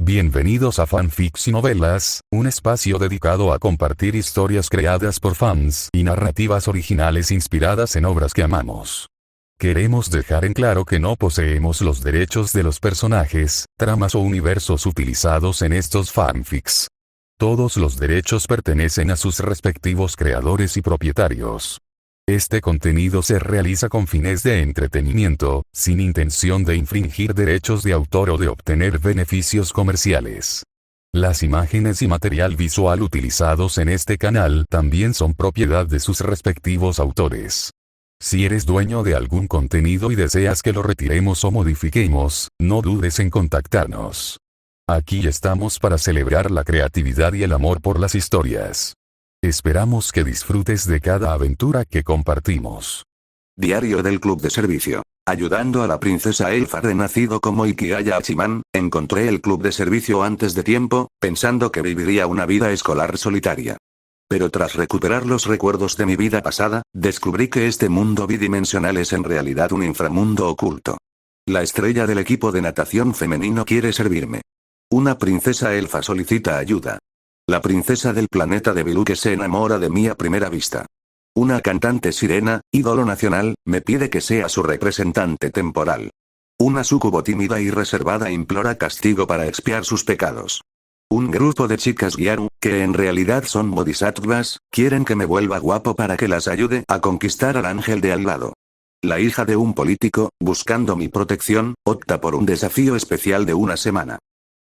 Bienvenidos a Fanfics y Novelas, un espacio dedicado a compartir historias creadas por fans y narrativas originales inspiradas en obras que amamos. Queremos dejar en claro que no poseemos los derechos de los personajes, tramas o universos utilizados en estos fanfics. Todos los derechos pertenecen a sus respectivos creadores y propietarios. Este contenido se realiza con fines de entretenimiento, sin intención de infringir derechos de autor o de obtener beneficios comerciales. Las imágenes y material visual utilizados en este canal también son propiedad de sus respectivos autores. Si eres dueño de algún contenido y deseas que lo retiremos o modifiquemos, no dudes en contactarnos. Aquí estamos para celebrar la creatividad y el amor por las historias. Esperamos que disfrutes de cada aventura que compartimos. Diario del Club de Servicio. Ayudando a la princesa elfa renacido como Ikigaya Hachiman, encontré el club de servicio antes de tiempo, pensando que viviría una vida escolar solitaria. Pero tras recuperar los recuerdos de mi vida pasada, descubrí que este mundo bidimensional es en realidad un inframundo oculto. La estrella del equipo de natación femenino quiere servirme. Una princesa elfa solicita ayuda. La princesa del planeta de Biluque se enamora de mí a primera vista. Una cantante sirena, ídolo nacional, me pide que sea su representante temporal. Una súcubo tímida y reservada implora castigo para expiar sus pecados. Un grupo de chicas gyaru, que en realidad son bodhisattvas, quieren que me vuelva guapo para que las ayude a conquistar al ángel de al lado. La hija de un político, buscando mi protección, opta por un desafío especial de una semana.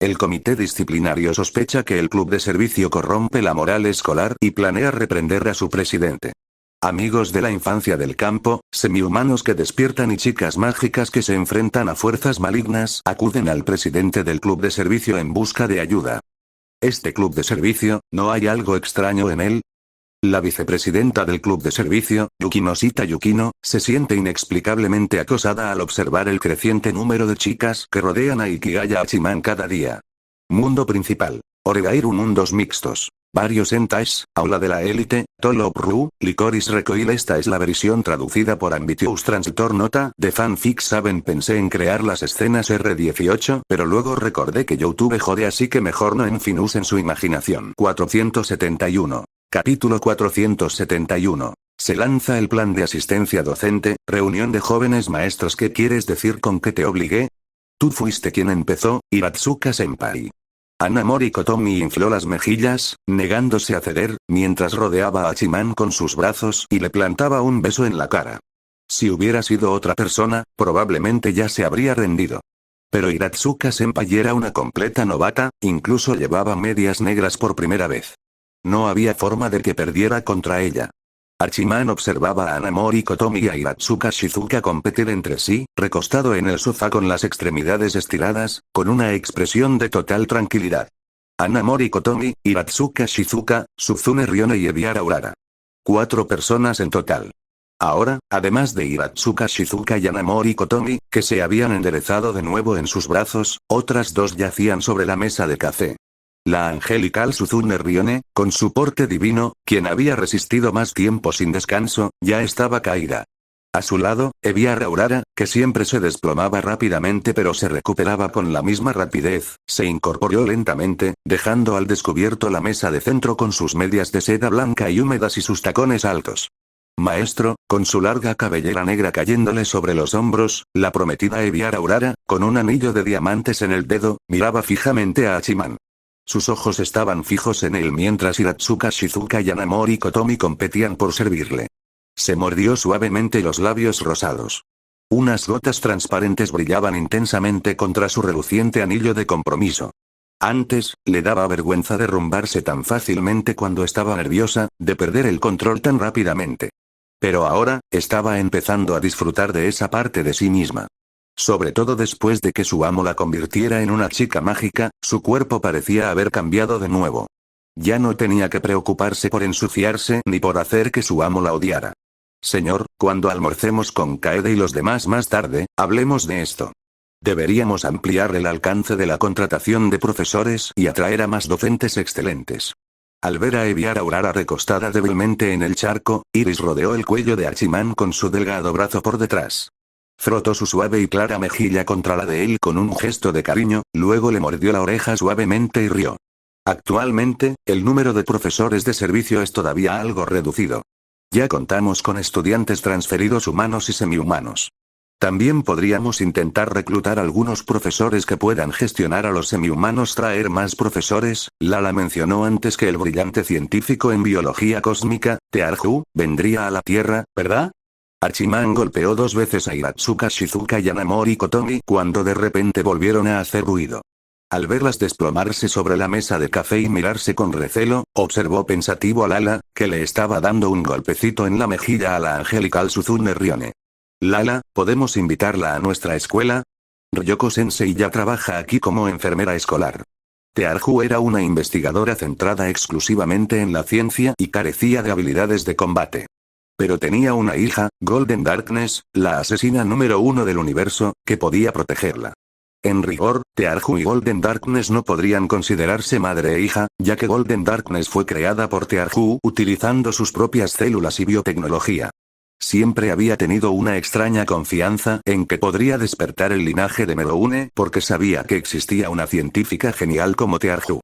El comité disciplinario sospecha que el club de servicio corrompe la moral escolar y planea reprender a su presidente. Amigos de la infancia del campo, semihumanos que despiertan y chicas mágicas que se enfrentan a fuerzas malignas acuden al presidente del club de servicio en busca de ayuda. Este club de servicio, ¿no hay algo extraño en él? La vicepresidenta del club de servicio, Yukinoshita Yukino, se siente inexplicablemente acosada al observar el creciente número de chicas que rodean a Ikigaya Hachiman cada día. Mundo principal. Oregairu mundos mixtos. Varios hentais, aula de la élite, Tolo Ru, Licorice Recoil. Esta es la versión traducida por Ambitious Translator. Nota de fanfic. Pensé en crear las escenas R18, pero luego recordé que YouTube jode, así que mejor no. En fin, usen su imaginación. 471. Capítulo 471. Se lanza el plan de asistencia docente, reunión de jóvenes maestros. ¿Qué quieres decir con que te obligué? Tú fuiste quien empezó, Iratsuka-senpai. Anamori Kotomi infló las mejillas, negándose a ceder, mientras rodeaba a Hachiman con sus brazos y le plantaba un beso en la cara. Si hubiera sido otra persona, probablemente ya se habría rendido. Pero Iratsuka-senpai era una completa novata, incluso llevaba medias negras por primera vez. No había forma de que perdiera contra ella. Hachiman observaba a Anamori Kotomi y a Iratsuka Shizuka competir entre sí, recostado en el sofá con las extremidades estiradas, con una expresión de total tranquilidad. Anamori Kotomi, Iratsuka Shizuka, Suzune Rione y Ebiara Urara. 4 personas en total. Ahora, además de Iratsuka Shizuka y Anamori Kotomi, que se habían enderezado de nuevo en sus brazos, otras 2 yacían sobre la mesa de café. La angelical Suzune Rione, con su porte divino, quien había resistido más tiempo sin descanso, ya estaba caída. A su lado, Ebiara Urara, que siempre se desplomaba rápidamente pero se recuperaba con la misma rapidez, se incorporó lentamente, dejando al descubierto la mesa de centro con sus medias de seda blanca y húmedas y sus tacones altos. Maestro, con su larga cabellera negra cayéndole sobre los hombros, la prometida Ebiara Urara, con un anillo de diamantes en el dedo, miraba fijamente a Hachiman. Sus ojos estaban fijos en él mientras Iratsuka Shizuka y Anamori Kotomi competían por servirle. Se mordió suavemente los labios rosados. Unas gotas transparentes brillaban intensamente contra su reluciente anillo de compromiso. Antes, le daba vergüenza derrumbarse tan fácilmente cuando estaba nerviosa, de perder el control tan rápidamente. Pero ahora, estaba empezando a disfrutar de esa parte de sí misma. Sobre todo después de que su amo la convirtiera en una chica mágica, su cuerpo parecía haber cambiado de nuevo. Ya no tenía que preocuparse por ensuciarse ni por hacer que su amo la odiara. Señor, cuando almorcemos con Kaede y los demás más tarde, hablemos de esto. Deberíamos ampliar el alcance de la contratación de profesores y atraer a más docentes excelentes. Al ver a Ebiara Urara recostada débilmente en el charco, Iris rodeó el cuello de Hachiman con su delgado brazo por detrás. Frotó su suave y clara mejilla contra la de él con un gesto de cariño, luego le mordió la oreja suavemente y rió. Actualmente, el número de profesores de servicio es todavía algo reducido. Ya contamos con estudiantes transferidos humanos y semihumanos. También podríamos intentar reclutar algunos profesores que puedan gestionar a los semihumanos. Traer más profesores. Lala mencionó antes que el brillante científico en biología cósmica, Tearju, vendría a la Tierra, ¿verdad? Hachiman golpeó 2 veces a Iratsuka Shizuka y Anamori Kotomi cuando de repente volvieron a hacer ruido. Al verlas desplomarse sobre la mesa de café y mirarse con recelo, observó pensativo a Lala, que le estaba dando un golpecito en la mejilla a la angelical Suzune Rione. Lala, ¿podemos invitarla a nuestra escuela? Ryoko-sensei ya trabaja aquí como enfermera escolar. Tearju era una investigadora centrada exclusivamente en la ciencia y carecía de habilidades de combate. Pero tenía una hija, Golden Darkness, la asesina número 1 del universo, que podía protegerla. En rigor, Tearju y Golden Darkness no podrían considerarse madre e hija, ya que Golden Darkness fue creada por Tearju utilizando sus propias células y biotecnología. Siempre había tenido una extraña confianza en que podría despertar el linaje de Meroune porque sabía que existía una científica genial como Tearju.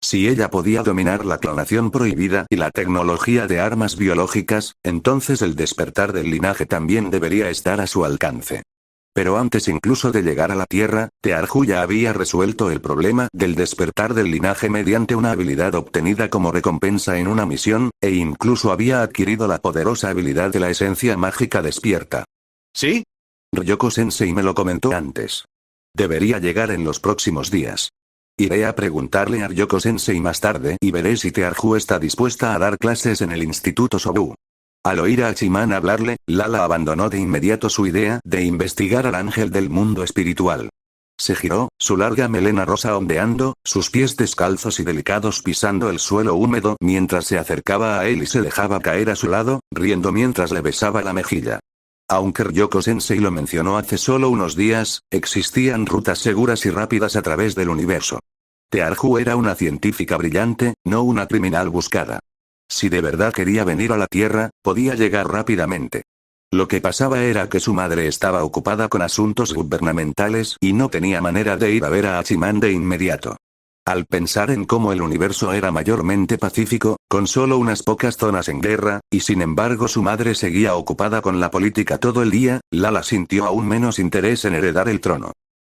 Si ella podía dominar la clonación prohibida y la tecnología de armas biológicas, entonces el despertar del linaje también debería estar a su alcance. Pero antes incluso de llegar a la Tierra, Tearju ya había resuelto el problema del despertar del linaje mediante una habilidad obtenida como recompensa en una misión, e incluso había adquirido la poderosa habilidad de la esencia mágica despierta. ¿Sí? Ryoko-sensei me lo comentó antes. Debería llegar en los próximos días. Iré a preguntarle a Ryoko-sensei más tarde y veré si Tearju está dispuesta a dar clases en el Instituto Sobu. Al oír a Hachiman hablarle, Lala abandonó de inmediato su idea de investigar al ángel del mundo espiritual. Se giró, su larga melena rosa ondeando, sus pies descalzos y delicados pisando el suelo húmedo mientras se acercaba a él y se dejaba caer a su lado, riendo mientras le besaba la mejilla. Aunque Ryoko-sensei lo mencionó hace solo unos días, existían rutas seguras y rápidas a través del universo. Tearju era una científica brillante, no una criminal buscada. Si de verdad quería venir a la Tierra, podía llegar rápidamente. Lo que pasaba era que su madre estaba ocupada con asuntos gubernamentales y no tenía manera de ir a ver a Hachiman de inmediato. Al pensar en cómo el universo era mayormente pacífico, con solo unas pocas zonas en guerra, y sin embargo su madre seguía ocupada con la política todo el día, Lala sintió aún menos interés en heredar el trono.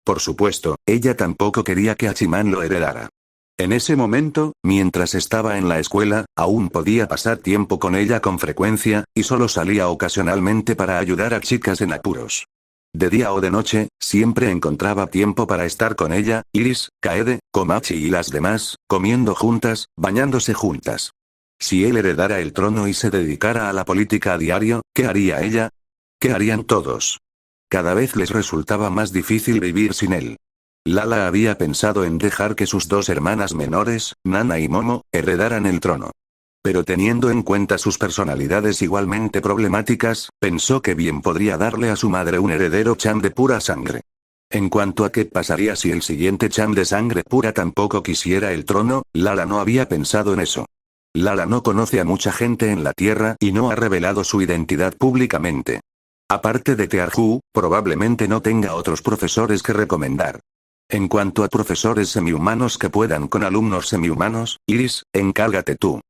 Por supuesto, ella tampoco quería que Hachiman lo heredara. En ese momento, mientras estaba en la escuela, aún podía pasar tiempo con ella con frecuencia, y solo salía ocasionalmente para ayudar a chicas en apuros. De día o de noche, siempre encontraba tiempo para estar con ella, Iris, Kaede, Komachi y las demás, comiendo juntas, bañándose juntas. Si él heredara el trono y se dedicara a la política a diario, ¿qué haría ella? ¿Qué harían todos? Cada vez les resultaba más difícil vivir sin él. Lala había pensado en dejar que sus 2 hermanas menores, Nana y Momo, heredaran el trono. Pero teniendo en cuenta sus personalidades igualmente problemáticas, pensó que bien podría darle a su madre un heredero Cham de pura sangre. En cuanto a qué pasaría si el siguiente Cham de sangre pura tampoco quisiera el trono, Lala no había pensado en eso. Lala no conoce a mucha gente en la Tierra y no ha revelado su identidad públicamente. Aparte de Tearju, probablemente no tenga otros profesores que recomendar. En cuanto a profesores semihumanos que puedan con alumnos semihumanos, Iris, encárgate tú.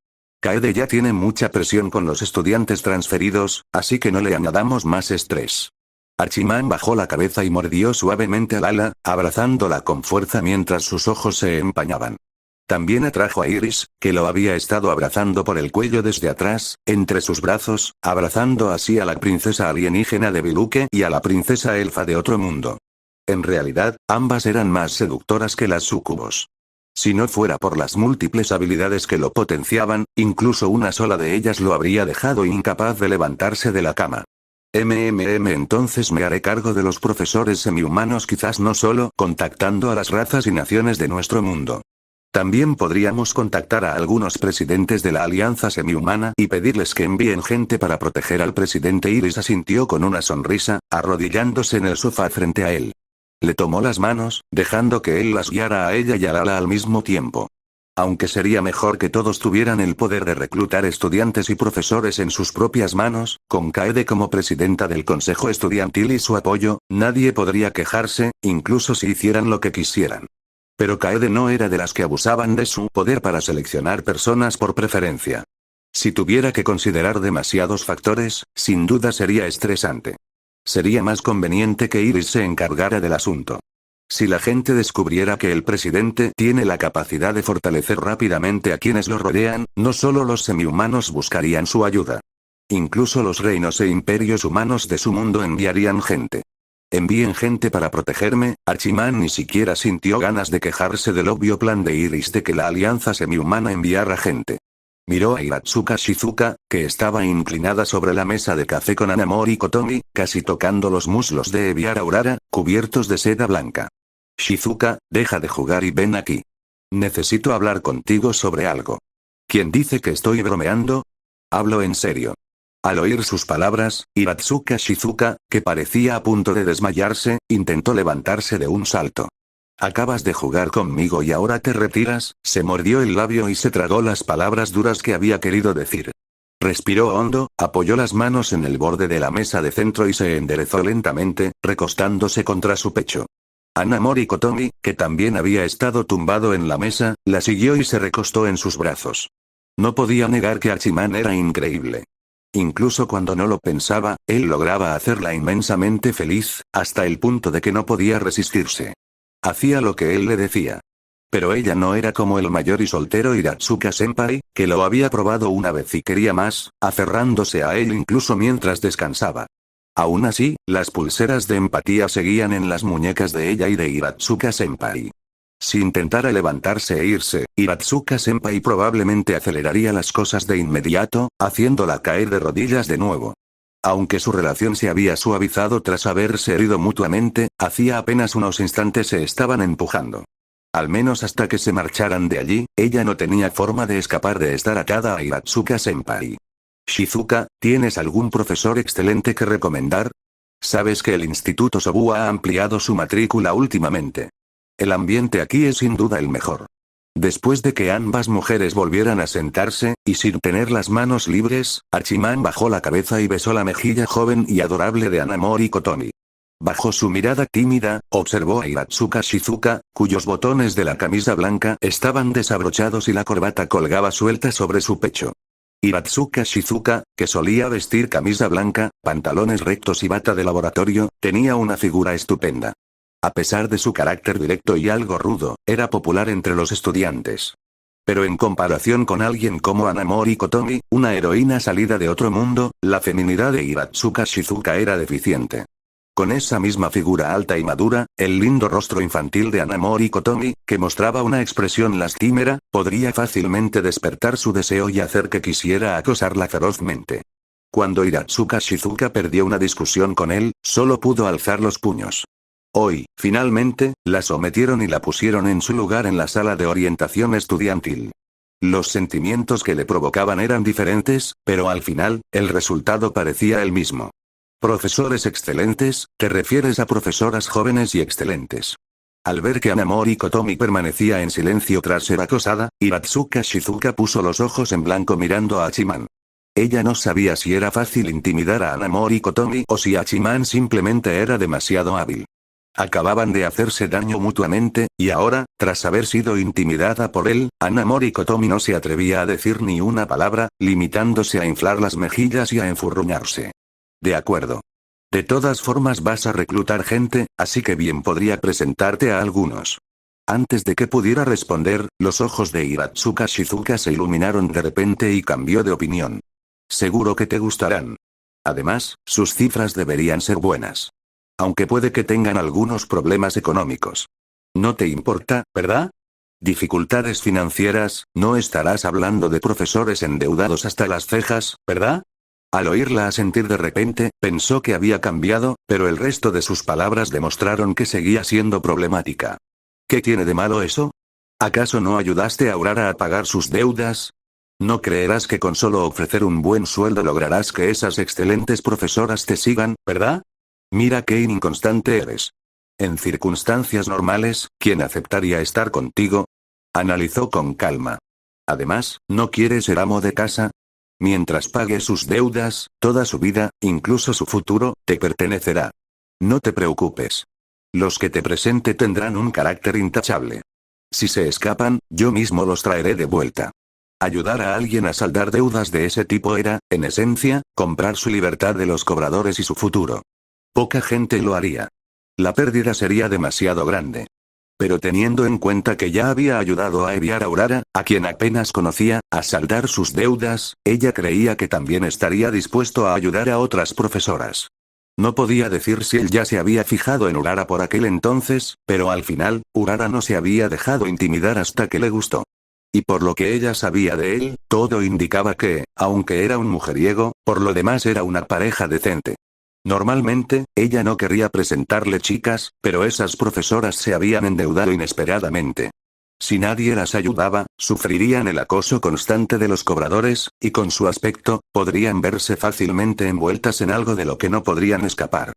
Kaede ya tiene mucha presión con los estudiantes transferidos, así que no le añadamos más estrés. Hachiman bajó la cabeza y mordió suavemente a Lala, abrazándola con fuerza mientras sus ojos se empañaban. También atrajo a Iris, que lo había estado abrazando por el cuello desde atrás, entre sus brazos, abrazando así a la princesa alienígena de Biluque y a la princesa elfa de otro mundo. En realidad, ambas eran más seductoras que las súcubos. Si no fuera por las múltiples habilidades que lo potenciaban, incluso una sola de ellas lo habría dejado incapaz de levantarse de la cama. Entonces me haré cargo de los profesores semihumanos, quizás no solo contactando a las razas y naciones de nuestro mundo. También podríamos contactar a algunos presidentes de la Alianza Semihumana y pedirles que envíen gente para proteger al presidente. Iris asintió con una sonrisa, arrodillándose en el sofá frente a él. Le tomó las manos, dejando que él las guiara a ella y a Lala al mismo tiempo. Aunque sería mejor que todos tuvieran el poder de reclutar estudiantes y profesores en sus propias manos, con Kaede como presidenta del consejo estudiantil y su apoyo, nadie podría quejarse, incluso si hicieran lo que quisieran. Pero Kaede no era de las que abusaban de su poder para seleccionar personas por preferencia. Si tuviera que considerar demasiados factores, sin duda sería estresante. Sería más conveniente que Iris se encargara del asunto. Si la gente descubriera que el presidente tiene la capacidad de fortalecer rápidamente a quienes lo rodean, no solo los semihumanos buscarían su ayuda. Incluso los reinos e imperios humanos de su mundo enviarían gente. Envíen gente para protegerme. Archiman ni siquiera sintió ganas de quejarse del obvio plan de Iris de que la alianza semihumana enviara gente. Miró a Iratsuka Shizuka, que estaba inclinada sobre la mesa de café con Anamori Kotomi, casi tocando los muslos de Ebiara Aurora, cubiertos de seda blanca. Shizuka, deja de jugar y ven aquí. Necesito hablar contigo sobre algo. ¿Quién dice que estoy bromeando? Hablo en serio. Al oír sus palabras, Iratsuka Shizuka, que parecía a punto de desmayarse, intentó levantarse de un salto. Acabas de jugar conmigo y ahora te retiras. Se mordió el labio y se tragó las palabras duras que había querido decir. Respiró hondo, apoyó las manos en el borde de la mesa de centro y se enderezó lentamente, recostándose contra su pecho. Anamori Kotomi, que también había estado tumbado en la mesa, la siguió y se recostó en sus brazos. No podía negar que Archiman era increíble. Incluso cuando no lo pensaba, él lograba hacerla inmensamente feliz, hasta el punto de que no podía resistirse. Hacía lo que él le decía. Pero ella no era como el mayor y soltero Iratsuka Senpai, que lo había probado una vez y quería más, aferrándose a él incluso mientras descansaba. Aún así, las pulseras de empatía seguían en las muñecas de ella y de Iratsuka Senpai. Si intentara levantarse e irse, Iratsuka Senpai probablemente aceleraría las cosas de inmediato, haciéndola caer de rodillas de nuevo. Aunque su relación se había suavizado tras haberse herido mutuamente, hacía apenas unos instantes se estaban empujando. Al menos hasta que se marcharan de allí, ella no tenía forma de escapar de estar atada a Iratsuka Senpai. Shizuka, ¿tienes algún profesor excelente que recomendar? Sabes que el Instituto Sobu ha ampliado su matrícula últimamente. El ambiente aquí es sin duda el mejor. Después de que ambas mujeres volvieran a sentarse, y sin tener las manos libres, Archiman bajó la cabeza y besó la mejilla joven y adorable de Anamori Kotomi. Bajo su mirada tímida, observó a Iratsuka Shizuka, cuyos botones de la camisa blanca estaban desabrochados y la corbata colgaba suelta sobre su pecho. Iratsuka Shizuka, que solía vestir camisa blanca, pantalones rectos y bata de laboratorio, tenía una figura estupenda. A pesar de su carácter directo y algo rudo, era popular entre los estudiantes. Pero en comparación con alguien como Anamori Kotomi, una heroína salida de otro mundo, la feminidad de Iratsuka Shizuka era deficiente. Con esa misma figura alta y madura, el lindo rostro infantil de Anamori Kotomi, que mostraba una expresión lastimera, podría fácilmente despertar su deseo y hacer que quisiera acosarla ferozmente. Cuando Iratsuka Shizuka perdió una discusión con él, solo pudo alzar los puños. Hoy, finalmente, la sometieron y la pusieron en su lugar en la sala de orientación estudiantil. Los sentimientos que le provocaban eran diferentes, pero al final, el resultado parecía el mismo. Profesores excelentes, te refieres a profesoras jóvenes y excelentes. Al ver que Anamori Kotomi permanecía en silencio tras ser acosada, Iratsuka Shizuka puso los ojos en blanco mirando a Hachiman. Ella no sabía si era fácil intimidar a Anamori Kotomi o si Hachiman simplemente era demasiado hábil. Acababan de hacerse daño mutuamente, y ahora, tras haber sido intimidada por él, Anamori Kotomi no se atrevía a decir ni una palabra, limitándose a inflar las mejillas y a enfurruñarse. De acuerdo. De todas formas vas a reclutar gente, así que bien podría presentarte a algunos. Antes de que pudiera responder, los ojos de Iratsuka Shizuka se iluminaron de repente y cambió de opinión. Seguro que te gustarán. Además, sus cifras deberían ser buenas. Aunque puede que tengan algunos problemas económicos. No te importa, ¿verdad? Dificultades financieras, no estarás hablando de profesores endeudados hasta las cejas, ¿verdad? Al oírla asentir de repente, pensó que había cambiado, pero el resto de sus palabras demostraron que seguía siendo problemática. ¿Qué tiene de malo eso? ¿Acaso no ayudaste a Aurora a pagar sus deudas? No creerás que con solo ofrecer un buen sueldo lograrás que esas excelentes profesoras te sigan, ¿verdad? Mira qué inconstante eres. En circunstancias normales, ¿quién aceptaría estar contigo? Analizó con calma. Además, ¿no quiere ser amo de casa? Mientras pague sus deudas, toda su vida, incluso su futuro, te pertenecerá. No te preocupes. Los que te presente tendrán un carácter intachable. Si se escapan, yo mismo los traeré de vuelta. Ayudar a alguien a saldar deudas de ese tipo era, en esencia, comprar su libertad de los cobradores y su futuro. Poca gente lo haría. La pérdida sería demasiado grande. Pero teniendo en cuenta que ya había ayudado a enviar a Urara, a quien apenas conocía, a saldar sus deudas, ella creía que también estaría dispuesto a ayudar a otras profesoras. No podía decir si él ya se había fijado en Urara por aquel entonces, pero al final, Urara no se había dejado intimidar hasta que le gustó. Y por lo que ella sabía de él, todo indicaba que, aunque era un mujeriego, por lo demás era una pareja decente. Normalmente, ella no querría presentarle chicas, pero esas profesoras se habían endeudado inesperadamente. Si nadie las ayudaba, sufrirían el acoso constante de los cobradores, y con su aspecto, podrían verse fácilmente envueltas en algo de lo que no podrían escapar.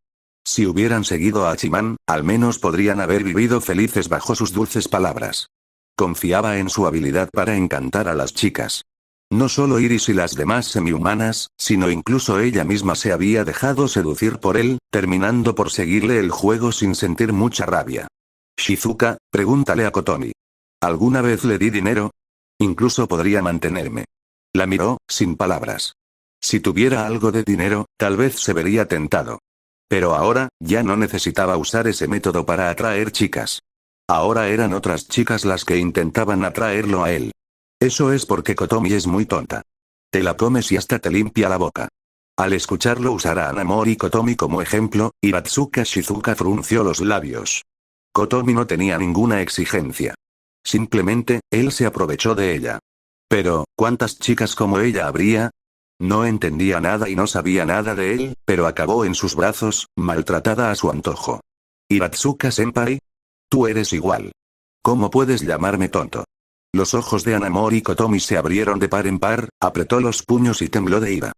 Si hubieran seguido a Hachiman, al menos podrían haber vivido felices bajo sus dulces palabras. Confiaba en su habilidad para encantar a las chicas. No solo Iris y las demás semihumanas, sino incluso ella misma se había dejado seducir por él, terminando por seguirle el juego sin sentir mucha rabia. Shizuka, pregúntale a Kotomi. ¿Alguna vez le di dinero? Incluso podría mantenerme. La miró, sin palabras. Si tuviera algo de dinero, tal vez se vería tentado. Pero ahora, ya no necesitaba usar ese método para atraer chicas. Ahora eran otras chicas las que intentaban atraerlo a él. Eso es porque Kotomi es muy tonta. Te la comes y hasta te limpia la boca. Al escucharlo usar a Anamori Kotomi como ejemplo, Iratsuka Shizuka frunció los labios. Kotomi no tenía ninguna exigencia. Simplemente, él se aprovechó de ella. Pero, ¿cuántas chicas como ella habría? No entendía nada y no sabía nada de él, pero acabó en sus brazos, maltratada a su antojo. Iratsuka-senpai. Tú eres igual. ¿Cómo puedes llamarme tonto? Los ojos de Anamori Kotomi se abrieron de par en par, apretó los puños y tembló de ira.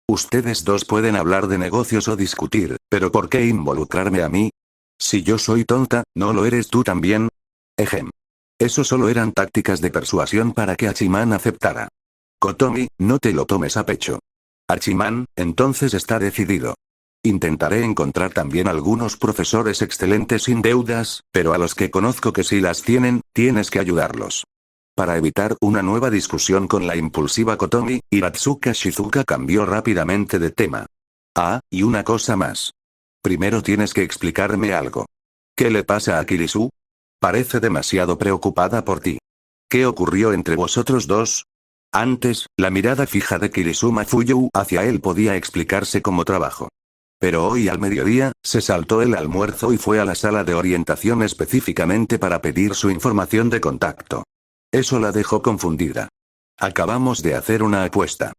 Ustedes dos pueden hablar de negocios o discutir, pero ¿por qué involucrarme a mí? Si yo soy tonta, ¿no lo eres tú también? Ejem. Eso solo eran tácticas de persuasión para que Hachiman aceptara. Kotomi, no te lo tomes a pecho. Hachiman, entonces está decidido. Intentaré encontrar también algunos profesores excelentes sin deudas, pero a los que conozco que sí las tienen, tienes que ayudarlos. Para evitar una nueva discusión con la impulsiva Kotomi, Iratsuka Shizuka cambió rápidamente de tema. Ah, y una cosa más. Primero tienes que explicarme algo. ¿Qué le pasa a Kirisu? Parece demasiado preocupada por ti. ¿Qué ocurrió entre vosotros dos? Antes, la mirada fija de Kirisu Mafuyu hacia él podía explicarse como trabajo. Pero hoy al mediodía, se saltó el almuerzo y fue a la sala de orientación específicamente para pedir su información de contacto. Eso la dejó confundida. Acabamos de hacer una apuesta.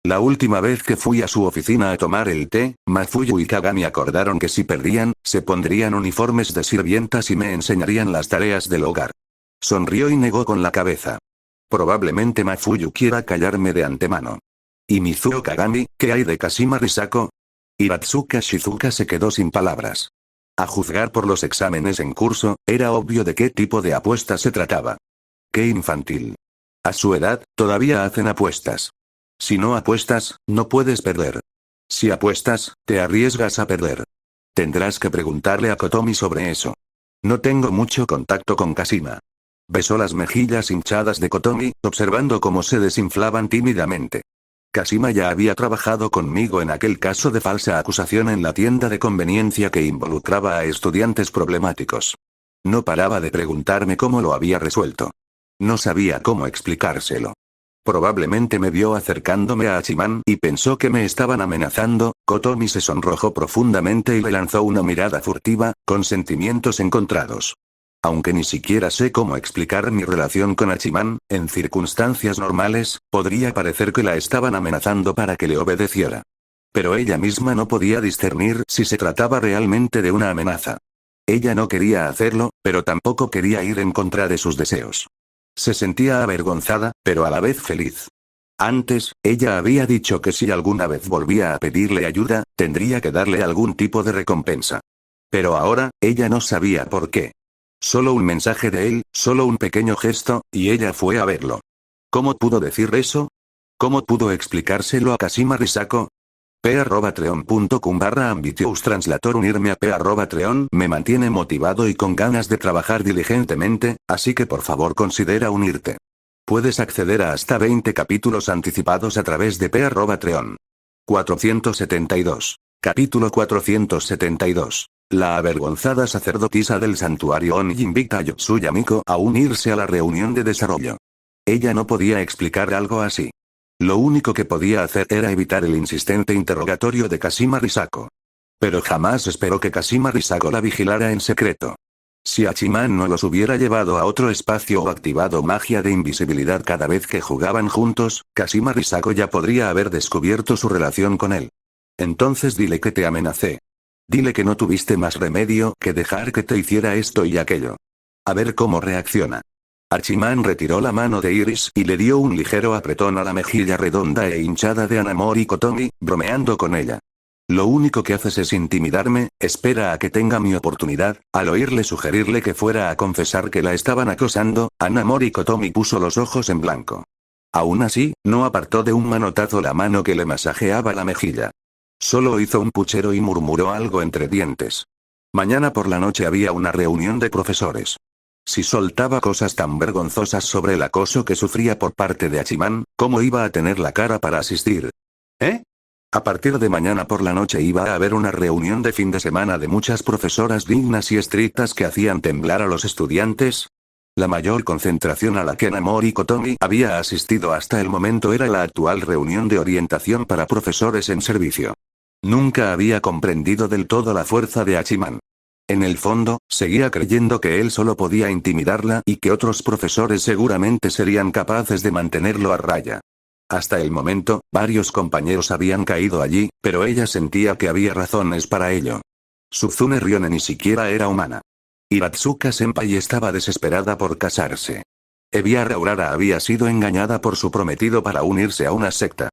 La última vez que fui a su oficina a tomar el té, Mafuyu y Kagami acordaron que si perdían, se pondrían uniformes de sirvientas y me enseñarían las tareas del hogar. Sonrió y negó con la cabeza. Probablemente Mafuyu quiera callarme de antemano. ¿Y Mizuo Kagami, qué hay de Kashima Risako? Iratsuka Shizuka se quedó sin palabras. A juzgar por los exámenes en curso, era obvio de qué tipo de apuesta se trataba. ¡Qué infantil! A su edad, todavía hacen apuestas. Si no apuestas, no puedes perder. Si apuestas, te arriesgas a perder. Tendrás que preguntarle a Kotomi sobre eso. No tengo mucho contacto con Kashima. Besó las mejillas hinchadas de Kotomi, observando cómo se desinflaban tímidamente. Kashima ya había trabajado conmigo en aquel caso de falsa acusación en la tienda de conveniencia que involucraba a estudiantes problemáticos. No paraba de preguntarme cómo lo había resuelto. No sabía cómo explicárselo. Probablemente me vio acercándome a Hachiman y pensó que me estaban amenazando. Kotomi se sonrojó profundamente y le lanzó una mirada furtiva, con sentimientos encontrados. Aunque ni siquiera sé cómo explicar mi relación con Hachiman, en circunstancias normales, podría parecer que la estaban amenazando para que le obedeciera. Pero ella misma no podía discernir si se trataba realmente de una amenaza. Ella no quería hacerlo, pero tampoco quería ir en contra de sus deseos. Se sentía avergonzada, pero a la vez feliz. Antes, ella había dicho que si alguna vez volvía a pedirle ayuda, tendría que darle algún tipo de recompensa. Pero ahora, ella no sabía por qué. Solo un mensaje de él, solo un pequeño gesto, y ella fue a verlo. ¿Cómo pudo decir eso? ¿Cómo pudo explicárselo a Kashima Risako? p@treon.com/ambitious translator. Unirme a p@treon me mantiene motivado y con ganas de trabajar diligentemente, así que por favor considera unirte. Puedes acceder a hasta 20 capítulos anticipados a través de p@treon. 472. Capítulo 472. La avergonzada sacerdotisa del santuario Oni invita a Yotsuya Miko a unirse a la reunión de desarrollo. Ella no podía explicar algo así. Lo único que podía hacer era evitar el insistente interrogatorio de Kashima Risako. Pero jamás esperó que Kashima Risako la vigilara en secreto. Si Hachiman no los hubiera llevado a otro espacio o activado magia de invisibilidad cada vez que jugaban juntos, Kashima Risako ya podría haber descubierto su relación con él. Entonces dile que te amenacé. Dile que no tuviste más remedio que dejar que te hiciera esto y aquello. A ver cómo reacciona. Hachiman retiró la mano de Iris y le dio un ligero apretón a la mejilla redonda e hinchada de Hanamori Kotomi, bromeando con ella. Lo único que haces es intimidarme, espera a que tenga mi oportunidad. Al oírle sugerirle que fuera a confesar que la estaban acosando, Hanamori Kotomi puso los ojos en blanco. Aún así, no apartó de un manotazo la mano que le masajeaba la mejilla. Solo hizo un puchero y murmuró algo entre dientes. Mañana por la noche había una reunión de profesores. Si soltaba cosas tan vergonzosas sobre el acoso que sufría por parte de Hachiman, ¿cómo iba a tener la cara para asistir? ¿Eh? A partir de mañana por la noche iba a haber una reunión de fin de semana de muchas profesoras dignas y estrictas que hacían temblar a los estudiantes. La mayor concentración a la que Hanamori Kotomi había asistido hasta el momento era la actual reunión de orientación para profesores en servicio. Nunca había comprendido del todo la fuerza de Hachiman. En el fondo, seguía creyendo que él solo podía intimidarla y que otros profesores seguramente serían capaces de mantenerlo a raya. Hasta el momento, varios compañeros habían caído allí, pero ella sentía que había razones para ello. Suzune Ryone ni siquiera era humana. Hiratsuka Senpai estaba desesperada por casarse. Ebiara Aurora había sido engañada por su prometido para unirse a una secta.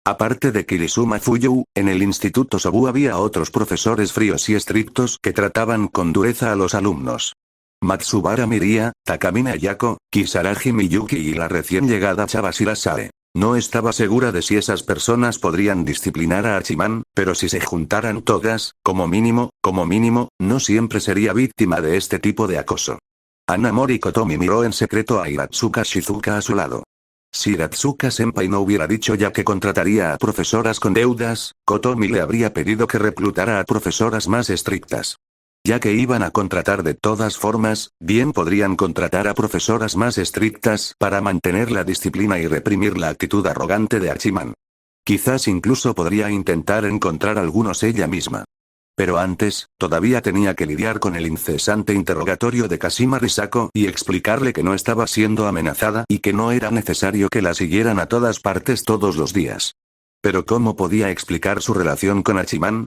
Aparte de Kirisuma Fuyou, en el Instituto Sobu había otros profesores fríos y estrictos que trataban con dureza a los alumnos. Matsubara Miria, Takamine Ayako, Kisaragi Miyuki y la recién llegada Chabashira Sae. No estaba segura de si esas personas podrían disciplinar a Hachiman, pero si se juntaran todas, como mínimo, no siempre sería víctima de este tipo de acoso. Hanamori Kotomi miró en secreto a Hiratsuka Shizuka a su lado. Si Hiratsuka Senpai no hubiera dicho ya que contrataría a profesoras con deudas, Kotomi le habría pedido que reclutara a profesoras más estrictas. Ya que iban a contratar de todas formas, bien podrían contratar a profesoras más estrictas para mantener la disciplina y reprimir la actitud arrogante de Hachiman. Quizás incluso podría intentar encontrar algunos ella misma. Pero antes, todavía tenía que lidiar con el incesante interrogatorio de Kashima Risako y explicarle que no estaba siendo amenazada y que no era necesario que la siguieran a todas partes todos los días. Pero ¿cómo podía explicar su relación con Hachiman?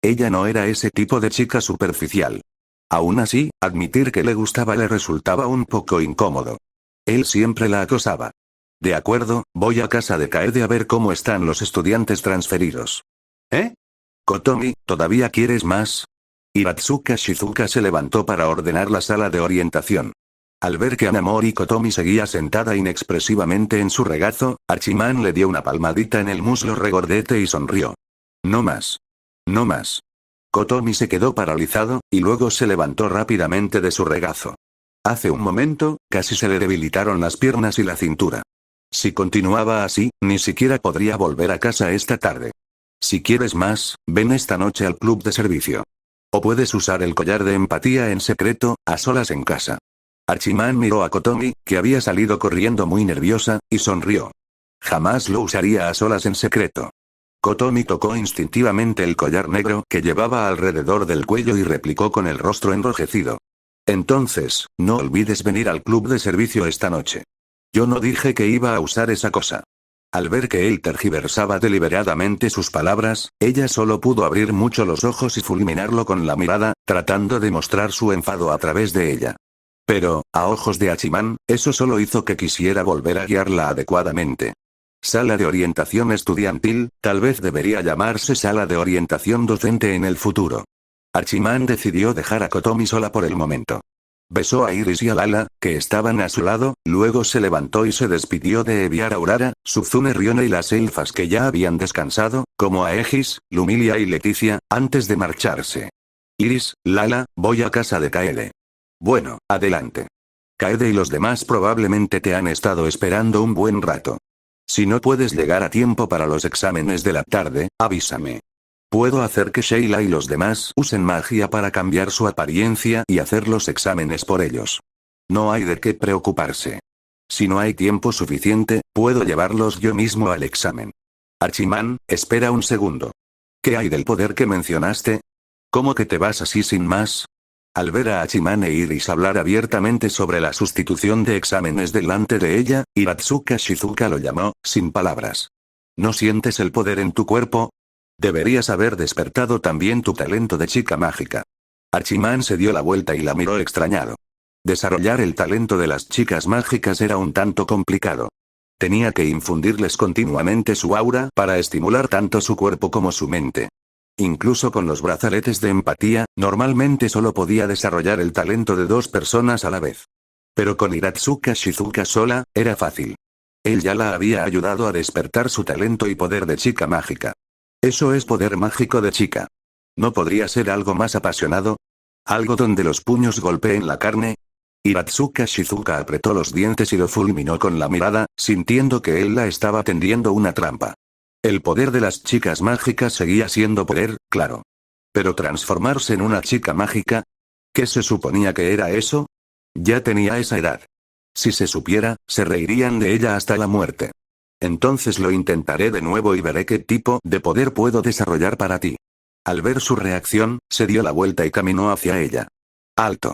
Ella no era ese tipo de chica superficial. Aún así, admitir que le gustaba le resultaba un poco incómodo. Él siempre la acosaba. De acuerdo, voy a casa de Kaede a ver cómo están los estudiantes transferidos. ¿Eh? Kotomi, ¿todavía quieres más? Hiratsuka Shizuka se levantó para ordenar la sala de orientación. Al ver que Hanamori Kotomi seguía sentada inexpresivamente en su regazo, Hachiman le dio una palmadita en el muslo regordete y sonrió. No más. No más. Kotomi se quedó paralizado, y luego se levantó rápidamente de su regazo. Hace un momento, casi se le debilitaron las piernas y la cintura. Si continuaba así, ni siquiera podría volver a casa esta tarde. Si quieres más, ven esta noche al club de servicio. O puedes usar el collar de empatía en secreto, a solas en casa. Hachiman miró a Kotomi, que había salido corriendo muy nerviosa, y sonrió. Jamás lo usaría a solas en secreto. Kotomi tocó instintivamente el collar negro que llevaba alrededor del cuello y replicó con el rostro enrojecido. Entonces, no olvides venir al club de servicio esta noche. Yo no dije que iba a usar esa cosa. Al ver que él tergiversaba deliberadamente sus palabras, ella solo pudo abrir mucho los ojos y fulminarlo con la mirada, tratando de mostrar su enfado a través de ella. Pero, a ojos de Hachiman, eso solo hizo que quisiera volver a guiarla adecuadamente. Sala de orientación estudiantil, tal vez debería llamarse sala de orientación docente en el futuro. Hachiman decidió dejar a Kotomi sola por el momento. Besó a Iris y a Lala, que estaban a su lado, luego se levantó y se despidió de Eviara Aurora, Suzune Rione y las elfas que ya habían descansado, como Aegis, Lumilia y Leticia, antes de marcharse. Iris, Lala, voy a casa de Kaede. Bueno, adelante. Kaede y los demás probablemente te han estado esperando un buen rato. Si no puedes llegar a tiempo para los exámenes de la tarde, avísame. Puedo hacer que Sheila y los demás usen magia para cambiar su apariencia y hacer los exámenes por ellos. No hay de qué preocuparse. Si no hay tiempo suficiente, puedo llevarlos yo mismo al examen. Archiman, espera un segundo. ¿Qué hay del poder que mencionaste? ¿Cómo que te vas así sin más? Al ver a Hachiman e Iris hablar abiertamente sobre la sustitución de exámenes delante de ella, Iratsuka Shizuka lo llamó, sin palabras. ¿No sientes el poder en tu cuerpo? Deberías haber despertado también tu talento de chica mágica. Hachiman se dio la vuelta y la miró extrañado. Desarrollar el talento de las chicas mágicas era un tanto complicado. Tenía que infundirles continuamente su aura para estimular tanto su cuerpo como su mente. Incluso con los brazaletes de empatía, normalmente solo podía desarrollar el talento de 2 personas a la vez. Pero con Iratsuka Shizuka sola, era fácil. Él ya la había ayudado a despertar su talento y poder de chica mágica. Eso es poder mágico de chica. ¿No podría ser algo más apasionado? ¿Algo donde los puños golpeen la carne? Iratsuka Shizuka apretó los dientes y lo fulminó con la mirada, sintiendo que él la estaba tendiendo una trampa. El poder de las chicas mágicas seguía siendo poder, claro. Pero transformarse en una chica mágica, ¿qué se suponía que era eso? Ya tenía esa edad. Si se supiera, se reirían de ella hasta la muerte. Entonces lo intentaré de nuevo y veré qué tipo de poder puedo desarrollar para ti. Al ver su reacción, se dio la vuelta y caminó hacia ella. Alto.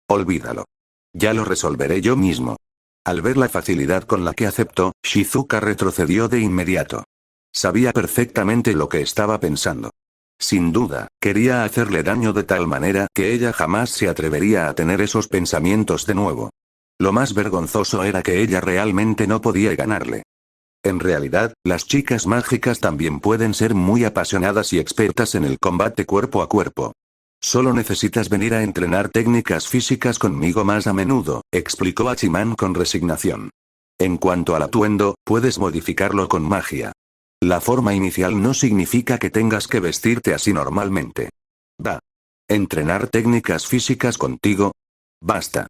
Olvídalo. Ya lo resolveré yo mismo. Al ver la facilidad con la que aceptó, Shizuka retrocedió de inmediato. Sabía perfectamente lo que estaba pensando. Sin duda, quería hacerle daño de tal manera que ella jamás se atrevería a tener esos pensamientos de nuevo. Lo más vergonzoso era que ella realmente no podía ganarle. En realidad, las chicas mágicas también pueden ser muy apasionadas y expertas en el combate cuerpo a cuerpo. Solo necesitas venir a entrenar técnicas físicas conmigo más a menudo, explicó Hachiman con resignación. En cuanto al atuendo, puedes modificarlo con magia. La forma inicial no significa que tengas que vestirte así normalmente. Va. ¿Entrenar técnicas físicas contigo? Basta.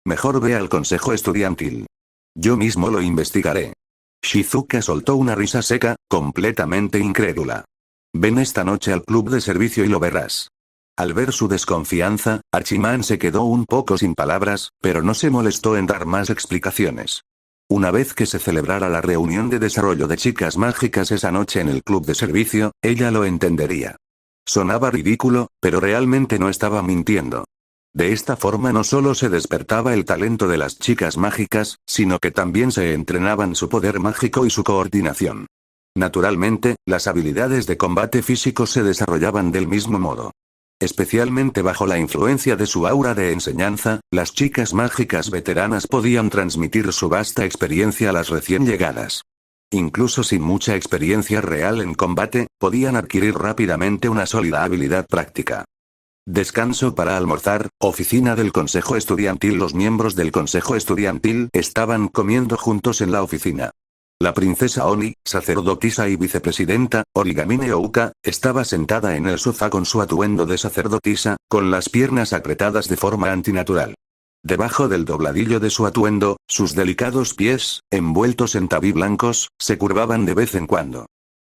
Mejor ve al consejo estudiantil. Yo mismo lo investigaré. Shizuka soltó una risa seca, completamente incrédula. Ven esta noche al club de servicio y lo verás. Al ver su desconfianza, Hachiman se quedó un poco sin palabras, pero no se molestó en dar más explicaciones. Una vez que se celebrara la reunión de desarrollo de chicas mágicas esa noche en el club de servicio, ella lo entendería. Sonaba ridículo, pero realmente no estaba mintiendo. De esta forma no solo se despertaba el talento de las chicas mágicas, sino que también se entrenaban su poder mágico y su coordinación. Naturalmente, las habilidades de combate físico se desarrollaban del mismo modo. Especialmente bajo la influencia de su aura de enseñanza, las chicas mágicas veteranas podían transmitir su vasta experiencia a las recién llegadas. Incluso sin mucha experiencia real en combate, podían adquirir rápidamente una sólida habilidad práctica. Descanso para almorzar, oficina del consejo estudiantil. Los miembros del consejo estudiantil estaban comiendo juntos en la oficina. La princesa Oni, sacerdotisa y vicepresidenta, Origamine Ouka, estaba sentada en el sofá con su atuendo de sacerdotisa, con las piernas apretadas de forma antinatural. Debajo del dobladillo de su atuendo, sus delicados pies, envueltos en tabí blancos, se curvaban de vez en cuando.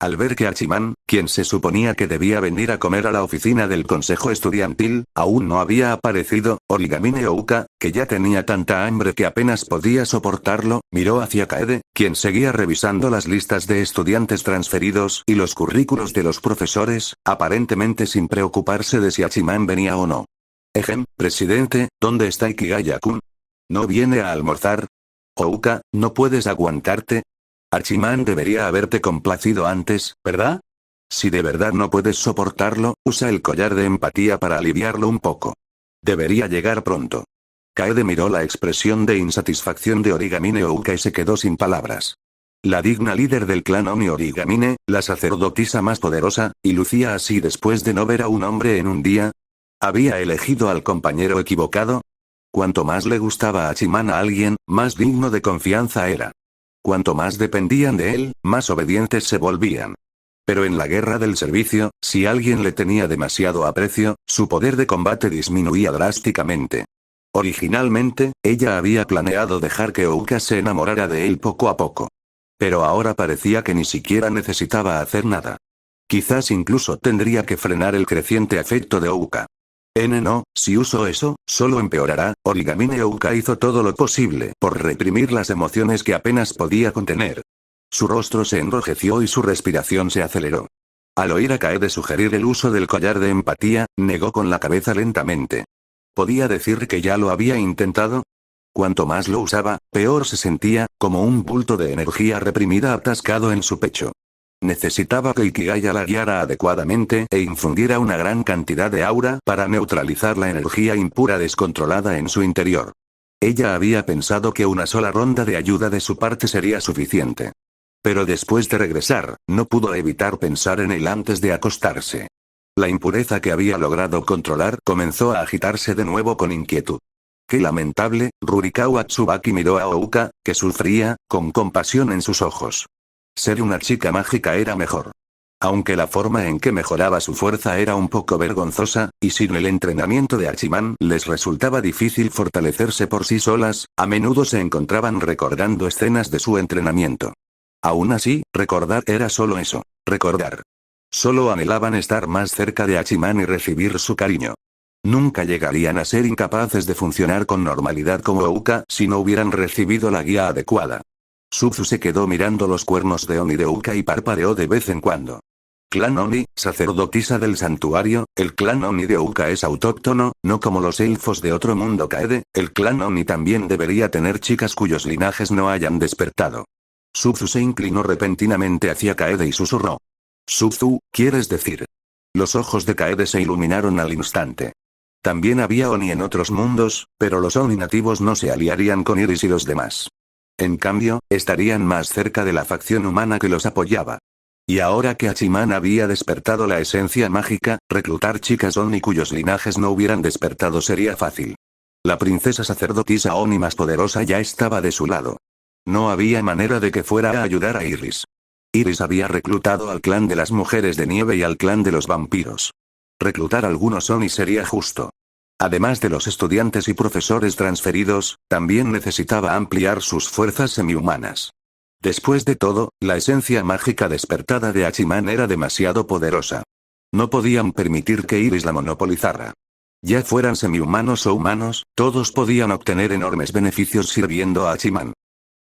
Al ver que Hachiman, quien se suponía que debía venir a comer a la oficina del consejo estudiantil, aún no había aparecido, Origamine Ouka, que ya tenía tanta hambre que apenas podía soportarlo, miró hacia Kaede, quien seguía revisando las listas de estudiantes transferidos y los currículos de los profesores, aparentemente sin preocuparse de si Hachiman venía o no. Presidente, ¿dónde está Ikigaya-kun? ¿No viene a almorzar? Ouka, ¿no puedes aguantarte? Hachiman debería haberte complacido antes, ¿verdad? Si de verdad no puedes soportarlo, usa el collar de empatía para aliviarlo un poco. Debería llegar pronto. Kaede miró la expresión de insatisfacción de Origamine Ouka y se quedó sin palabras. La digna líder del clan Oni Origamine, la sacerdotisa más poderosa, y lucía así después de no ver a un hombre en un día. ¿Había elegido al compañero equivocado? Cuanto más le gustaba a Hachiman a alguien, más digno de confianza era. Cuanto más dependían de él, más obedientes se volvían. Pero en la guerra del servicio, si alguien le tenía demasiado aprecio, su poder de combate disminuía drásticamente. Originalmente, ella había planeado dejar que Ouka se enamorara de él poco a poco. Pero ahora parecía que ni siquiera necesitaba hacer nada. Quizás incluso tendría que frenar el creciente afecto de Ouka. No, si uso eso, solo empeorará. Origamine Ouka hizo todo lo posible por reprimir las emociones que apenas podía contener. Su rostro se enrojeció y su respiración se aceleró. Al oír a Kaede sugerir el uso del collar de empatía, negó con la cabeza lentamente. ¿Podía decir que ya lo había intentado? Cuanto más lo usaba, peor se sentía, como un bulto de energía reprimida atascado en su pecho. Necesitaba que Ikigaya la guiara adecuadamente e infundiera una gran cantidad de aura para neutralizar la energía impura descontrolada en su interior. Ella había pensado que una sola ronda de ayuda de su parte sería suficiente. Pero después de regresar, no pudo evitar pensar en él antes de acostarse. La impureza que había logrado controlar comenzó a agitarse de nuevo con inquietud. ¡Qué lamentable! Rurikawa Tsubaki miró a Ouka, que sufría, con compasión en sus ojos. Ser una chica mágica era mejor. Aunque la forma en que mejoraba su fuerza era un poco vergonzosa, y sin el entrenamiento de Hachiman les resultaba difícil fortalecerse por sí solas, a menudo se encontraban recordando escenas de su entrenamiento. Aún así, recordar era solo eso, recordar. Solo anhelaban estar más cerca de Hachiman y recibir su cariño. Nunca llegarían a ser incapaces de funcionar con normalidad como Ouka si no hubieran recibido la guía adecuada. Suzu se quedó mirando los cuernos de Oni de Ouka y parpadeó de vez en cuando. Clan Oni, sacerdotisa del santuario, el clan Oni de Ouka es autóctono, no como los elfos de otro mundo Kaede, el clan Oni también debería tener chicas cuyos linajes no hayan despertado. Suzu se inclinó repentinamente hacia Kaede y susurró. Suzu, ¿quieres decir? Los ojos de Kaede se iluminaron al instante. También había Oni en otros mundos, pero los Oni nativos no se aliarían con Iris y los demás. En cambio, estarían más cerca de la facción humana que los apoyaba. Y ahora que Hachiman había despertado la esencia mágica, reclutar chicas Oni cuyos linajes no hubieran despertado sería fácil. La princesa sacerdotisa Oni más poderosa ya estaba de su lado. No había manera de que fuera a ayudar a Iris. Iris había reclutado al clan de las mujeres de nieve y al clan de los vampiros. Reclutar algunos Oni sería justo. Además de los estudiantes y profesores transferidos, también necesitaba ampliar sus fuerzas semihumanas. Después de todo, la esencia mágica despertada de Hachiman era demasiado poderosa. No podían permitir que Iris la monopolizara. Ya fueran semihumanos o humanos, todos podían obtener enormes beneficios sirviendo a Hachiman.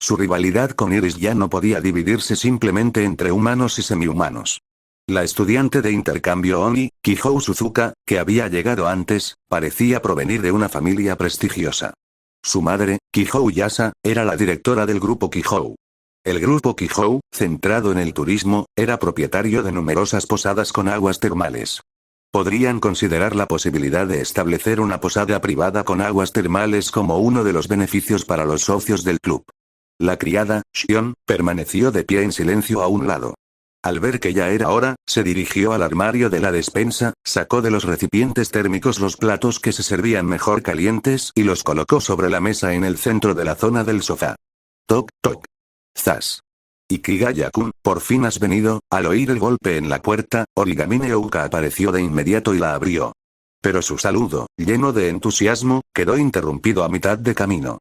Su rivalidad con Iris ya no podía dividirse simplemente entre humanos y semihumanos. La estudiante de intercambio Oni, Kihou Suzuka, que había llegado antes, parecía provenir de una familia prestigiosa. Su madre, Kihou Yasa, era la directora del grupo Kihou. El grupo Kihou, centrado en el turismo, era propietario de numerosas posadas con aguas termales. Podrían considerar la posibilidad de establecer una posada privada con aguas termales como uno de los beneficios para los socios del club. La criada, Shion, permaneció de pie en silencio a un lado. Al ver que ya era hora, se dirigió al armario de la despensa, sacó de los recipientes térmicos los platos que se servían mejor calientes y los colocó sobre la mesa en el centro de la zona del sofá. Toc, toc. Zas. Ikigaya-kun, por fin has venido. Al oír el golpe en la puerta, Origamine Ouka apareció de inmediato y la abrió. Pero su saludo, lleno de entusiasmo, quedó interrumpido a mitad de camino.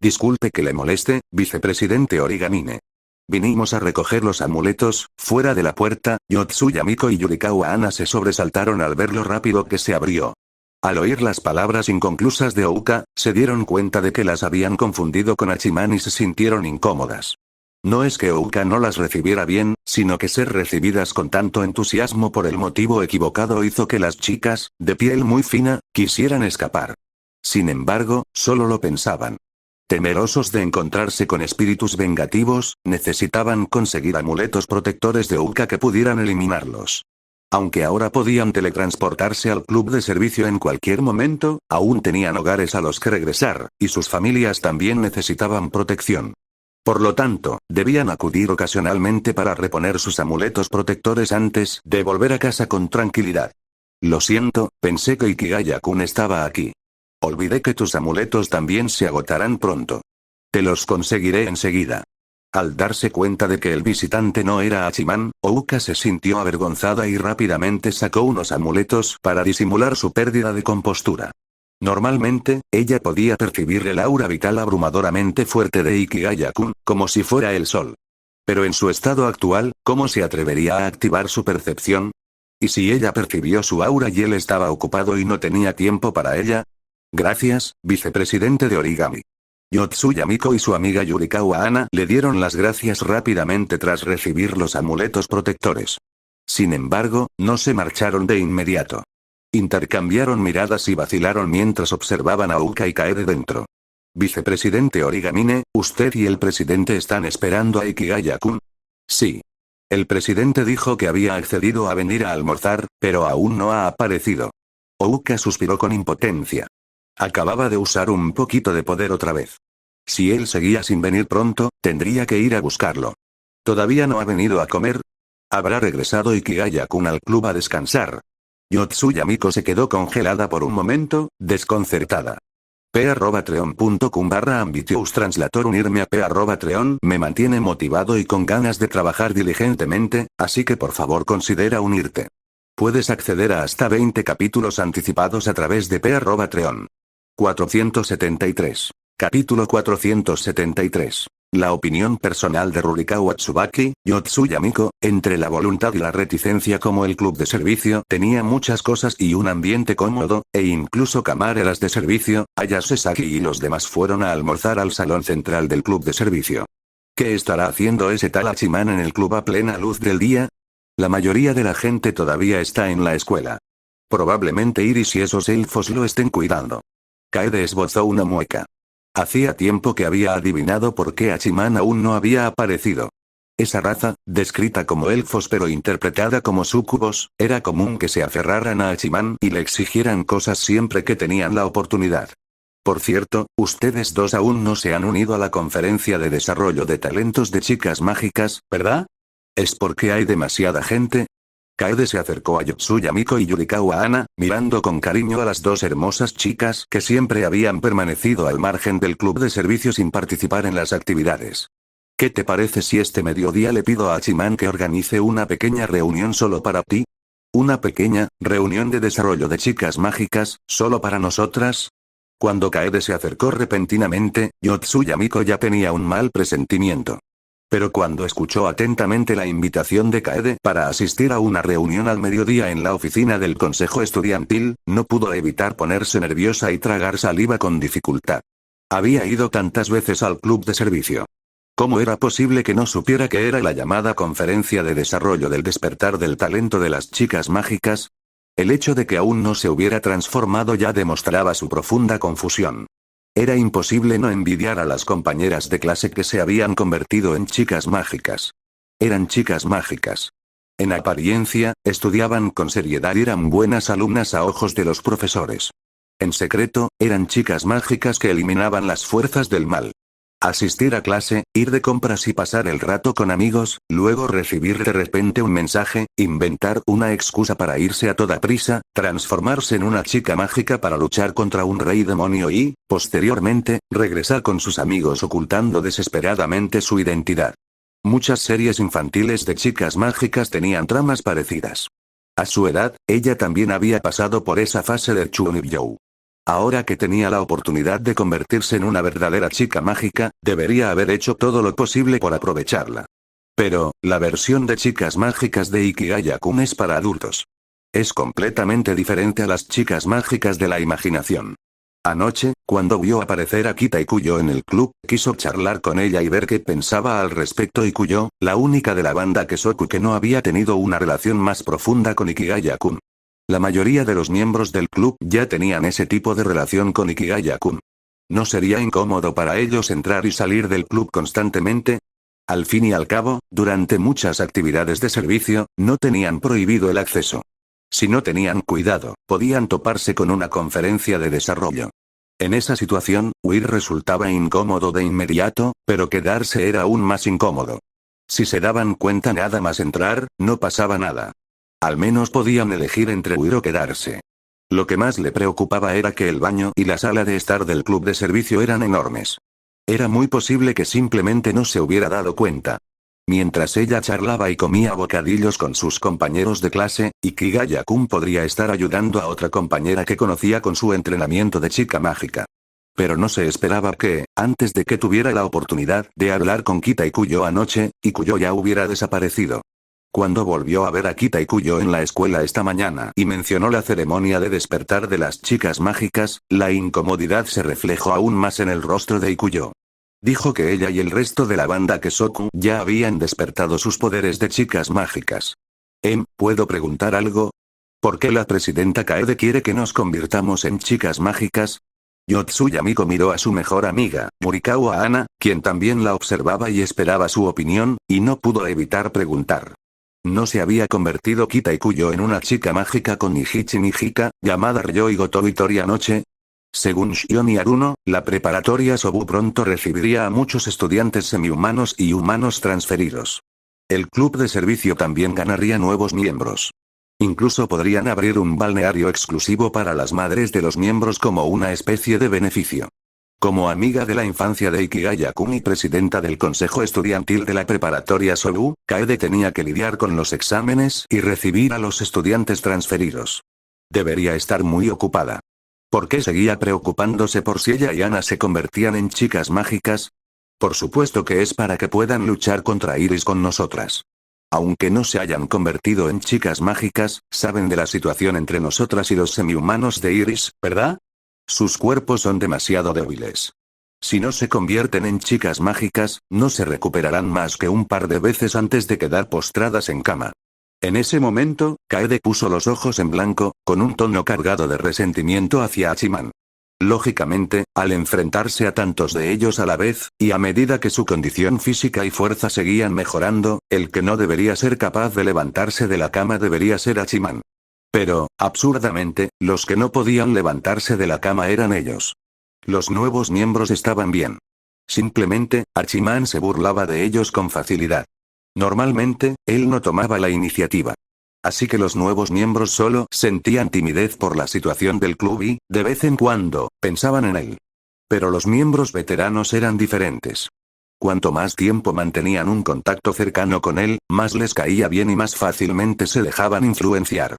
Disculpe que le moleste, vicepresidente Origamine. Vinimos a recoger los amuletos. Fuera de la puerta, Yotsuya Miko y Yurikawa Ana se sobresaltaron al ver lo rápido que se abrió. Al oír las palabras inconclusas de Ouka, se dieron cuenta de que las habían confundido con Hachiman y se sintieron incómodas. No es que Ouka no las recibiera bien, sino que ser recibidas con tanto entusiasmo por el motivo equivocado hizo que las chicas, de piel muy fina, quisieran escapar. Sin embargo, solo lo pensaban. Temerosos de encontrarse con espíritus vengativos, necesitaban conseguir amuletos protectores de Ouka que pudieran eliminarlos. Aunque ahora podían teletransportarse al club de servicio en cualquier momento, aún tenían hogares a los que regresar, y sus familias también necesitaban protección. Por lo tanto, debían acudir ocasionalmente para reponer sus amuletos protectores antes de volver a casa con tranquilidad. Lo siento, pensé que Ikigaya-kun estaba aquí. Olvidé que tus amuletos también se agotarán pronto. Te los conseguiré enseguida. Al darse cuenta de que el visitante no era Hachiman, Ouka se sintió avergonzada y rápidamente sacó unos amuletos para disimular su pérdida de compostura. Normalmente, ella podía percibir el aura vital abrumadoramente fuerte de Ikigaya-kun, como si fuera el sol. Pero en su estado actual, ¿cómo se atrevería a activar su percepción? ¿Y si ella percibió su aura y él estaba ocupado y no tenía tiempo para ella? Gracias, vicepresidente de Origami. Yotsuya Miko y su amiga Yurikawa Ana le dieron las gracias rápidamente tras recibir los amuletos protectores. Sin embargo, no se marcharon de inmediato. Intercambiaron miradas y vacilaron mientras observaban a Ouka y Kaede dentro. Vicepresidente Origamine, ¿usted y el presidente están esperando a Ikigaya-kun? Sí. El presidente dijo que había accedido a venir a almorzar, pero aún no ha aparecido. Ouka suspiró con impotencia. Acababa de usar un poquito de poder otra vez. Si él seguía sin venir pronto, tendría que ir a buscarlo. ¿Todavía no ha venido a comer? ¿Habrá regresado Ikigaya-kun al club a descansar? Yotsuya Miko se quedó congelada por un momento, desconcertada. p@treon.com/ambitious translator unirme a p@treon me mantiene motivado y con ganas de trabajar diligentemente, así que por favor considera unirte. Puedes acceder a hasta 20 capítulos anticipados a través de p@treon. 473. Capítulo 473. La opinión personal de Rurikawa Tsubaki, Yotsuya Miko, entre la voluntad y la reticencia como el club de servicio tenía muchas cosas y un ambiente cómodo, e incluso camareras de servicio, Ayase Saki y los demás fueron a almorzar al salón central del club de servicio. ¿Qué estará haciendo ese tal Hachiman en el club a plena luz del día? La mayoría de la gente todavía está en la escuela. Probablemente Iris y esos elfos lo estén cuidando. Kaede esbozó una mueca. Hacía tiempo que había adivinado por qué Hachiman aún no había aparecido. Esa raza, descrita como elfos pero interpretada como súcubos, era común que se aferraran a Hachiman y le exigieran cosas siempre que tenían la oportunidad. Por cierto, ustedes dos aún no se han unido a la conferencia de desarrollo de talentos de chicas mágicas, ¿verdad? ¿Es porque hay demasiada gente? Kaede se acercó a Yotsuya Miko y Yurikawa Ana, mirando con cariño a las dos hermosas chicas que siempre habían permanecido al margen del club de servicio sin participar en las actividades. ¿Qué te parece si este mediodía le pido a Hachiman que organice una pequeña reunión solo para ti? ¿Una pequeña reunión de desarrollo de chicas mágicas, solo para nosotras? Cuando Kaede se acercó repentinamente, Yotsuya Miko ya tenía un mal presentimiento. Pero cuando escuchó atentamente la invitación de Kaede para asistir a una reunión al mediodía en la oficina del consejo estudiantil, no pudo evitar ponerse nerviosa y tragar saliva con dificultad. Había ido tantas veces al club de servicio. ¿Cómo era posible que no supiera que era la llamada conferencia de desarrollo del despertar del talento de las chicas mágicas? El hecho de que aún no se hubiera transformado ya demostraba su profunda confusión. Era imposible no envidiar a las compañeras de clase que se habían convertido en chicas mágicas. Eran chicas mágicas. En apariencia, estudiaban con seriedad y eran buenas alumnas a ojos de los profesores. En secreto, eran chicas mágicas que eliminaban las fuerzas del mal. Asistir a clase, ir de compras y pasar el rato con amigos, luego recibir de repente un mensaje, inventar una excusa para irse a toda prisa, transformarse en una chica mágica para luchar contra un rey demonio y, posteriormente, regresar con sus amigos ocultando desesperadamente su identidad. Muchas series infantiles de chicas mágicas tenían tramas parecidas. A su edad, ella también había pasado por esa fase de Chunibyo. Ahora que tenía la oportunidad de convertirse en una verdadera chica mágica, debería haber hecho todo lo posible por aprovecharla. Pero, la versión de chicas mágicas de Ikigaya-kun es para adultos. Es completamente diferente a las chicas mágicas de la imaginación. Anoche, cuando vio aparecer a Kita Ikuyo en el club, quiso charlar con ella y ver qué pensaba al respecto. Ikuyo, la única de la banda Kesoku que no había tenido una relación más profunda con Ikigaya-kun. La mayoría de los miembros del club ya tenían ese tipo de relación con Ikigaya-kun. ¿No sería incómodo para ellos entrar y salir del club constantemente? Al fin y al cabo, durante muchas actividades de servicio, no tenían prohibido el acceso. Si no tenían cuidado, podían toparse con una conferencia de desarrollo. En esa situación, huir resultaba incómodo de inmediato, pero quedarse era aún más incómodo. Si se daban cuenta nada más entrar, no pasaba nada. Al menos podían elegir entre huir o quedarse. Lo que más le preocupaba era que el baño y la sala de estar del club de servicio eran enormes. Era muy posible que simplemente no se hubiera dado cuenta. Mientras ella charlaba y comía bocadillos con sus compañeros de clase, Ikigaya-kun podría estar ayudando a otra compañera que conocía con su entrenamiento de chica mágica. Pero no se esperaba que, antes de que tuviera la oportunidad de hablar con Kita Ikuyo anoche, Ikuyo ya hubiera desaparecido. Cuando volvió a ver a Kita Ikuyo en la escuela esta mañana y mencionó la ceremonia de despertar de las chicas mágicas, la incomodidad se reflejó aún más en el rostro de Ikuyo. Dijo que ella y el resto de la banda Kesoku ya habían despertado sus poderes de chicas mágicas. ¿Puedo preguntar algo? ¿Por qué la presidenta Kaede quiere que nos convirtamos en chicas mágicas? Yotsuya Miko miró a su mejor amiga, Murikawa Ana, quien también la observaba y esperaba su opinión, y no pudo evitar preguntar. ¿No se había convertido Kita Ikuyo en una chica mágica con Nijichi Nijika, llamada Ryoi Gotobi Tori anoche? Según Shion y Aruno, la preparatoria Sobu pronto recibiría a muchos estudiantes semihumanos y humanos transferidos. El club de servicio también ganaría nuevos miembros. Incluso podrían abrir un balneario exclusivo para las madres de los miembros como una especie de beneficio. Como amiga de la infancia de Ikigaya-kun y presidenta del consejo estudiantil de la preparatoria Sobu, Kaede tenía que lidiar con los exámenes y recibir a los estudiantes transferidos. Debería estar muy ocupada. ¿Por qué seguía preocupándose por si ella y Ana se convertían en chicas mágicas? Por supuesto que es para que puedan luchar contra Iris con nosotras. Aunque no se hayan convertido en chicas mágicas, saben de la situación entre nosotras y los semihumanos de Iris, ¿verdad? Sus cuerpos son demasiado débiles. Si no se convierten en chicas mágicas, no se recuperarán más que un par de veces antes de quedar postradas en cama. En ese momento, Kaede puso los ojos en blanco, con un tono cargado de resentimiento hacia Hachiman. Lógicamente, al enfrentarse a tantos de ellos a la vez, y a medida que su condición física y fuerza seguían mejorando, el que no debería ser capaz de levantarse de la cama debería ser Hachiman. Pero, absurdamente, los que no podían levantarse de la cama eran ellos. Los nuevos miembros estaban bien. Simplemente, Hachiman se burlaba de ellos con facilidad. Normalmente, él no tomaba la iniciativa. Así que los nuevos miembros solo sentían timidez por la situación del club y, de vez en cuando, pensaban en él. Pero los miembros veteranos eran diferentes. Cuanto más tiempo mantenían un contacto cercano con él, más les caía bien y más fácilmente se dejaban influenciar.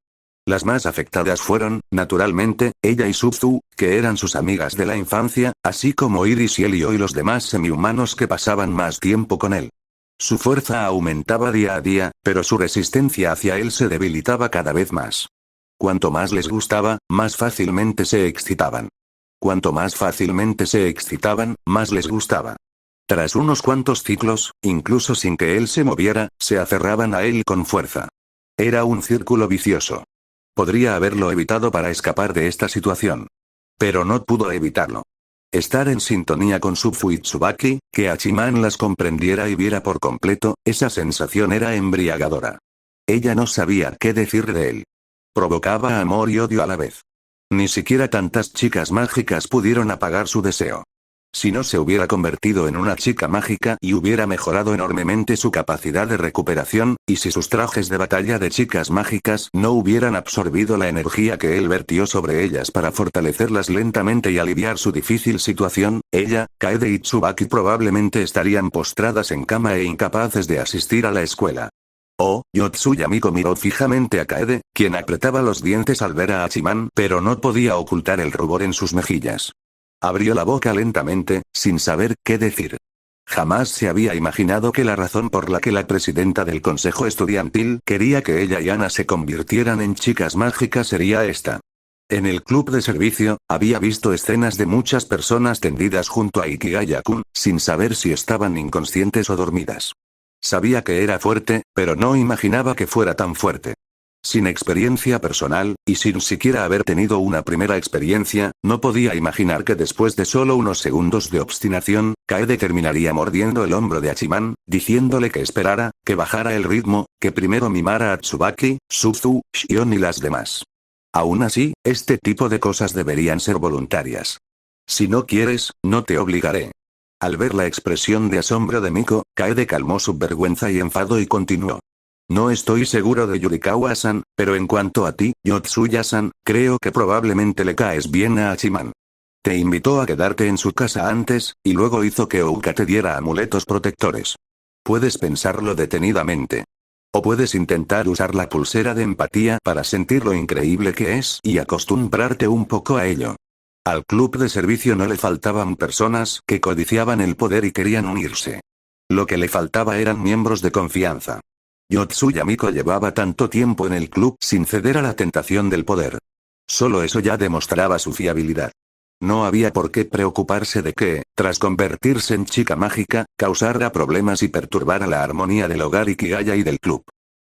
Las más afectadas fueron, naturalmente, ella y Suzu, que eran sus amigas de la infancia, así como Iris y Elio y los demás semihumanos que pasaban más tiempo con él. Su fuerza aumentaba día a día, pero su resistencia hacia él se debilitaba cada vez más. Cuanto más les gustaba, más fácilmente se excitaban. Cuanto más fácilmente se excitaban, más les gustaba. Tras unos cuantos ciclos, incluso sin que él se moviera, se aferraban a él con fuerza. Era un círculo vicioso. Podría haberlo evitado para escapar de esta situación. Pero no pudo evitarlo. Estar en sintonía con Suzu y Tsubaki, que Hachiman las comprendiera y viera por completo, esa sensación era embriagadora. Ella no sabía qué decir de él. Provocaba amor y odio a la vez. Ni siquiera tantas chicas mágicas pudieron apagar su deseo. Si no se hubiera convertido en una chica mágica y hubiera mejorado enormemente su capacidad de recuperación, y si sus trajes de batalla de chicas mágicas no hubieran absorbido la energía que él vertió sobre ellas para fortalecerlas lentamente y aliviar su difícil situación, ella, Kaede y Tsubaki probablemente estarían postradas en cama e incapaces de asistir a la escuela. Yotsuya Miko miró fijamente a Kaede, quien apretaba los dientes al ver a Hachiman, pero no podía ocultar el rubor en sus mejillas. Abrió la boca lentamente, sin saber qué decir. Jamás se había imaginado que la razón por la que la presidenta del consejo estudiantil quería que ella y Ana se convirtieran en chicas mágicas sería esta. En el club de servicio, había visto escenas de muchas personas tendidas junto a Ikigaya-kun, sin saber si estaban inconscientes o dormidas. Sabía que era fuerte, pero no imaginaba que fuera tan fuerte. Sin experiencia personal, y sin siquiera haber tenido una primera experiencia, no podía imaginar que después de solo unos segundos de obstinación, Kaede terminaría mordiendo el hombro de Hachiman, diciéndole que esperara, que bajara el ritmo, que primero mimara a Tsubaki, Suzu, Shion y las demás. Aún así, este tipo de cosas deberían ser voluntarias. Si no quieres, no te obligaré. Al ver la expresión de asombro de Miko, Kaede calmó su vergüenza y enfado y continuó. No estoy seguro de Yurikawa-san, pero en cuanto a ti, Yotsuya-san, creo que probablemente le caes bien a Hachiman. Te invitó a quedarte en su casa antes, y luego hizo que Ouka te diera amuletos protectores. Puedes pensarlo detenidamente. O puedes intentar usar la pulsera de empatía para sentir lo increíble que es y acostumbrarte un poco a ello. Al club de servicio no le faltaban personas que codiciaban el poder y querían unirse. Lo que le faltaba eran miembros de confianza. Yotsuya Miko llevaba tanto tiempo en el club sin ceder a la tentación del poder. Solo eso ya demostraba su fiabilidad. No había por qué preocuparse de que, tras convertirse en chica mágica, causara problemas y perturbara la armonía del hogar Ikigaya y del club.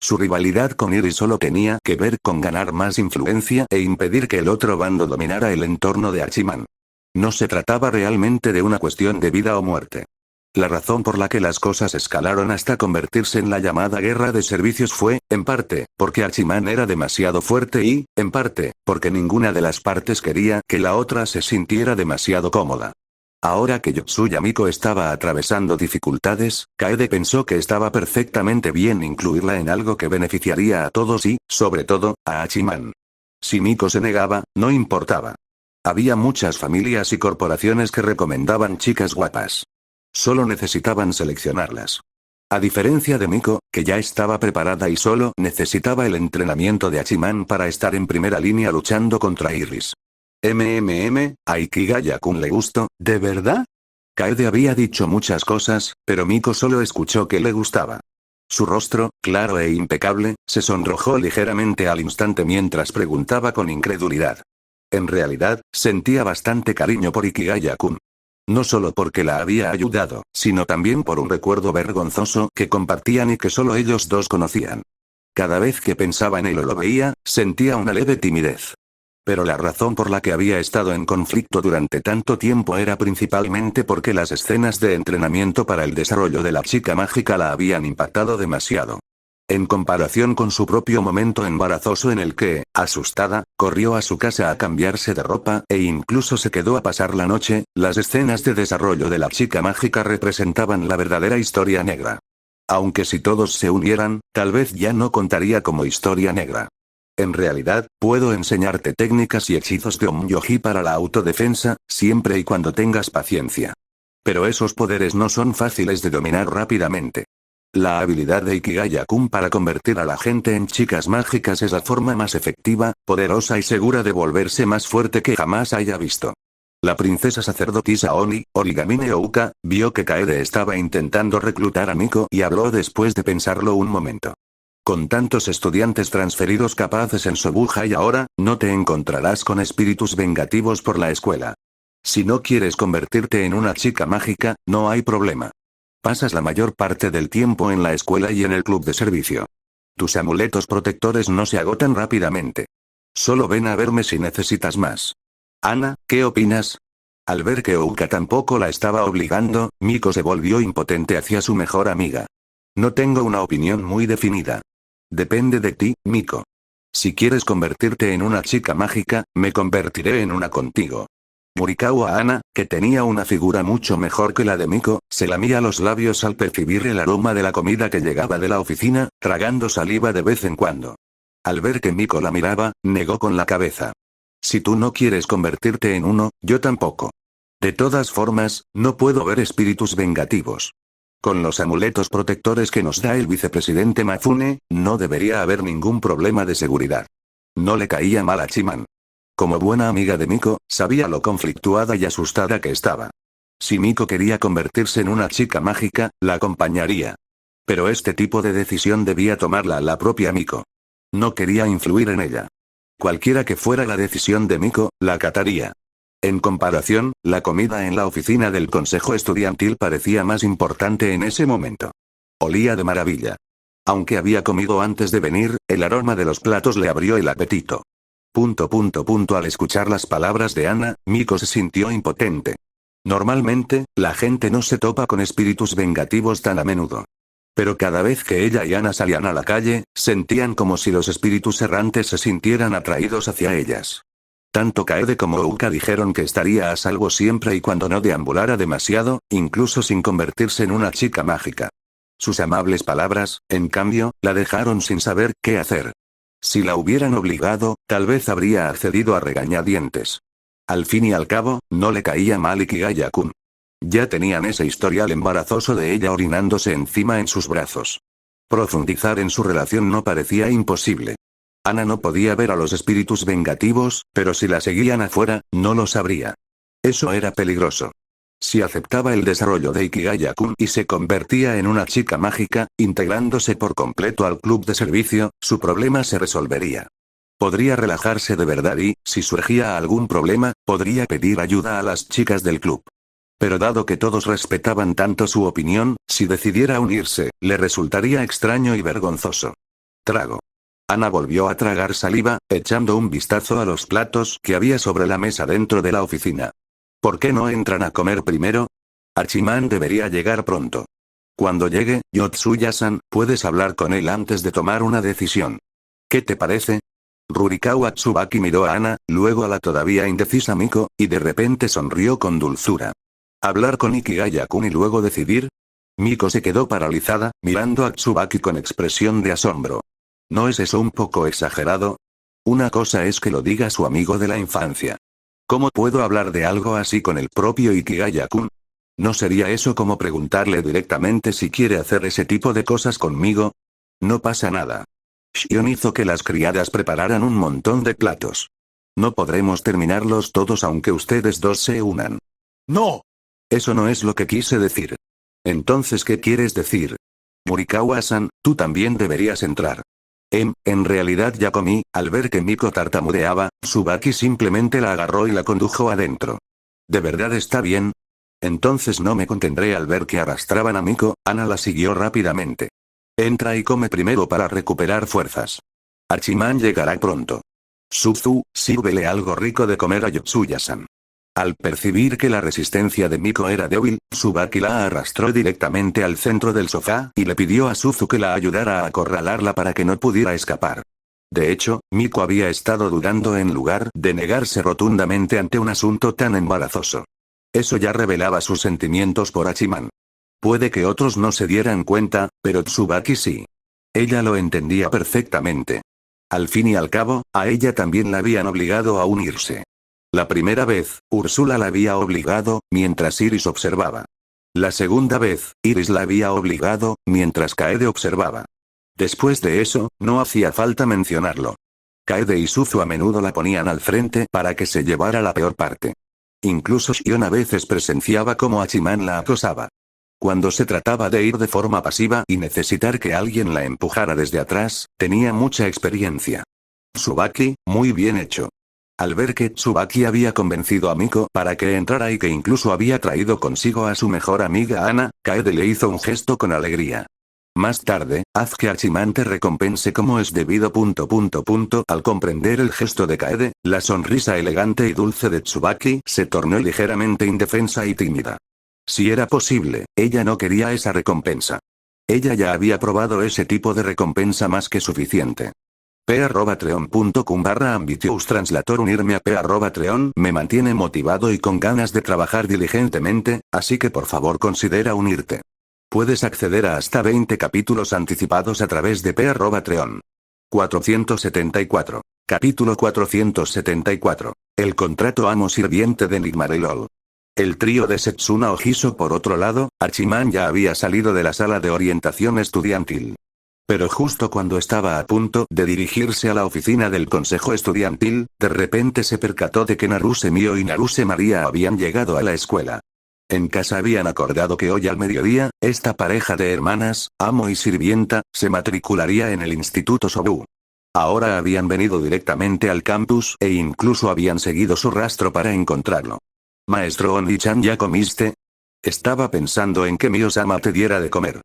Su rivalidad con Iris solo tenía que ver con ganar más influencia e impedir que el otro bando dominara el entorno de Hachiman. No se trataba realmente de una cuestión de vida o muerte. La razón por la que las cosas escalaron hasta convertirse en la llamada guerra de servicios fue, en parte, porque Hachiman era demasiado fuerte y, en parte, porque ninguna de las partes quería que la otra se sintiera demasiado cómoda. Ahora que Yotsuya Miko estaba atravesando dificultades, Kaede pensó que estaba perfectamente bien incluirla en algo que beneficiaría a todos y, sobre todo, a Hachiman. Si Miko se negaba, no importaba. Había muchas familias y corporaciones que recomendaban chicas guapas. Solo necesitaban seleccionarlas. A diferencia de Miko, que ya estaba preparada y solo necesitaba el entrenamiento de Hachiman para estar en primera línea luchando contra Iris. A Ikigaya-kun le gustó, ¿de verdad? Kaede había dicho muchas cosas, pero Miko solo escuchó que le gustaba. Su rostro, claro e impecable, se sonrojó ligeramente al instante mientras preguntaba con incredulidad. En realidad, sentía bastante cariño por Ikigaya-kun. No solo porque la había ayudado, sino también por un recuerdo vergonzoso que compartían y que solo ellos dos conocían. Cada vez que pensaba en él o lo veía, sentía una leve timidez. Pero la razón por la que había estado en conflicto durante tanto tiempo era principalmente porque las escenas de entrenamiento para el desarrollo de la chica mágica la habían impactado demasiado. En comparación con su propio momento embarazoso en el que, asustada, corrió a su casa a cambiarse de ropa e incluso se quedó a pasar la noche, las escenas de desarrollo de la chica mágica representaban la verdadera historia negra. Aunque si todos se unieran, tal vez ya no contaría como historia negra. En realidad, puedo enseñarte técnicas y hechizos de Onmyoji para la autodefensa, siempre y cuando tengas paciencia. Pero esos poderes no son fáciles de dominar rápidamente. La habilidad de Ikigaya-kun para convertir a la gente en chicas mágicas es la forma más efectiva, poderosa y segura de volverse más fuerte que jamás haya visto. La princesa sacerdotisa Oni, Origamine Ouka, vio que Kaede estaba intentando reclutar a Miko y habló después de pensarlo un momento. Con tantos estudiantes transferidos capaces en Sobuja y ahora, no te encontrarás con espíritus vengativos por la escuela. Si no quieres convertirte en una chica mágica, no hay problema. Pasas la mayor parte del tiempo en la escuela y en el club de servicio. Tus amuletos protectores no se agotan rápidamente. Solo ven a verme si necesitas más. Ana, ¿qué opinas? Al ver que Ouka tampoco la estaba obligando, Miko se volvió impotente hacia su mejor amiga. No tengo una opinión muy definida. Depende de ti, Miko. Si quieres convertirte en una chica mágica, me convertiré en una contigo. Murikawa Ana, que tenía una figura mucho mejor que la de Miko, se lamía los labios al percibir el aroma de la comida que llegaba de la oficina, tragando saliva de vez en cuando. Al ver que Miko la miraba, negó con la cabeza. Si tú no quieres convertirte en uno, yo tampoco. De todas formas, no puedo ver espíritus vengativos. Con los amuletos protectores que nos da el vicepresidente Mafune, no debería haber ningún problema de seguridad. No le caía mal a Hachiman. Como buena amiga de Miko, sabía lo conflictuada y asustada que estaba. Si Miko quería convertirse en una chica mágica, la acompañaría. Pero este tipo de decisión debía tomarla la propia Miko. No quería influir en ella. Cualquiera que fuera la decisión de Miko, la acataría. En comparación, la comida en la oficina del consejo estudiantil parecía más importante en ese momento. Olía de maravilla. Aunque había comido antes de venir, el aroma de los platos le abrió el apetito. Al escuchar las palabras de Ana, Miko se sintió impotente. Normalmente, la gente no se topa con espíritus vengativos tan a menudo. Pero cada vez que ella y Ana salían a la calle, sentían como si los espíritus errantes se sintieran atraídos hacia ellas. Tanto Kaede como Ouka dijeron que estaría a salvo siempre y cuando no deambulara demasiado, incluso sin convertirse en una chica mágica. Sus amables palabras, en cambio, la dejaron sin saber qué hacer. Si la hubieran obligado, tal vez habría accedido a regañadientes. Al fin y al cabo, no le caía mal Ikigaya-kun. Ya tenían ese historial embarazoso de ella orinándose encima en sus brazos. Profundizar en su relación no parecía imposible. Ana no podía ver a los espíritus vengativos, pero si la seguían afuera, no lo sabría. Eso era peligroso. Si aceptaba el desarrollo de Ikigaya-kun y se convertía en una chica mágica, integrándose por completo al club de servicio, su problema se resolvería. Podría relajarse de verdad y, si surgía algún problema, podría pedir ayuda a las chicas del club. Pero dado que todos respetaban tanto su opinión, si decidiera unirse, le resultaría extraño y vergonzoso. Trago. Ana volvió a tragar saliva, echando un vistazo a los platos que había sobre la mesa dentro de la oficina. ¿Por qué no entran a comer primero? Hachiman debería llegar pronto. Cuando llegue, Yotsuya-san, puedes hablar con él antes de tomar una decisión. ¿Qué te parece? Rurikawa Tsubaki miró a Ana, luego a la todavía indecisa Miko, y de repente sonrió con dulzura. ¿Hablar con Ikigaya-kun y luego decidir? Miko se quedó paralizada, mirando a Tsubaki con expresión de asombro. ¿No es eso un poco exagerado? Una cosa es que lo diga su amigo de la infancia. ¿Cómo puedo hablar de algo así con el propio Ikigaya-kun? ¿No sería eso como preguntarle directamente si quiere hacer ese tipo de cosas conmigo? No pasa nada. Shion hizo que las criadas prepararan un montón de platos. No podremos terminarlos todos aunque ustedes dos se unan. ¡No! Eso no es lo que quise decir. Entonces, ¿qué quieres decir? Murikawa-san, tú también deberías entrar. En realidad ya comí. Al ver que Miko tartamudeaba, Tsubaki simplemente la agarró y la condujo adentro. ¿De verdad está bien? Entonces no me contendré al ver que arrastraban a Miko. Ana la siguió rápidamente. Entra y come primero para recuperar fuerzas. Hachiman llegará pronto. Suzu, sírvele algo rico de comer a Yotsuya-san. Al percibir que la resistencia de Miko era débil, Tsubaki la arrastró directamente al centro del sofá y le pidió a Suzu que la ayudara a acorralarla para que no pudiera escapar. De hecho, Miko había estado dudando en lugar de negarse rotundamente ante un asunto tan embarazoso. Eso ya revelaba sus sentimientos por Hachiman. Puede que otros no se dieran cuenta, pero Tsubaki sí. Ella lo entendía perfectamente. Al fin y al cabo, a ella también la habían obligado a unirse. La primera vez, Úrsula la había obligado, mientras Iris observaba. La segunda vez, Iris la había obligado, mientras Kaede observaba. Después de eso, no hacía falta mencionarlo. Kaede y Suzu a menudo la ponían al frente para que se llevara la peor parte. Incluso Shion a veces presenciaba cómo Hachiman la acosaba. Cuando se trataba de ir de forma pasiva y necesitar que alguien la empujara desde atrás, tenía mucha experiencia. Tsubaki, muy bien hecho. Al ver que Tsubaki había convencido a Miko para que entrara y que incluso había traído consigo a su mejor amiga Ana, Kaede le hizo un gesto con alegría. Más tarde, haz que Hachiman te recompense como es debido. Al comprender el gesto de Kaede, la sonrisa elegante y dulce de Tsubaki se tornó ligeramente indefensa y tímida. Si era posible, ella no quería esa recompensa. Ella ya había probado ese tipo de recompensa más que suficiente. p@treon.com/ambitious translator unirme a p@treon me mantiene motivado y con ganas de trabajar diligentemente, así que por favor considera unirte. Puedes acceder a hasta 20 capítulos anticipados a través de p@treon. 474. Capítulo 474. El contrato amo-sirviente de Nigmarelol. El trío de Setsuna Ojiso por otro lado, Hachiman ya había salido de la sala de orientación estudiantil. Pero justo cuando estaba a punto de dirigirse a la oficina del consejo estudiantil, de repente se percató de que Naruse Mio y Naruse María habían llegado a la escuela. En casa habían acordado que hoy al mediodía, esta pareja de hermanas, amo y sirvienta, se matricularía en el Instituto Sobu. Ahora habían venido directamente al campus e incluso habían seguido su rastro para encontrarlo. Maestro Ondi-chan, ¿ya comiste? Estaba pensando en que Mio-sama te diera de comer.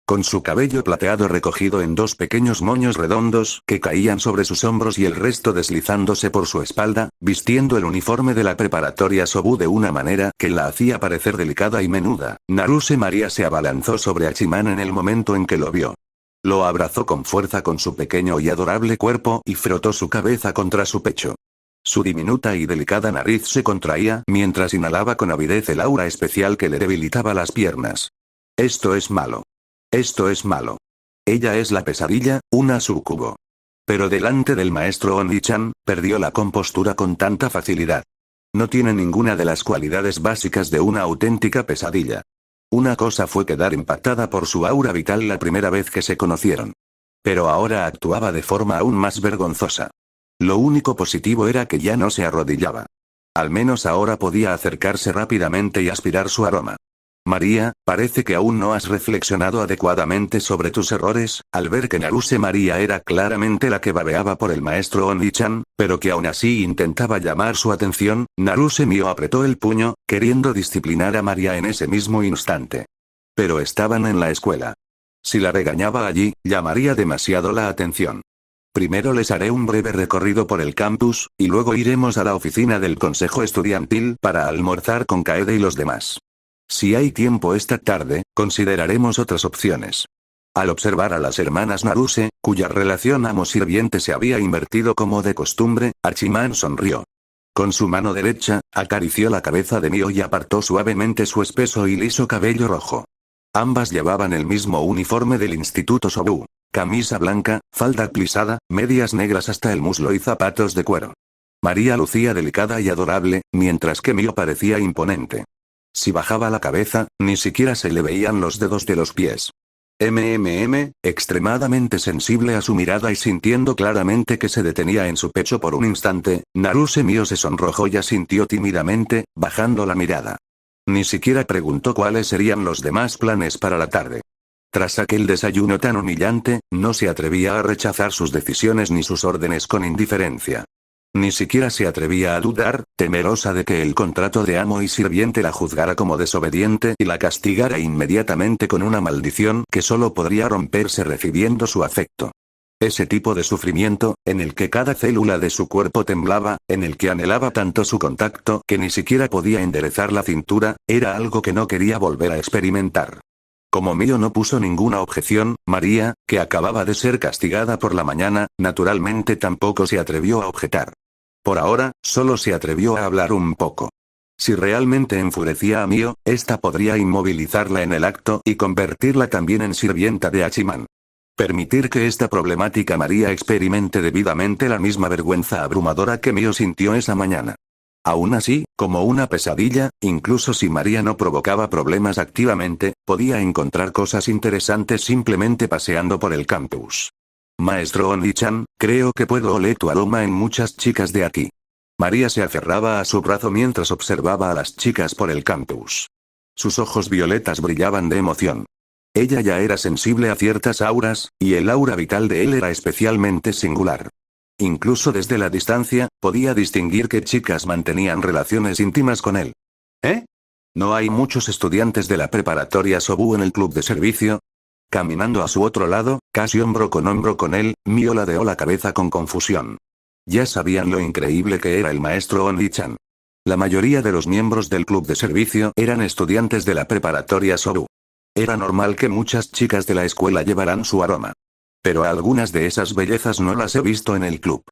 Con su cabello plateado recogido en dos pequeños moños redondos que caían sobre sus hombros y el resto deslizándose por su espalda, vistiendo el uniforme de la preparatoria Sobu de una manera que la hacía parecer delicada y menuda, Naruse María se abalanzó sobre Hachiman en el momento en que lo vio. Lo abrazó con fuerza con su pequeño y adorable cuerpo y frotó su cabeza contra su pecho. Su diminuta y delicada nariz se contraía mientras inhalaba con avidez el aura especial que le debilitaba las piernas. Esto es malo. Esto es malo. Ella es la pesadilla, una sucubo. Pero delante del maestro Oni-chan, perdió la compostura con tanta facilidad. No tiene ninguna de las cualidades básicas de una auténtica pesadilla. Una cosa fue quedar impactada por su aura vital la primera vez que se conocieron. Pero ahora actuaba de forma aún más vergonzosa. Lo único positivo era que ya no se arrodillaba. Al menos ahora podía acercarse rápidamente y aspirar su aroma. María, parece que aún no has reflexionado adecuadamente sobre tus errores. Al ver que Naruse María era claramente la que babeaba por el maestro Oni-chan, pero que aún así intentaba llamar su atención, Naruse Mio apretó el puño, queriendo disciplinar a María en ese mismo instante. Pero estaban en la escuela. Si la regañaba allí, llamaría demasiado la atención. Primero les haré un breve recorrido por el campus, y luego iremos a la oficina del consejo estudiantil para almorzar con Kaede y los demás. Si hay tiempo esta tarde, consideraremos otras opciones. Al observar a las hermanas Naruse, cuya relación amo-sirviente se había invertido como de costumbre, Hachiman sonrió. Con su mano derecha, acarició la cabeza de Mio y apartó suavemente su espeso y liso cabello rojo. Ambas llevaban el mismo uniforme del Instituto Sobu. Camisa blanca, falda plisada, medias negras hasta el muslo y zapatos de cuero. María lucía delicada y adorable, mientras que Mio parecía imponente. Si bajaba la cabeza, ni siquiera se le veían los dedos de los pies. Extremadamente sensible a su mirada y sintiendo claramente que se detenía en su pecho por un instante, Naruse Mio se sonrojó y asintió tímidamente, bajando la mirada. Ni siquiera preguntó cuáles serían los demás planes para la tarde. Tras aquel desayuno tan humillante, no se atrevía a rechazar sus decisiones ni sus órdenes con indiferencia. Ni siquiera se atrevía a dudar, temerosa de que el contrato de amo y sirviente la juzgara como desobediente y la castigara inmediatamente con una maldición que solo podría romperse recibiendo su afecto. Ese tipo de sufrimiento, en el que cada célula de su cuerpo temblaba, en el que anhelaba tanto su contacto que ni siquiera podía enderezar la cintura, era algo que no quería volver a experimentar. Como Mio no puso ninguna objeción, María, que acababa de ser castigada por la mañana, naturalmente tampoco se atrevió a objetar. Por ahora, solo se atrevió a hablar un poco. Si realmente enfurecía a Mio, esta podría inmovilizarla en el acto y convertirla también en sirvienta de Hachiman. Permitir que esta problemática María experimente debidamente la misma vergüenza abrumadora que Mio sintió esa mañana. Aún así, como una pesadilla, incluso si María no provocaba problemas activamente, podía encontrar cosas interesantes simplemente paseando por el campus. Maestro Oni-chan, creo que puedo oler tu aroma en muchas chicas de aquí. María se aferraba a su brazo mientras observaba a las chicas por el campus. Sus ojos violetas brillaban de emoción. Ella ya era sensible a ciertas auras, y el aura vital de él era especialmente singular. Incluso desde la distancia, podía distinguir que chicas mantenían relaciones íntimas con él. ¿Eh? ¿No hay muchos estudiantes de la preparatoria Sobu en el club de servicio? Caminando a su otro lado, casi hombro con él, Mio ladeó la cabeza con confusión. Ya sabían lo increíble que era el maestro Oni-chan. La mayoría de los miembros del club de servicio eran estudiantes de la preparatoria Sobu. Era normal que muchas chicas de la escuela llevaran su aroma. Pero algunas de esas bellezas no las he visto en el club.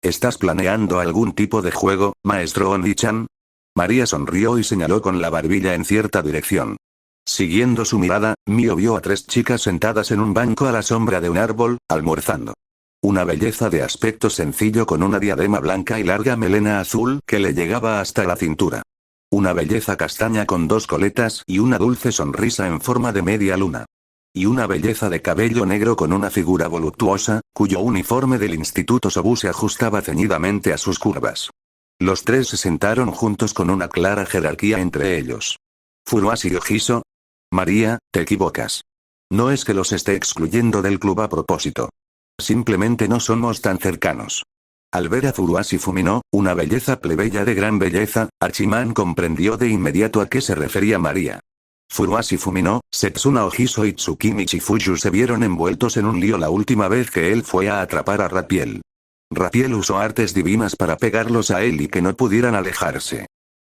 ¿Estás planeando algún tipo de juego, maestro Oni-chan? María sonrió y señaló con la barbilla en cierta dirección. Siguiendo su mirada, Mio vio a 3 chicas sentadas en un banco a la sombra de un árbol, almorzando. Una belleza de aspecto sencillo con una diadema blanca y larga melena azul que le llegaba hasta la cintura. Una belleza castaña con 2 coletas y una dulce sonrisa en forma de media luna. Y una belleza de cabello negro con una figura voluptuosa, cuyo uniforme del Instituto Sobu se ajustaba ceñidamente a sus curvas. Los 3 se sentaron juntos con una clara jerarquía entre ellos. Furuashi Ojiso. María, te equivocas. No es que los esté excluyendo del club a propósito. Simplemente no somos tan cercanos. Al ver a Furuashi Fumino, una belleza plebeya de gran belleza, Hachiman comprendió de inmediato a qué se refería María. Furuashi Fumino, Setsuna Ojiso y Tsukimi Chifuyu se vieron envueltos en un lío la última vez que él fue a atrapar a Rapiel. Rapiel usó artes divinas para pegarlos a él y que no pudieran alejarse.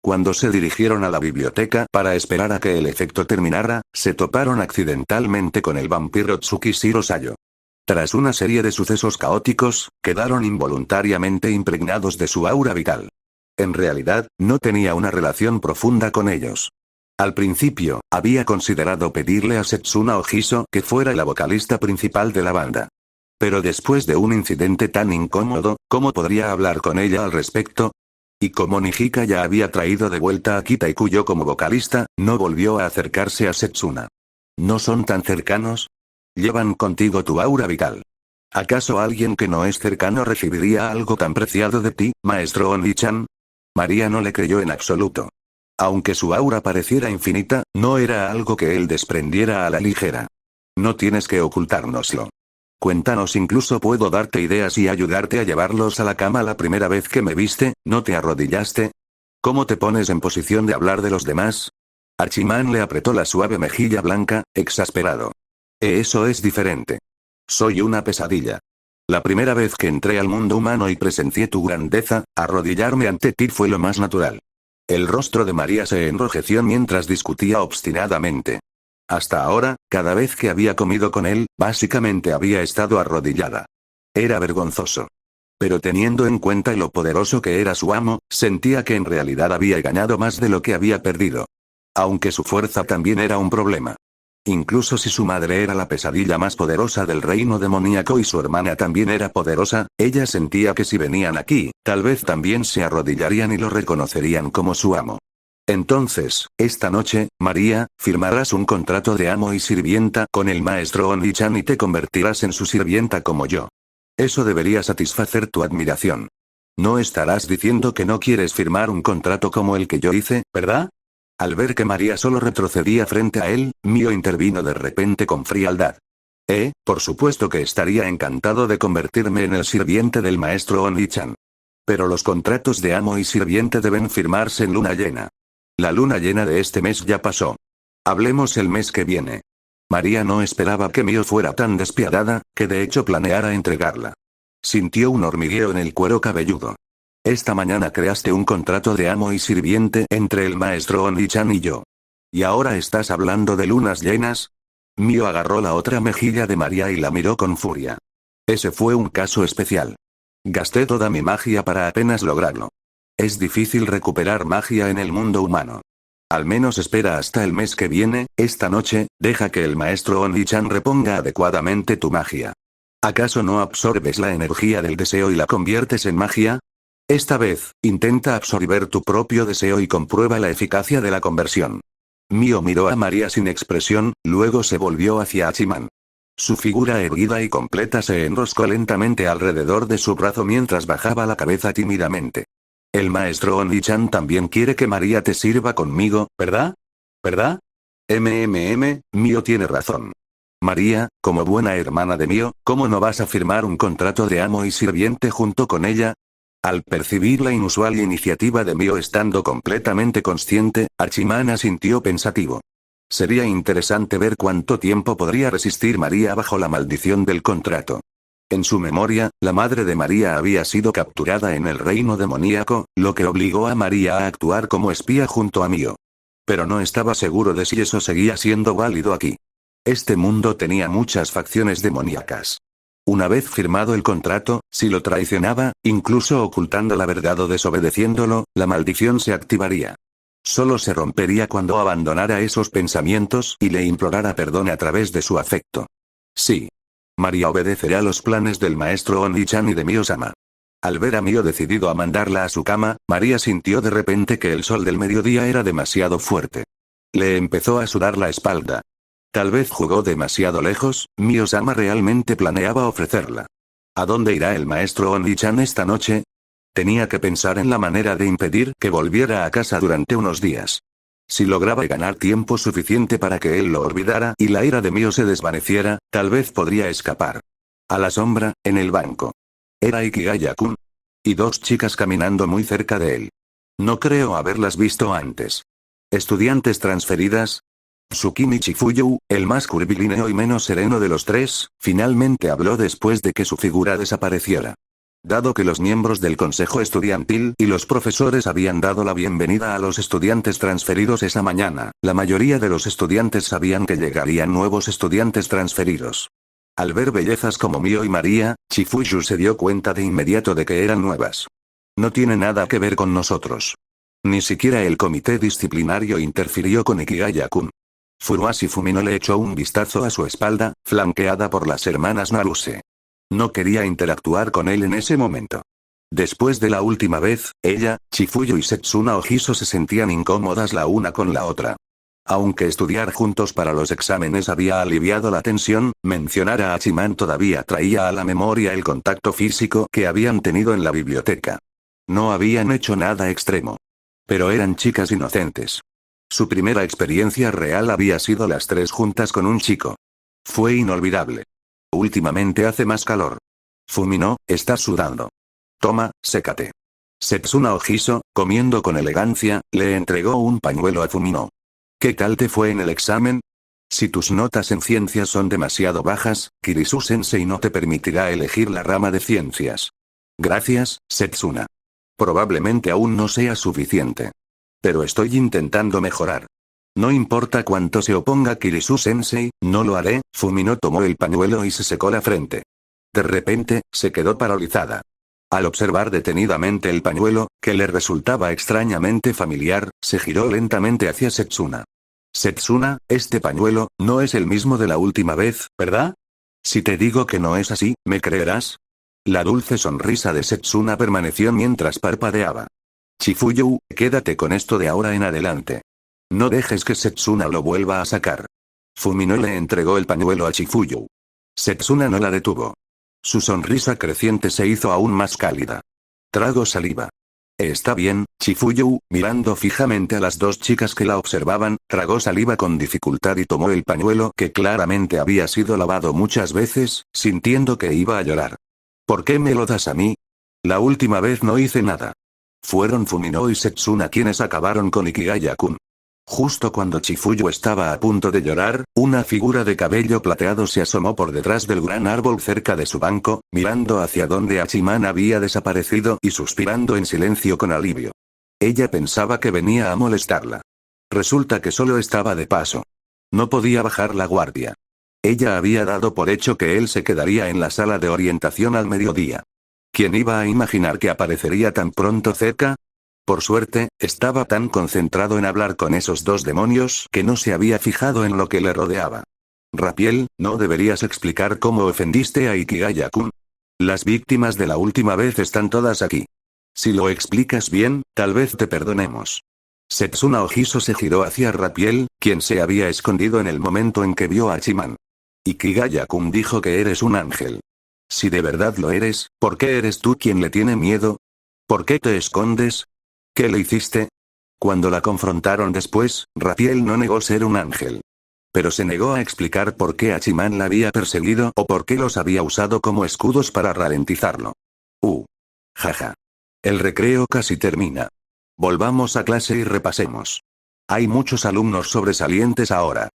Cuando se dirigieron a la biblioteca para esperar a que el efecto terminara, se toparon accidentalmente con el vampiro Tsukishiro Sayo. Tras una serie de sucesos caóticos, quedaron involuntariamente impregnados de su aura vital. En realidad, no tenía una relación profunda con ellos. Al principio, había considerado pedirle a Setsuna Ojiso que fuera la vocalista principal de la banda. Pero después de un incidente tan incómodo, ¿cómo podría hablar con ella al respecto? Y como Nijika ya había traído de vuelta a Kita Ikuyo como vocalista, no volvió a acercarse a Setsuna. ¿No son tan cercanos? Llevan contigo tu aura vital. ¿Acaso alguien que no es cercano recibiría algo tan preciado de ti, maestro Oni-chan? María no le creyó en absoluto. Aunque su aura pareciera infinita, no era algo que él desprendiera a la ligera. No tienes que ocultárnoslo. Cuéntanos, incluso puedo darte ideas y ayudarte a llevarlos a la cama. La primera vez que me viste, ¿no te arrodillaste? ¿Cómo te pones en posición de hablar de los demás? Hachiman le apretó la suave mejilla blanca, exasperado. Eso es diferente. Soy una pesadilla. La primera vez que entré al mundo humano y presencié tu grandeza, arrodillarme ante ti fue lo más natural. El rostro de María se enrojeció mientras discutía obstinadamente. Hasta ahora, cada vez que había comido con él, básicamente había estado arrodillada. Era vergonzoso. Pero teniendo en cuenta lo poderoso que era su amo, sentía que en realidad había ganado más de lo que había perdido. Aunque su fuerza también era un problema. Incluso si su madre era la pesadilla más poderosa del reino demoníaco y su hermana también era poderosa, ella sentía que si venían aquí, tal vez también se arrodillarían y lo reconocerían como su amo. Entonces, esta noche, María, firmarás un contrato de amo y sirvienta con el maestro Oni-chan y te convertirás en su sirvienta como yo. Eso debería satisfacer tu admiración. No estarás diciendo que no quieres firmar un contrato como el que yo hice, ¿verdad? Al ver que María solo retrocedía frente a él, Mio intervino de repente con frialdad. Por supuesto que estaría encantado de convertirme en el sirviente del maestro Oni-chan. Pero los contratos de amo y sirviente deben firmarse en luna llena. La luna llena de este mes ya pasó. Hablemos el mes que viene. María no esperaba que Mio fuera tan despiadada, que de hecho planeara entregarla. Sintió un hormigueo en el cuero cabelludo. Esta mañana creaste un contrato de amo y sirviente entre el maestro Oni-chan y yo. ¿Y ahora estás hablando de lunas llenas? Mio agarró la otra mejilla de María y la miró con furia. Ese fue un caso especial. Gasté toda mi magia para apenas lograrlo. Es difícil recuperar magia en el mundo humano. Al menos espera hasta el mes que viene, esta noche, deja que el maestro Oni-chan reponga adecuadamente tu magia. ¿Acaso no absorbes la energía del deseo y la conviertes en magia? Esta vez, intenta absorber tu propio deseo y comprueba la eficacia de la conversión. Mio miró a María sin expresión, luego se volvió hacia Hachiman. Su figura erguida y completa se enroscó lentamente alrededor de su brazo mientras bajaba la cabeza tímidamente. El maestro Oni-chan también quiere que María te sirva conmigo, ¿verdad? ¿Verdad? Mio tiene razón. María, como buena hermana de Mio, ¿cómo no vas a firmar un contrato de amo y sirviente junto con ella? Al percibir la inusual iniciativa de Mio estando completamente consciente, Hachiman asintió pensativo. Sería interesante ver cuánto tiempo podría resistir María bajo la maldición del contrato. En su memoria, la madre de María había sido capturada en el reino demoníaco, lo que obligó a María a actuar como espía junto a Mio. Pero no estaba seguro de si eso seguía siendo válido aquí. Este mundo tenía muchas facciones demoníacas. Una vez firmado el contrato, si lo traicionaba, incluso ocultando la verdad o desobedeciéndolo, la maldición se activaría. Solo se rompería cuando abandonara esos pensamientos y le implorara perdón a través de su afecto. Sí. María obedecerá los planes del maestro Oni-chan y de Mio-sama. Al ver a Mio decidido a mandarla a su cama, María sintió de repente que el sol del mediodía era demasiado fuerte. Le empezó a sudar la espalda. Tal vez jugó demasiado lejos, Mio-sama realmente planeaba ofrecerla. ¿A dónde irá el maestro Oni-chan esta noche? Tenía que pensar en la manera de impedir que volviera a casa durante unos días. Si lograba ganar tiempo suficiente para que él lo olvidara y la ira de Mio se desvaneciera, tal vez podría escapar. A la sombra, en el banco. Era Ikigaya-kun. Y dos chicas caminando muy cerca de él. No creo haberlas visto antes. ¿Estudiantes transferidas? Tsukimi Chifuyu, el más curvilíneo y menos sereno de los tres, finalmente habló después de que su figura desapareciera. Dado que los miembros del consejo estudiantil y los profesores habían dado la bienvenida a los estudiantes transferidos esa mañana, la mayoría de los estudiantes sabían que llegarían nuevos estudiantes transferidos. Al ver bellezas como Mio y María, Chifuyu se dio cuenta de inmediato de que eran nuevas. No tiene nada que ver con nosotros. Ni siquiera el comité disciplinario interfirió con Ikigaya-kun. Furuhashi Fumino le echó un vistazo a su espalda, flanqueada por las hermanas Naruse. No quería interactuar con él en ese momento. Después de la última vez, ella, Chifuyo y Setsuna Ojiso se sentían incómodas la una con la otra. Aunque estudiar juntos para los exámenes había aliviado la tensión, mencionar a Hachiman todavía traía a la memoria el contacto físico que habían tenido en la biblioteca. No habían hecho nada extremo. Pero eran chicas inocentes. Su primera experiencia real había sido las tres juntas con un chico. Fue inolvidable. Últimamente hace más calor. Fumino, estás sudando. Toma, sécate. Setsuna Ojiso, comiendo con elegancia, le entregó un pañuelo a Fumino. ¿Qué tal te fue en el examen? Si tus notas en ciencias son demasiado bajas, Kirisu-sensei no te permitirá elegir la rama de ciencias. Gracias, Setsuna. Probablemente aún no sea suficiente. Pero estoy intentando mejorar. No importa cuánto se oponga Kirisu-sensei, no lo haré. Fumino tomó el pañuelo y se secó la frente. De repente, se quedó paralizada. Al observar detenidamente el pañuelo, que le resultaba extrañamente familiar, se giró lentamente hacia Setsuna. Setsuna, este pañuelo, no es el mismo de la última vez, ¿verdad? Si te digo que no es así, ¿me creerás? La dulce sonrisa de Setsuna permaneció mientras parpadeaba. Chifuyu, quédate con esto de ahora en adelante. No dejes que Setsuna lo vuelva a sacar. Fumino le entregó el pañuelo a Chifuyu. Setsuna no la detuvo. Su sonrisa creciente se hizo aún más cálida. Tragó saliva. Está bien, Chifuyu, mirando fijamente a las dos chicas que la observaban, tragó saliva con dificultad y tomó el pañuelo que claramente había sido lavado muchas veces, sintiendo que iba a llorar. ¿Por qué me lo das a mí? La última vez no hice nada. Fueron Fumino y Setsuna quienes acabaron con Ikigaya-kun. Justo cuando Chifuyu estaba a punto de llorar, una figura de cabello plateado se asomó por detrás del gran árbol cerca de su banco, mirando hacia donde Hachiman había desaparecido y suspirando en silencio con alivio. Ella pensaba que venía a molestarla. Resulta que solo estaba de paso. No podía bajar la guardia. Ella había dado por hecho que él se quedaría en la sala de orientación al mediodía. ¿Quién iba a imaginar que aparecería tan pronto cerca? Por suerte, estaba tan concentrado en hablar con esos dos demonios que no se había fijado en lo que le rodeaba. Rapiel, no deberías explicar cómo ofendiste a Ikigaya-kun. Las víctimas de la última vez están todas aquí. Si lo explicas bien, tal vez te perdonemos. Setsuna Ojiso se giró hacia Rapiel, quien se había escondido en el momento en que vio a Hachiman. Ikigaya-kun dijo que eres un ángel. Si de verdad lo eres, ¿por qué eres tú quien le tiene miedo? ¿Por qué te escondes? ¿Qué le hiciste? Cuando la confrontaron después, Rapiel no negó ser un ángel. Pero se negó a explicar por qué Hachiman la había perseguido o por qué los había usado como escudos para ralentizarlo. Jaja. El recreo casi termina. Volvamos a clase y repasemos. Hay muchos alumnos sobresalientes ahora.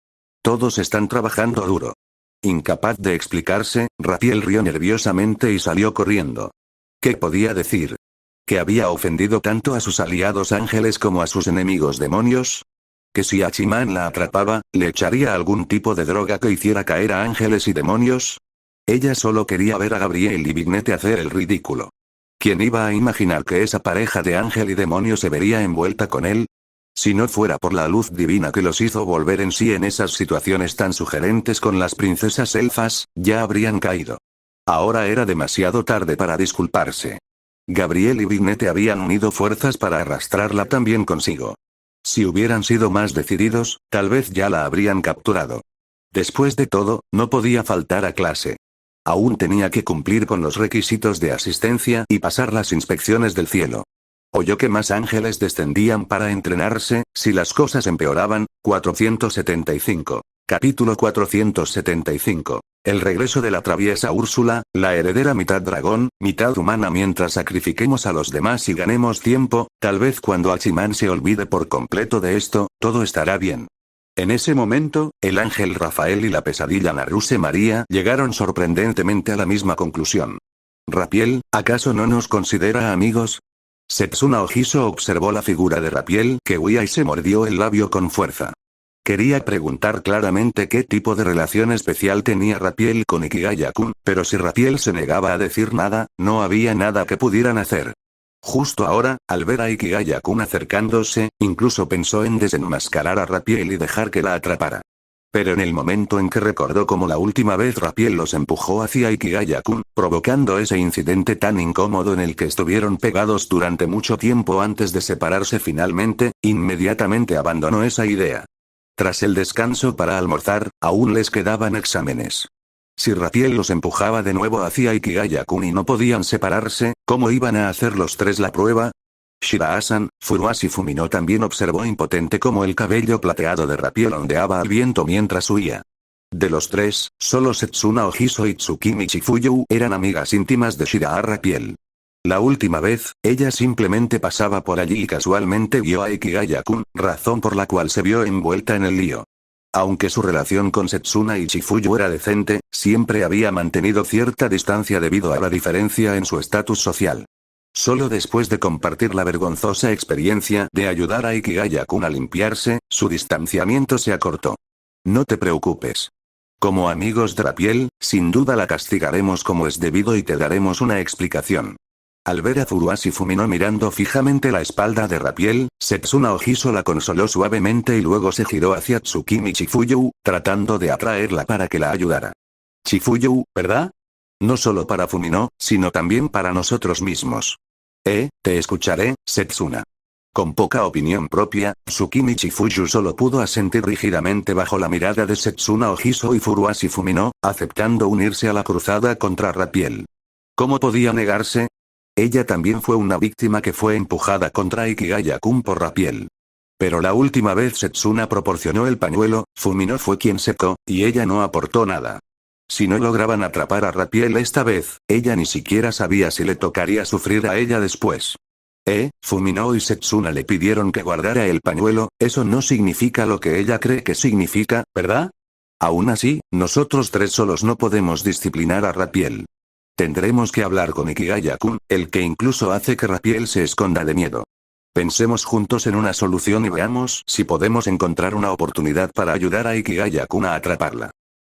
Todos están trabajando duro. Incapaz de explicarse, Rapiel rió nerviosamente y salió corriendo. ¿Qué podía decir? ¿Que había ofendido tanto a sus aliados ángeles como a sus enemigos demonios? ¿Que si Hachiman la atrapaba, le echaría algún tipo de droga que hiciera caer a ángeles y demonios? Ella solo quería ver a Gabriel y Vignette hacer el ridículo. ¿Quién iba a imaginar que esa pareja de ángel y demonio se vería envuelta con él? Si no fuera por la luz divina que los hizo volver en sí en esas situaciones tan sugerentes con las princesas elfas, ya habrían caído. Ahora era demasiado tarde para disculparse. Gabriel y Vignette habían unido fuerzas para arrastrarla también consigo. Si hubieran sido más decididos, tal vez ya la habrían capturado. Después de todo, no podía faltar a clase. Aún tenía que cumplir con los requisitos de asistencia y pasar las inspecciones del cielo. Oyó que más ángeles descendían para entrenarse, si las cosas empeoraban. 475. Capítulo 475. El regreso de la traviesa Úrsula, la heredera mitad dragón, mitad humana. Mientras sacrifiquemos a los demás y ganemos tiempo, tal vez cuando Hachiman se olvide por completo de esto, todo estará bien. En ese momento, el ángel Rafael y la pesadilla Naruse María llegaron sorprendentemente a la misma conclusión. Rapiel, ¿acaso no nos considera amigos? Setsuna Ojiso observó la figura de Rapiel que huía y se mordió el labio con fuerza. Quería preguntar claramente qué tipo de relación especial tenía Rapiel con Ikigaya-kun, pero si Rapiel se negaba a decir nada, no había nada que pudieran hacer. Justo ahora, al ver a Ikigaya-kun acercándose, incluso pensó en desenmascarar a Rapiel y dejar que la atrapara. Pero en el momento en que recordó cómo la última vez Rapiel los empujó hacia Ikigaya-kun, provocando ese incidente tan incómodo en el que estuvieron pegados durante mucho tiempo antes de separarse finalmente, inmediatamente abandonó esa idea. Tras el descanso para almorzar, aún les quedaban exámenes. Si Rapiel los empujaba de nuevo hacia Ikigaya-kun y no podían separarse, ¿cómo iban a hacer los tres la prueba? Shiraasan, Furuashi Fumino también observó impotente cómo el cabello plateado de Rapiel ondeaba al viento mientras huía. De los tres, solo Setsuna Ojiso y Tsukimi Chifuyu eran amigas íntimas de Shiraa Rapiel. La última vez, ella simplemente pasaba por allí y casualmente vio a Ikigaya-kun, razón por la cual se vio envuelta en el lío. Aunque su relación con Setsuna y Chifuyu era decente, siempre había mantenido cierta distancia debido a la diferencia en su estatus social. Solo después de compartir la vergonzosa experiencia de ayudar a Ikigaya-kun a limpiarse, su distanciamiento se acortó. No te preocupes. Como amigos de Rapiel, sin duda la castigaremos como es debido y te daremos una explicación. Al ver a Furuashi Fumino mirando fijamente la espalda de Rapiel, Setsuna Ojiso la consoló suavemente y luego se giró hacia Tsukimi Chifuyu, tratando de atraerla para que la ayudara. Chifuyu, ¿verdad? No solo para Fumino, sino también para nosotros mismos. Te escucharé, Setsuna. Con poca opinión propia, Tsukimi Chifuyu solo pudo asentir rígidamente bajo la mirada de Setsuna Ojiso y Furuashi Fumino, aceptando unirse a la cruzada contra Rapiel. ¿Cómo podía negarse? Ella también fue una víctima que fue empujada contra Ikigaya-kun por Rapiel. Pero la última vez Setsuna proporcionó el pañuelo, Fumino fue quien secó, y ella no aportó nada. Si no lograban atrapar a Rapiel esta vez, ella ni siquiera sabía si le tocaría sufrir a ella después. Fumino y Setsuna le pidieron que guardara el pañuelo, eso no significa lo que ella cree que significa, ¿verdad? Aún así, nosotros tres solos no podemos disciplinar a Rapiel. Tendremos que hablar con Ikigaya-kun, el que incluso hace que Rapiel se esconda de miedo. Pensemos juntos en una solución y veamos si podemos encontrar una oportunidad para ayudar a Ikigaya-kun a atraparla.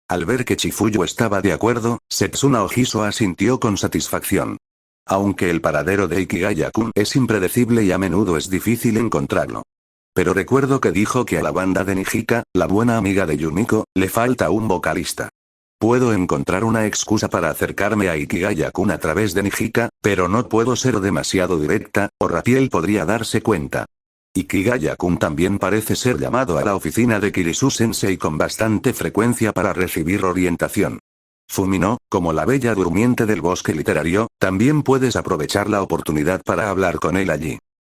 Al ver que Chifuyu estaba de acuerdo, Setsuna Ojiso asintió con satisfacción. Aunque el paradero de Ikigaya-kun es impredecible y a menudo es difícil encontrarlo. Pero recuerdo que dijo que a la banda de Nijika, la buena amiga de Yumiko, le falta un vocalista. Puedo encontrar una excusa para acercarme a Ikigaya-kun a través de Nijika, pero no puedo ser demasiado directa, o Rapiel podría darse cuenta. Ikigaya-kun también parece ser llamado a la oficina de Kirisu-sensei con bastante frecuencia para recibir orientación. Fumino, como la bella durmiente del bosque literario, también puedes aprovechar la oportunidad para hablar con él allí.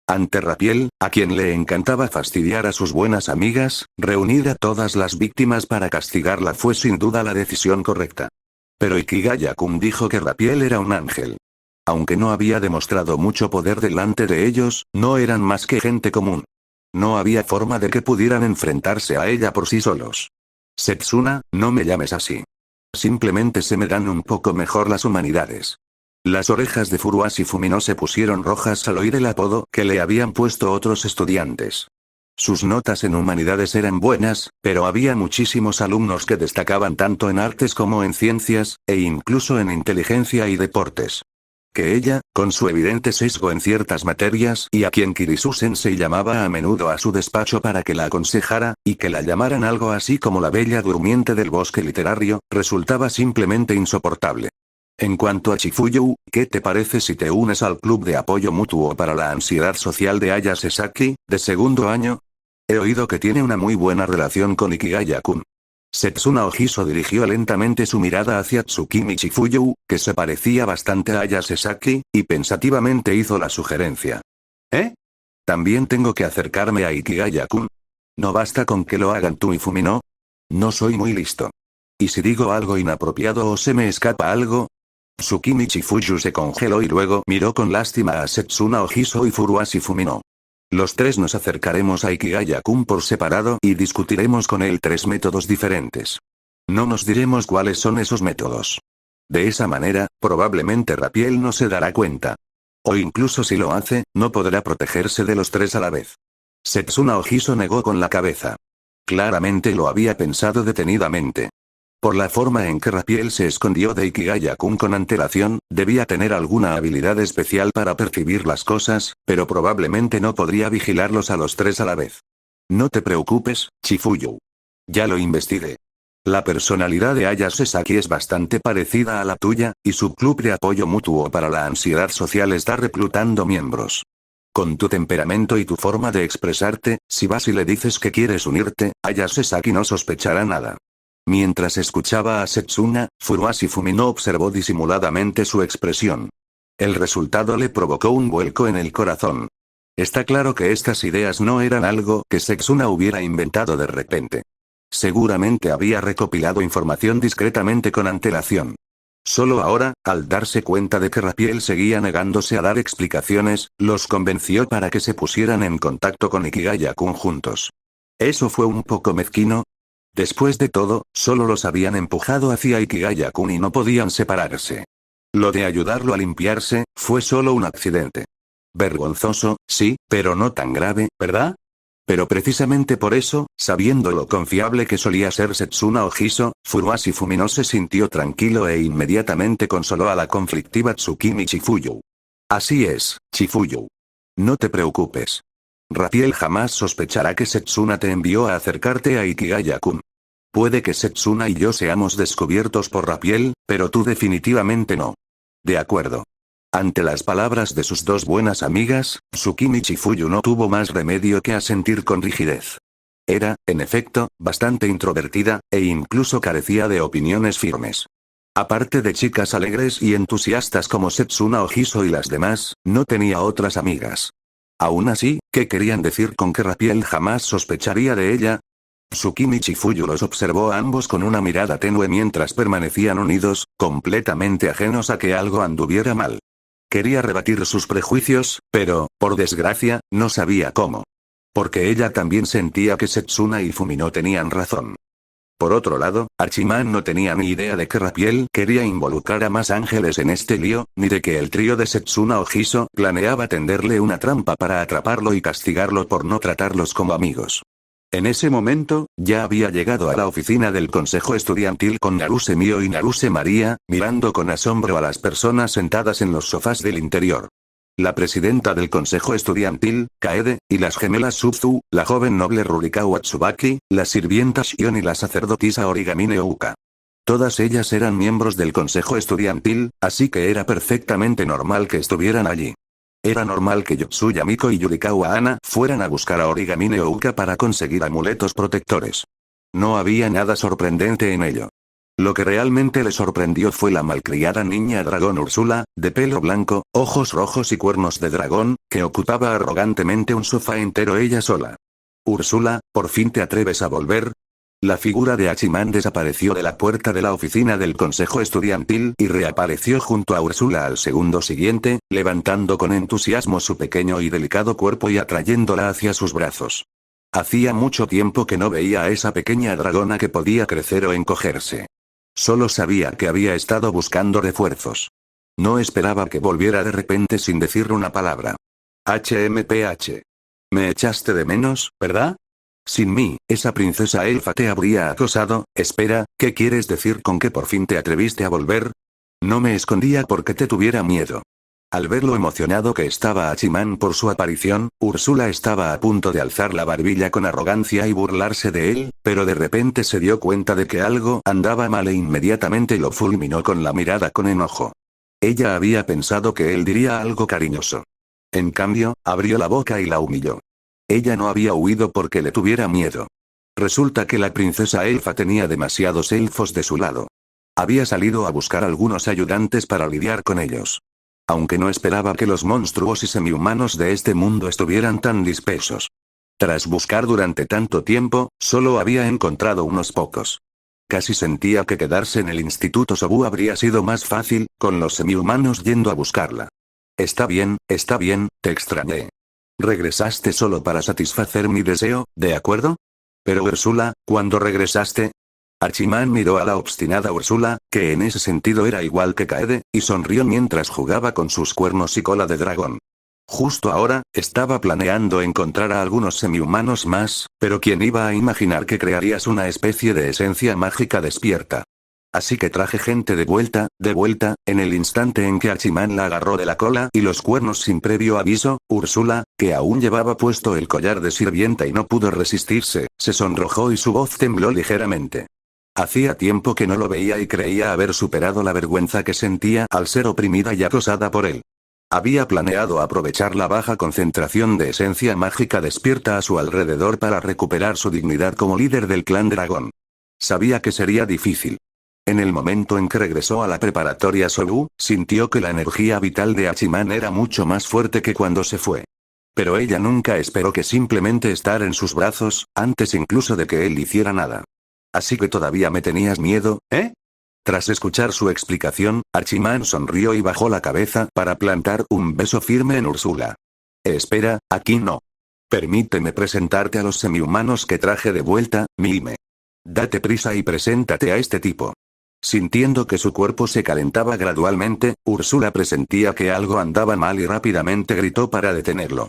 Ante Rapiel, a quien le encantaba fastidiar a sus buenas amigas, reunir a todas las víctimas para castigarla fue sin duda la decisión correcta. Pero Ikigaya-kun dijo que Rapiel era un ángel. Aunque no había demostrado mucho poder delante de ellos, no eran más que gente común. No había forma de que pudieran enfrentarse a ella por sí solos. Setsuna, no me llames así. Simplemente se me dan un poco mejor las humanidades. Las orejas de Furuashi Fumino se pusieron rojas al oír el apodo que le habían puesto otros estudiantes. Sus notas en humanidades eran buenas, pero había muchísimos alumnos que destacaban tanto en artes como en ciencias, e incluso en inteligencia y deportes. Que ella, con su evidente sesgo en ciertas materias y a quien Kirisu-sensei llamaba a menudo a su despacho para que la aconsejara, y que la llamaran algo así como la bella durmiente del bosque literario, resultaba simplemente insoportable. En cuanto a Chifuyu, ¿qué te parece si te unes al club de apoyo mutuo para la ansiedad social de Aya Sasaki, de segundo año? He oído que tiene una muy buena relación con Ikigaya-kun. Setsuna Ojiso dirigió lentamente su mirada hacia Tsukimi Chifuyu, que se parecía bastante a Aya Sasaki, y pensativamente hizo la sugerencia. ¿También tengo que acercarme a Ikigaya-kun? ¿No basta con que lo hagan tú y Fumino? No soy muy listo. ¿Y si digo algo inapropiado o se me escapa algo? Tsukimi Chifuyu se congeló y luego miró con lástima a Setsuna Ojiso y Furuashi Fumino. Los tres nos acercaremos a Ikigaya-kun por separado y discutiremos con él 3 métodos diferentes. No nos diremos cuáles son esos métodos. De esa manera, probablemente Rapiel no se dará cuenta. O incluso si lo hace, no podrá protegerse de los 3 a la vez. Setsuna Ojiso negó con la cabeza. Claramente lo había pensado detenidamente. Por la forma en que Rapiel se escondió de Ikigaya-kun con antelación, debía tener alguna habilidad especial para percibir las cosas, pero probablemente no podría vigilarlos a los tres a la vez. No te preocupes, Chifuyu. Ya lo investigué. La personalidad de Aya Sasaki es bastante parecida a la tuya, y su club de apoyo mutuo para la ansiedad social está reclutando miembros. Con tu temperamento y tu forma de expresarte, si vas y le dices que quieres unirte, Aya Sasaki no sospechará nada. Mientras escuchaba a Setsuna, Furuashi Fumino observó disimuladamente su expresión. El resultado le provocó un vuelco en el corazón. Está claro que estas ideas no eran algo que Setsuna hubiera inventado de repente. Seguramente había recopilado información discretamente con antelación. Solo ahora, al darse cuenta de que Rapiel seguía negándose a dar explicaciones, los convenció para que se pusieran en contacto con Ikigaya-kun juntos. ¿Eso fue un poco mezquino? Después de todo, solo los habían empujado hacia Ikigaya-kun y no podían separarse. Lo de ayudarlo a limpiarse, fue solo un accidente. Vergonzoso, sí, pero no tan grave, ¿verdad? Pero precisamente por eso, sabiendo lo confiable que solía ser Setsuna Ojiso, Furuashi Fumino se sintió tranquilo e inmediatamente consoló a la conflictiva Tsukimi Chifuyu. Así es, Chifuyu. No te preocupes. Rapiel jamás sospechará que Setsuna te envió a acercarte a Ikigaya-kun. Puede que Setsuna y yo seamos descubiertos por Rapiel, pero tú definitivamente no. De acuerdo. Ante las palabras de sus dos buenas amigas, Tsukimi Chifuyu no tuvo más remedio que asentir con rigidez. Era, en efecto, bastante introvertida, e incluso carecía de opiniones firmes. Aparte de chicas alegres y entusiastas como Setsuna Ojiso y las demás, no tenía otras amigas. Aún así, ¿qué querían decir con que Rapiel jamás sospecharía de ella? Tsukimi Chifuyu los observó a ambos con una mirada tenue mientras permanecían unidos, completamente ajenos a que algo anduviera mal. Quería rebatir sus prejuicios, pero, por desgracia, no sabía cómo. Porque ella también sentía que Setsuna y Fumino tenían razón. Por otro lado, Archiman no tenía ni idea de que Rapiel quería involucrar a más ángeles en este lío, ni de que el trío de Setsuna Ojiso planeaba tenderle una trampa para atraparlo y castigarlo por no tratarlos como amigos. En ese momento, ya había llegado a la oficina del consejo estudiantil con Naruse Mio y Naruse María, mirando con asombro a las personas sentadas en los sofás del interior. La presidenta del consejo estudiantil, Kaede, y las gemelas Suzu, la joven noble Rurikawa Tsubaki, la sirvienta Shion y la sacerdotisa Origamine Ouka. Todas ellas eran miembros del consejo estudiantil, así que era perfectamente normal que estuvieran allí. Era normal que Yotsuya Miko y Yurikawa Ana fueran a buscar a Origamine Ouka para conseguir amuletos protectores. No había nada sorprendente en ello. Lo que realmente le sorprendió fue la malcriada niña dragón Úrsula, de pelo blanco, ojos rojos y cuernos de dragón, que ocupaba arrogantemente un sofá entero ella sola. Úrsula, ¿por fin te atreves a volver? La figura de Hachiman desapareció de la puerta de la oficina del consejo estudiantil y reapareció junto a Úrsula al segundo siguiente, levantando con entusiasmo su pequeño y delicado cuerpo y atrayéndola hacia sus brazos. Hacía mucho tiempo que no veía a esa pequeña dragona que podía crecer o encogerse. Solo sabía que había estado buscando refuerzos. No esperaba que volviera de repente sin decir una palabra. HMPH. Me echaste de menos, ¿verdad? Sin mí, esa princesa elfa te habría acosado. Espera, ¿qué quieres decir con que por fin te atreviste a volver? No me escondía porque te tuviera miedo. Al ver lo emocionado que estaba Hachiman por su aparición, Úrsula estaba a punto de alzar la barbilla con arrogancia y burlarse de él, pero de repente se dio cuenta de que algo andaba mal e inmediatamente lo fulminó con la mirada con enojo. Ella había pensado que él diría algo cariñoso. En cambio, abrió la boca y la humilló. Ella no había huido porque le tuviera miedo. Resulta que la princesa elfa tenía demasiados elfos de su lado. Había salido a buscar algunos ayudantes para lidiar con ellos. Aunque no esperaba que los monstruos y semihumanos de este mundo estuvieran tan dispersos. Tras buscar durante tanto tiempo, solo había encontrado unos pocos. Casi sentía que quedarse en el Instituto Sobu habría sido más fácil, con los semihumanos yendo a buscarla. Está bien, te extrañé. Regresaste solo para satisfacer mi deseo, ¿de acuerdo? Pero Úrsula, ¿cuándo regresaste? Hachiman miró a la obstinada Úrsula, que en ese sentido era igual que Kaede, y sonrió mientras jugaba con sus cuernos y cola de dragón. Justo ahora, estaba planeando encontrar a algunos semihumanos más, pero ¿quién iba a imaginar que crearías una especie de esencia mágica despierta? Así que traje gente de vuelta, en el instante en que Hachiman la agarró de la cola y los cuernos sin previo aviso, Úrsula, que aún llevaba puesto el collar de sirvienta y no pudo resistirse, se sonrojó y su voz tembló ligeramente. Hacía tiempo que no lo veía y creía haber superado la vergüenza que sentía al ser oprimida y acosada por él. Había planeado aprovechar la baja concentración de esencia mágica despierta a su alrededor para recuperar su dignidad como líder del clan dragón. Sabía que sería difícil. En el momento en que regresó a la preparatoria Sobu, sintió que la energía vital de Hachiman era mucho más fuerte que cuando se fue. Pero ella nunca esperó que simplemente estar en sus brazos, antes incluso de que él hiciera nada. Así que todavía me tenías miedo, ¿eh? Tras escuchar su explicación, Hachiman sonrió y bajó la cabeza para plantar un beso firme en Úrsula. Espera, aquí no. Permíteme presentarte a los semihumanos que traje de vuelta, Mime. Date prisa y preséntate a este tipo. Sintiendo que su cuerpo se calentaba gradualmente, Úrsula presentía que algo andaba mal y rápidamente gritó para detenerlo.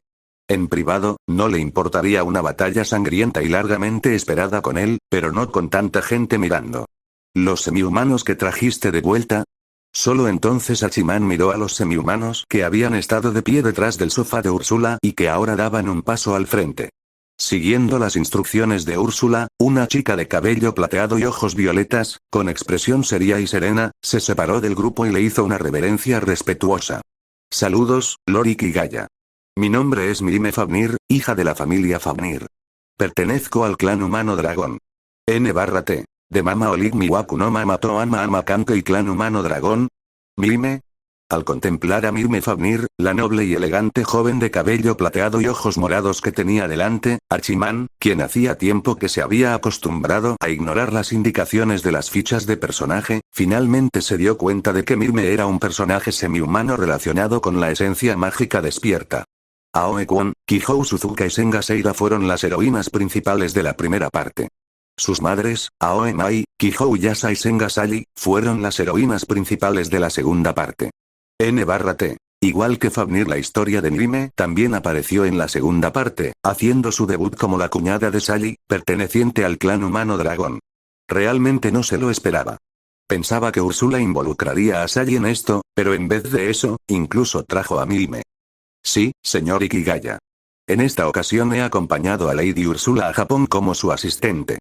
En privado, no le importaría una batalla sangrienta y largamente esperada con él, pero no con tanta gente mirando. ¿Los semihumanos que trajiste de vuelta? Solo entonces Hachiman miró a los semihumanos que habían estado de pie detrás del sofá de Úrsula y que ahora daban un paso al frente. Siguiendo las instrucciones de Úrsula, una chica de cabello plateado y ojos violetas, con expresión seria y serena, se separó del grupo y le hizo una reverencia respetuosa. Saludos, Lorik y Gaia. Mi nombre es Mime Fafnir, hija de la familia Fafnir. Pertenezco al clan humano dragón. N/T. De Mama Olig Miwaku no Mamato Ama Kanto y clan humano dragón. Mime. Al contemplar a Mime Fafnir, la noble y elegante joven de cabello plateado y ojos morados que tenía delante, Hachiman, quien hacía tiempo que se había acostumbrado a ignorar las indicaciones de las fichas de personaje, finalmente se dio cuenta de que Mime era un personaje semihumano relacionado con la esencia mágica despierta. Aoe Kwon, Kihou Suzuka y Senga Seira fueron las heroínas principales de la primera parte. Sus madres, Aoe Mai, Kihou Yasa y Senga Sally, fueron las heroínas principales de la segunda parte. N/T. Igual que Fafnir, la historia de Mime también apareció en la segunda parte, haciendo su debut como la cuñada de Sally, perteneciente al clan humano dragón. Realmente no se lo esperaba. Pensaba que Úrsula involucraría a Sally en esto, pero en vez de eso, incluso trajo a Mime. Sí, señor Ikigaya. En esta ocasión he acompañado a Lady Úrsula a Japón como su asistente.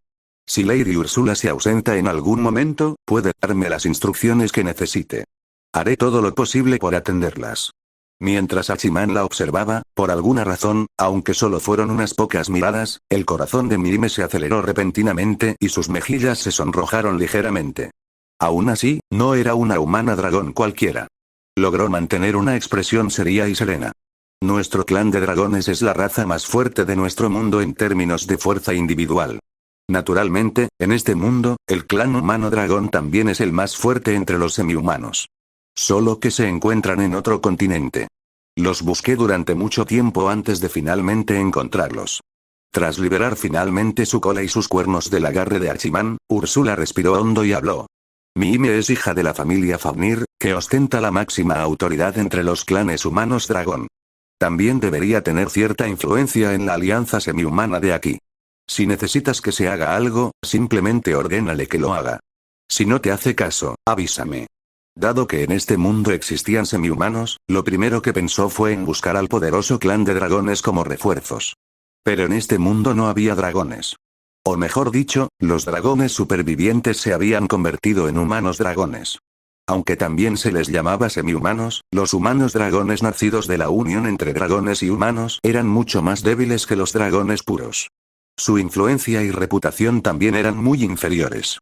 Si Lady Úrsula se ausenta en algún momento, puede darme las instrucciones que necesite. Haré todo lo posible por atenderlas. Mientras Hachiman la observaba, por alguna razón, aunque solo fueron unas pocas miradas, el corazón de Mime se aceleró repentinamente y sus mejillas se sonrojaron ligeramente. Aún así, no era una humana dragón cualquiera. Logró mantener una expresión seria y serena. Nuestro clan de dragones es la raza más fuerte de nuestro mundo en términos de fuerza individual. Naturalmente, en este mundo, el clan humano dragón también es el más fuerte entre los semihumanos. Solo que se encuentran en otro continente. Los busqué durante mucho tiempo antes de finalmente encontrarlos. Tras liberar finalmente su cola y sus cuernos del agarre de Hachiman, Úrsula respiró hondo y habló. Mime es hija de la familia Fafnir, que ostenta la máxima autoridad entre los clanes humanos dragón. También debería tener cierta influencia en la alianza semihumana de aquí. Si necesitas que se haga algo, simplemente ordénale que lo haga. Si no te hace caso, avísame. Dado que en este mundo existían semihumanos, lo primero que pensó fue en buscar al poderoso clan de dragones como refuerzos. Pero en este mundo no había dragones. O mejor dicho, los dragones supervivientes se habían convertido en humanos dragones. Aunque también se les llamaba semihumanos, los humanos dragones nacidos de la unión entre dragones y humanos eran mucho más débiles que los dragones puros. Su influencia y reputación también eran muy inferiores.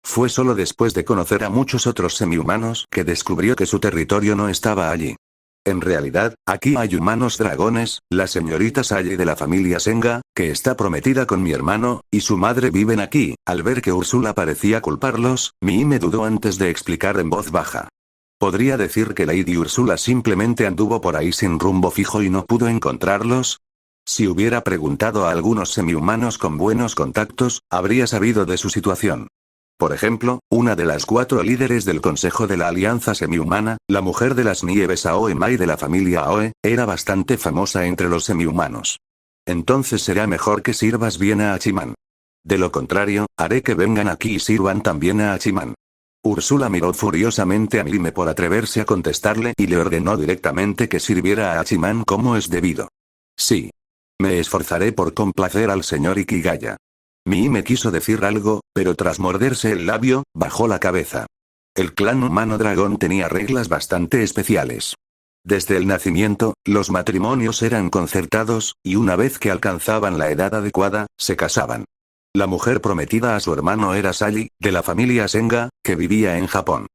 Fue solo después de conocer a muchos otros semihumanos que descubrió que su territorio no estaba allí. En realidad, aquí hay humanos dragones, la señorita Sally de la familia Senga, que está prometida con mi hermano, y su madre viven aquí. Al ver que Úrsula parecía culparlos, Mime dudó antes de explicar en voz baja. ¿Podría decir que Lady Úrsula simplemente anduvo por ahí sin rumbo fijo y no pudo encontrarlos? Si hubiera preguntado a algunos semihumanos con buenos contactos, habría sabido de su situación. Por ejemplo, una de las 4 líderes del Consejo de la Alianza Semihumana, la mujer de las nieves Aoe Mai de la familia Aoe, era bastante famosa entre los semihumanos. Entonces será mejor que sirvas bien a Hachiman. De lo contrario, haré que vengan aquí y sirvan también a Hachiman. Úrsula miró furiosamente a Mime por atreverse a contestarle y le ordenó directamente que sirviera a Hachiman como es debido. Sí. Me esforzaré por complacer al señor Ikigaya. Mime quiso decir algo, pero tras morderse el labio, bajó la cabeza. El clan humano dragón tenía reglas bastante especiales. Desde el nacimiento, los matrimonios eran concertados, y una vez que alcanzaban la edad adecuada, se casaban. La mujer prometida a su hermano era Sally, de la familia Senga, que vivía en Japón.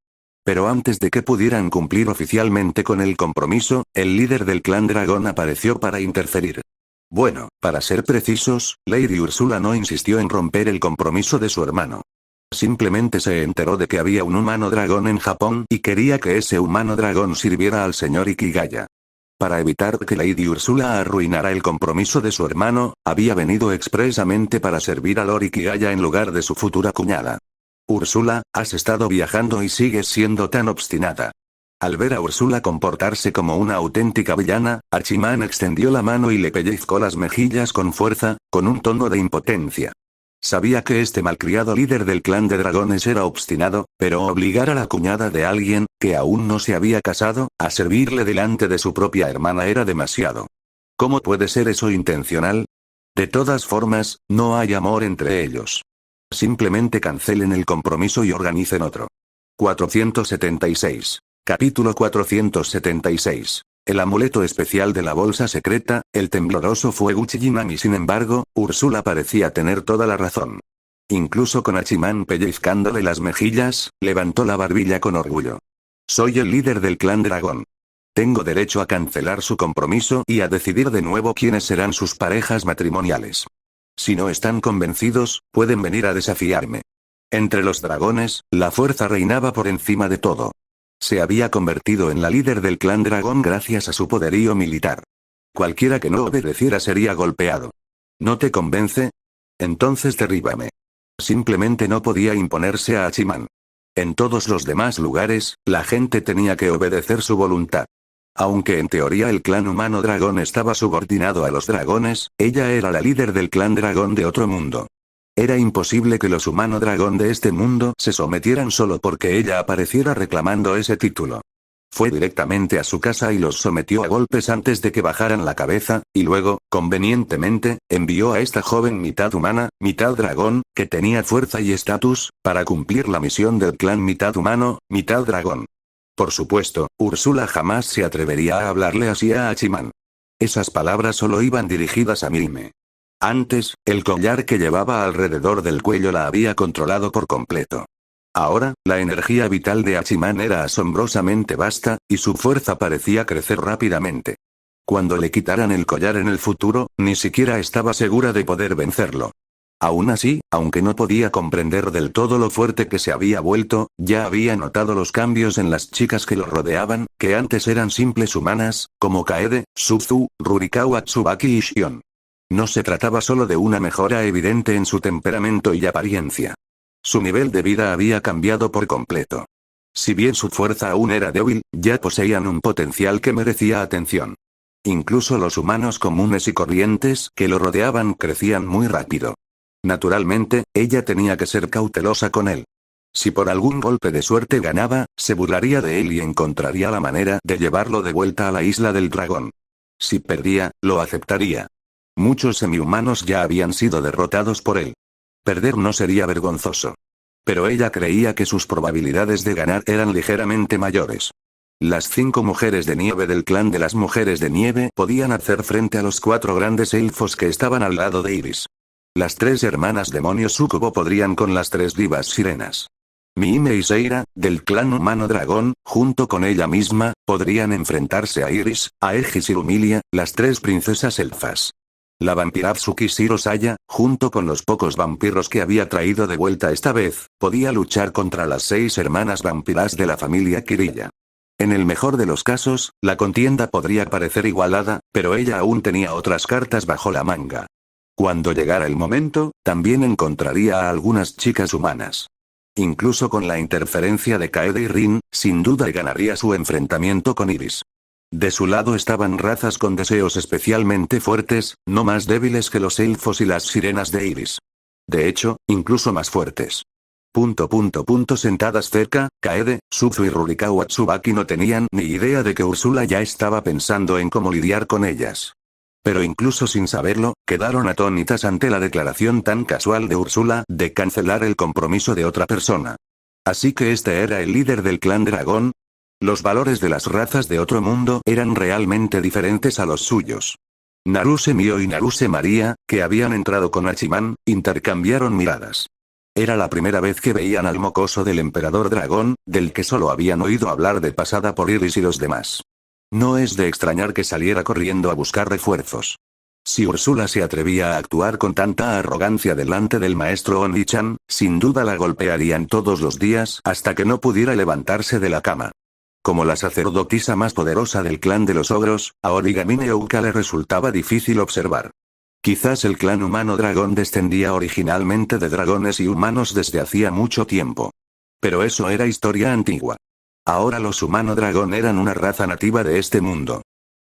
Pero antes de que pudieran cumplir oficialmente con el compromiso, el líder del clan dragón apareció para interferir. Bueno, para ser precisos, Lady Úrsula no insistió en romper el compromiso de su hermano. Simplemente se enteró de que había un humano dragón en Japón y quería que ese humano dragón sirviera al señor Ikigaya. Para evitar que Lady Úrsula arruinara el compromiso de su hermano, había venido expresamente para servir a Lord Ikigaya en lugar de su futura cuñada. Úrsula, has estado viajando y sigues siendo tan obstinada. Al ver a Úrsula comportarse como una auténtica villana, Hachiman extendió la mano y le pellizcó las mejillas con fuerza, con un tono de impotencia. Sabía que este malcriado líder del clan de dragones era obstinado, pero obligar a la cuñada de alguien, que aún no se había casado, a servirle delante de su propia hermana era demasiado. ¿Cómo puede ser eso intencional? De todas formas, no hay amor entre ellos. Simplemente cancelen el compromiso y organicen otro. 476. Capítulo 476. El amuleto especial de la bolsa secreta, el tembloroso fuego Uchijinami. Sin embargo, Úrsula parecía tener toda la razón. Incluso con Hachiman pellizcándole las mejillas, levantó la barbilla con orgullo. Soy el líder del clan dragón. Tengo derecho a cancelar su compromiso y a decidir de nuevo quiénes serán sus parejas matrimoniales. Si no están convencidos, pueden venir a desafiarme. Entre los dragones, la fuerza reinaba por encima de todo. Se había convertido en la líder del clan dragón gracias a su poderío militar. Cualquiera que no obedeciera sería golpeado. ¿No te convence? Entonces derríbame. Simplemente no podía imponerse a Hachiman. En todos los demás lugares, la gente tenía que obedecer su voluntad. Aunque en teoría el clan humano dragón estaba subordinado a los dragones, ella era la líder del clan dragón de otro mundo. Era imposible que los humano dragón de este mundo se sometieran solo porque ella apareciera reclamando ese título. Fue directamente a su casa y los sometió a golpes antes de que bajaran la cabeza, y luego, convenientemente, envió a esta joven mitad humana, mitad dragón, que tenía fuerza y estatus, para cumplir la misión del clan mitad humano, mitad dragón. Por supuesto, Úrsula jamás se atrevería a hablarle así a Hachiman. Esas palabras solo iban dirigidas a Mime. Antes, el collar que llevaba alrededor del cuello la había controlado por completo. Ahora, la energía vital de Hachiman era asombrosamente vasta, y su fuerza parecía crecer rápidamente. Cuando le quitaran el collar en el futuro, ni siquiera estaba segura de poder vencerlo. Aún así, aunque no podía comprender del todo lo fuerte que se había vuelto, ya había notado los cambios en las chicas que lo rodeaban, que antes eran simples humanas, como Kaede, Suzu, Rurikawa Tsubaki y Shion. No se trataba solo de una mejora evidente en su temperamento y apariencia. Su nivel de vida había cambiado por completo. Si bien su fuerza aún era débil, ya poseían un potencial que merecía atención. Incluso los humanos comunes y corrientes que lo rodeaban crecían muy rápido. Naturalmente, ella tenía que ser cautelosa con él. Si por algún golpe de suerte ganaba, se burlaría de él y encontraría la manera de llevarlo de vuelta a la isla del dragón. Si perdía, lo aceptaría. Muchos semihumanos ya habían sido derrotados por él. Perder no sería vergonzoso. Pero ella creía que sus probabilidades de ganar eran ligeramente mayores. Las 5 mujeres de nieve del clan de las mujeres de nieve podían hacer frente a los 4 grandes elfos que estaban al lado de Iris. Las 3 hermanas demonios súcubo podrían con las 3 divas sirenas. Mime y Seira, del clan humano dragón, junto con ella misma, podrían enfrentarse a Iris, a Aegis y Lumilia, las 3 princesas elfas. La vampira Tsuki Shiro Saya, junto con los pocos vampiros que había traído de vuelta esta vez, podía luchar contra las 6 hermanas vampiras de la familia Kirilla. En el mejor de los casos, la contienda podría parecer igualada, pero ella aún tenía otras cartas bajo la manga. Cuando llegara el momento, también encontraría a algunas chicas humanas. Incluso con la interferencia de Kaede y Rin, sin duda ganaría su enfrentamiento con Iris. De su lado estaban razas con deseos especialmente fuertes, no más débiles que los elfos y las sirenas de Iris. De hecho, incluso más fuertes. Sentadas cerca, Kaede, Suzu y Rurikawa Tsubaki no tenían ni idea de que Úrsula ya estaba pensando en cómo lidiar con ellas. Pero incluso sin saberlo, quedaron atónitas ante la declaración tan casual de Úrsula de cancelar el compromiso de otra persona. Así que este era el líder del clan dragón. Los valores de las razas de otro mundo eran realmente diferentes a los suyos. Naruse Mio y Naruse María, que habían entrado con Hachiman, intercambiaron miradas. Era la primera vez que veían al mocoso del emperador dragón, del que solo habían oído hablar de pasada por Iris y los demás. No es de extrañar que saliera corriendo a buscar refuerzos. Si Úrsula se atrevía a actuar con tanta arrogancia delante del maestro Oni-chan, sin duda la golpearían todos los días hasta que no pudiera levantarse de la cama. Como la sacerdotisa más poderosa del clan de los ogros, a Origamine Ouka le resultaba difícil observar. Quizás el clan humano dragón descendía originalmente de dragones y humanos desde hacía mucho tiempo. Pero eso era historia antigua. Ahora los humano dragón eran una raza nativa de este mundo.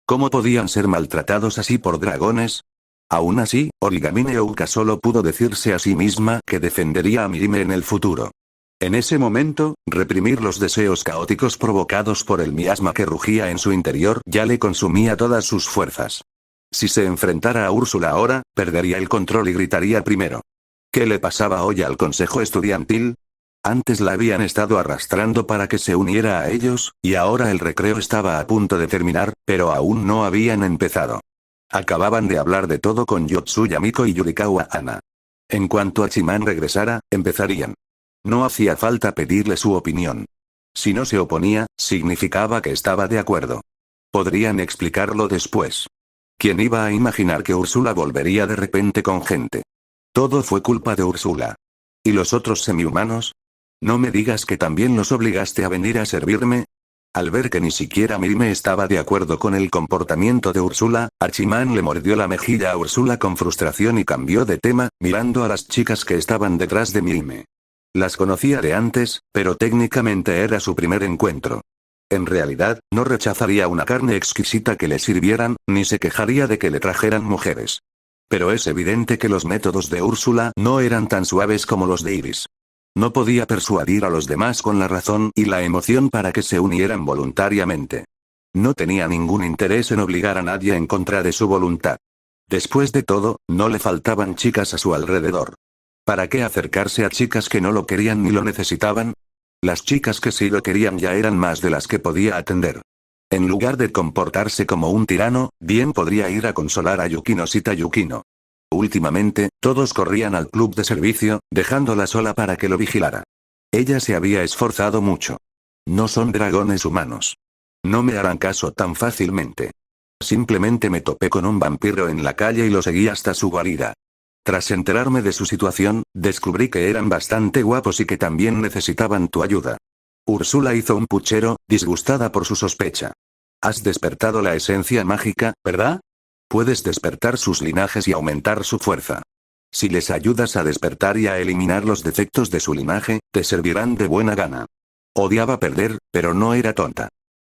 ¿Cómo podían ser maltratados así por dragones? Aún así, Origamine Ouka solo pudo decirse a sí misma que defendería a Mirime en el futuro. En ese momento, reprimir los deseos caóticos provocados por el miasma que rugía en su interior ya le consumía todas sus fuerzas. Si se enfrentara a Úrsula ahora, perdería el control y gritaría primero. ¿Qué le pasaba hoy al consejo estudiantil? Antes la habían estado arrastrando para que se uniera a ellos, y ahora el recreo estaba a punto de terminar, pero aún no habían empezado. Acababan de hablar de todo con Yotsuya Miko y Yurikawa Ana. En cuanto Hachiman regresara, empezarían. No hacía falta pedirle su opinión. Si no se oponía, significaba que estaba de acuerdo. Podrían explicarlo después. ¿Quién iba a imaginar que Úrsula volvería de repente con gente? Todo fue culpa de Úrsula. ¿Y los otros semihumanos? ¿No me digas que también los obligaste a venir a servirme? Al ver que ni siquiera Mirime estaba de acuerdo con el comportamiento de Úrsula, Hachiman le mordió la mejilla a Úrsula con frustración y cambió de tema, mirando a las chicas que estaban detrás de Mirime. Las conocía de antes, pero técnicamente era su primer encuentro. En realidad, no rechazaría una carne exquisita que le sirvieran, ni se quejaría de que le trajeran mujeres. Pero es evidente que los métodos de Úrsula no eran tan suaves como los de Iris. No podía persuadir a los demás con la razón y la emoción para que se unieran voluntariamente. No tenía ningún interés en obligar a nadie en contra de su voluntad. Después de todo, no le faltaban chicas a su alrededor. ¿Para qué acercarse a chicas que no lo querían ni lo necesitaban? Las chicas que sí lo querían ya eran más de las que podía atender. En lugar de comportarse como un tirano, bien podría ir a consolar a Yukino Shita Yukino. Últimamente, todos corrían al club de servicio, dejándola sola para que lo vigilara. Ella se había esforzado mucho. No son dragones humanos. No me harán caso tan fácilmente. Simplemente me topé con un vampiro en la calle y lo seguí hasta su guarida. Tras enterarme de su situación, descubrí que eran bastante guapos y que también necesitaban tu ayuda. Úrsula hizo un puchero, disgustada por su sospecha. Has despertado la esencia mágica, ¿verdad? Puedes despertar sus linajes y aumentar su fuerza. Si les ayudas a despertar y a eliminar los defectos de su linaje, te servirán de buena gana. Odiaba perder, pero no era tonta.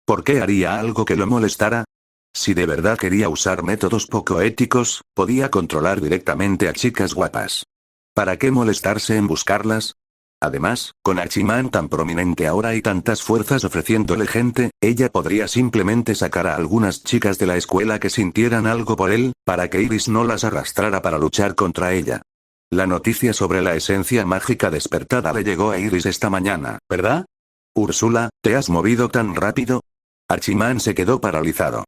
¿Por qué haría algo que lo molestara? Si de verdad quería usar métodos poco éticos, podía controlar directamente a chicas guapas. ¿Para qué molestarse en buscarlas? Además, con Hachiman tan prominente ahora y tantas fuerzas ofreciéndole gente, ella podría simplemente sacar a algunas chicas de la escuela que sintieran algo por él, para que Iris no las arrastrara para luchar contra ella. La noticia sobre la esencia mágica despertada le llegó a Iris esta mañana, ¿verdad? Úrsula, ¿te has movido tan rápido? Hachiman se quedó paralizado.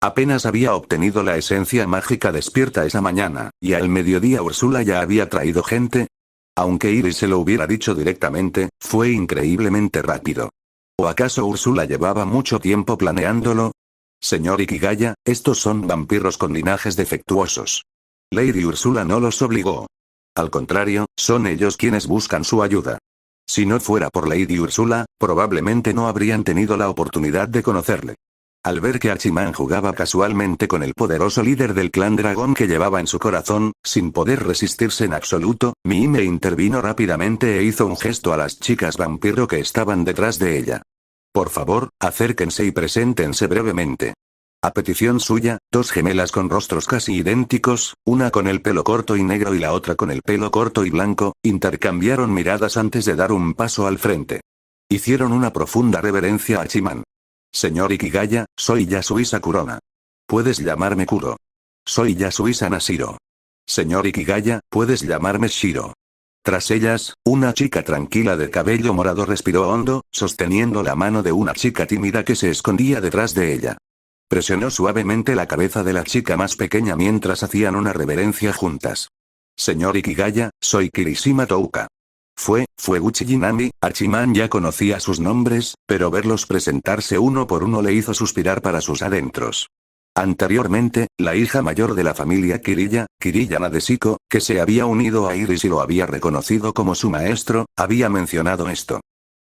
Apenas había obtenido la esencia mágica despierta esa mañana, y al mediodía Úrsula ya había traído gente. Aunque Iris se lo hubiera dicho directamente, fue increíblemente rápido. ¿O acaso Úrsula llevaba mucho tiempo planeándolo? Señor Ikigaya, estos son vampiros con linajes defectuosos. Lady Úrsula no los obligó. Al contrario, son ellos quienes buscan su ayuda. Si no fuera por Lady Úrsula, probablemente no habrían tenido la oportunidad de conocerle. Al ver que Hachiman jugaba casualmente con el poderoso líder del clan dragón que llevaba en su corazón, sin poder resistirse en absoluto, Miime intervino rápidamente e hizo un gesto a las chicas vampiro que estaban detrás de ella. Por favor, acérquense y preséntense brevemente. A petición suya, dos gemelas con rostros casi idénticos, una con el pelo corto y negro y la otra con el pelo corto y blanco, intercambiaron miradas antes de dar un paso al frente. Hicieron una profunda reverencia a Hachiman. Señor Ikigaya, soy Yasuisa Kurona. Puedes llamarme Kuro. Soy Yasuisa Nashiro. Señor Ikigaya, puedes llamarme Shiro. Tras ellas, una chica tranquila de cabello morado respiró hondo, sosteniendo la mano de una chica tímida que se escondía detrás de ella. Presionó suavemente la cabeza de la chica más pequeña mientras hacían una reverencia juntas. Señor Ikigaya, soy Kirishima Touka. Fue Uchijinami. Hachiman ya conocía sus nombres, pero verlos presentarse uno por uno le hizo suspirar para sus adentros. Anteriormente, la hija mayor de la familia Kiriya, Kiriya Nadeshiko, que se había unido a Iris y lo había reconocido como su maestro, había mencionado esto.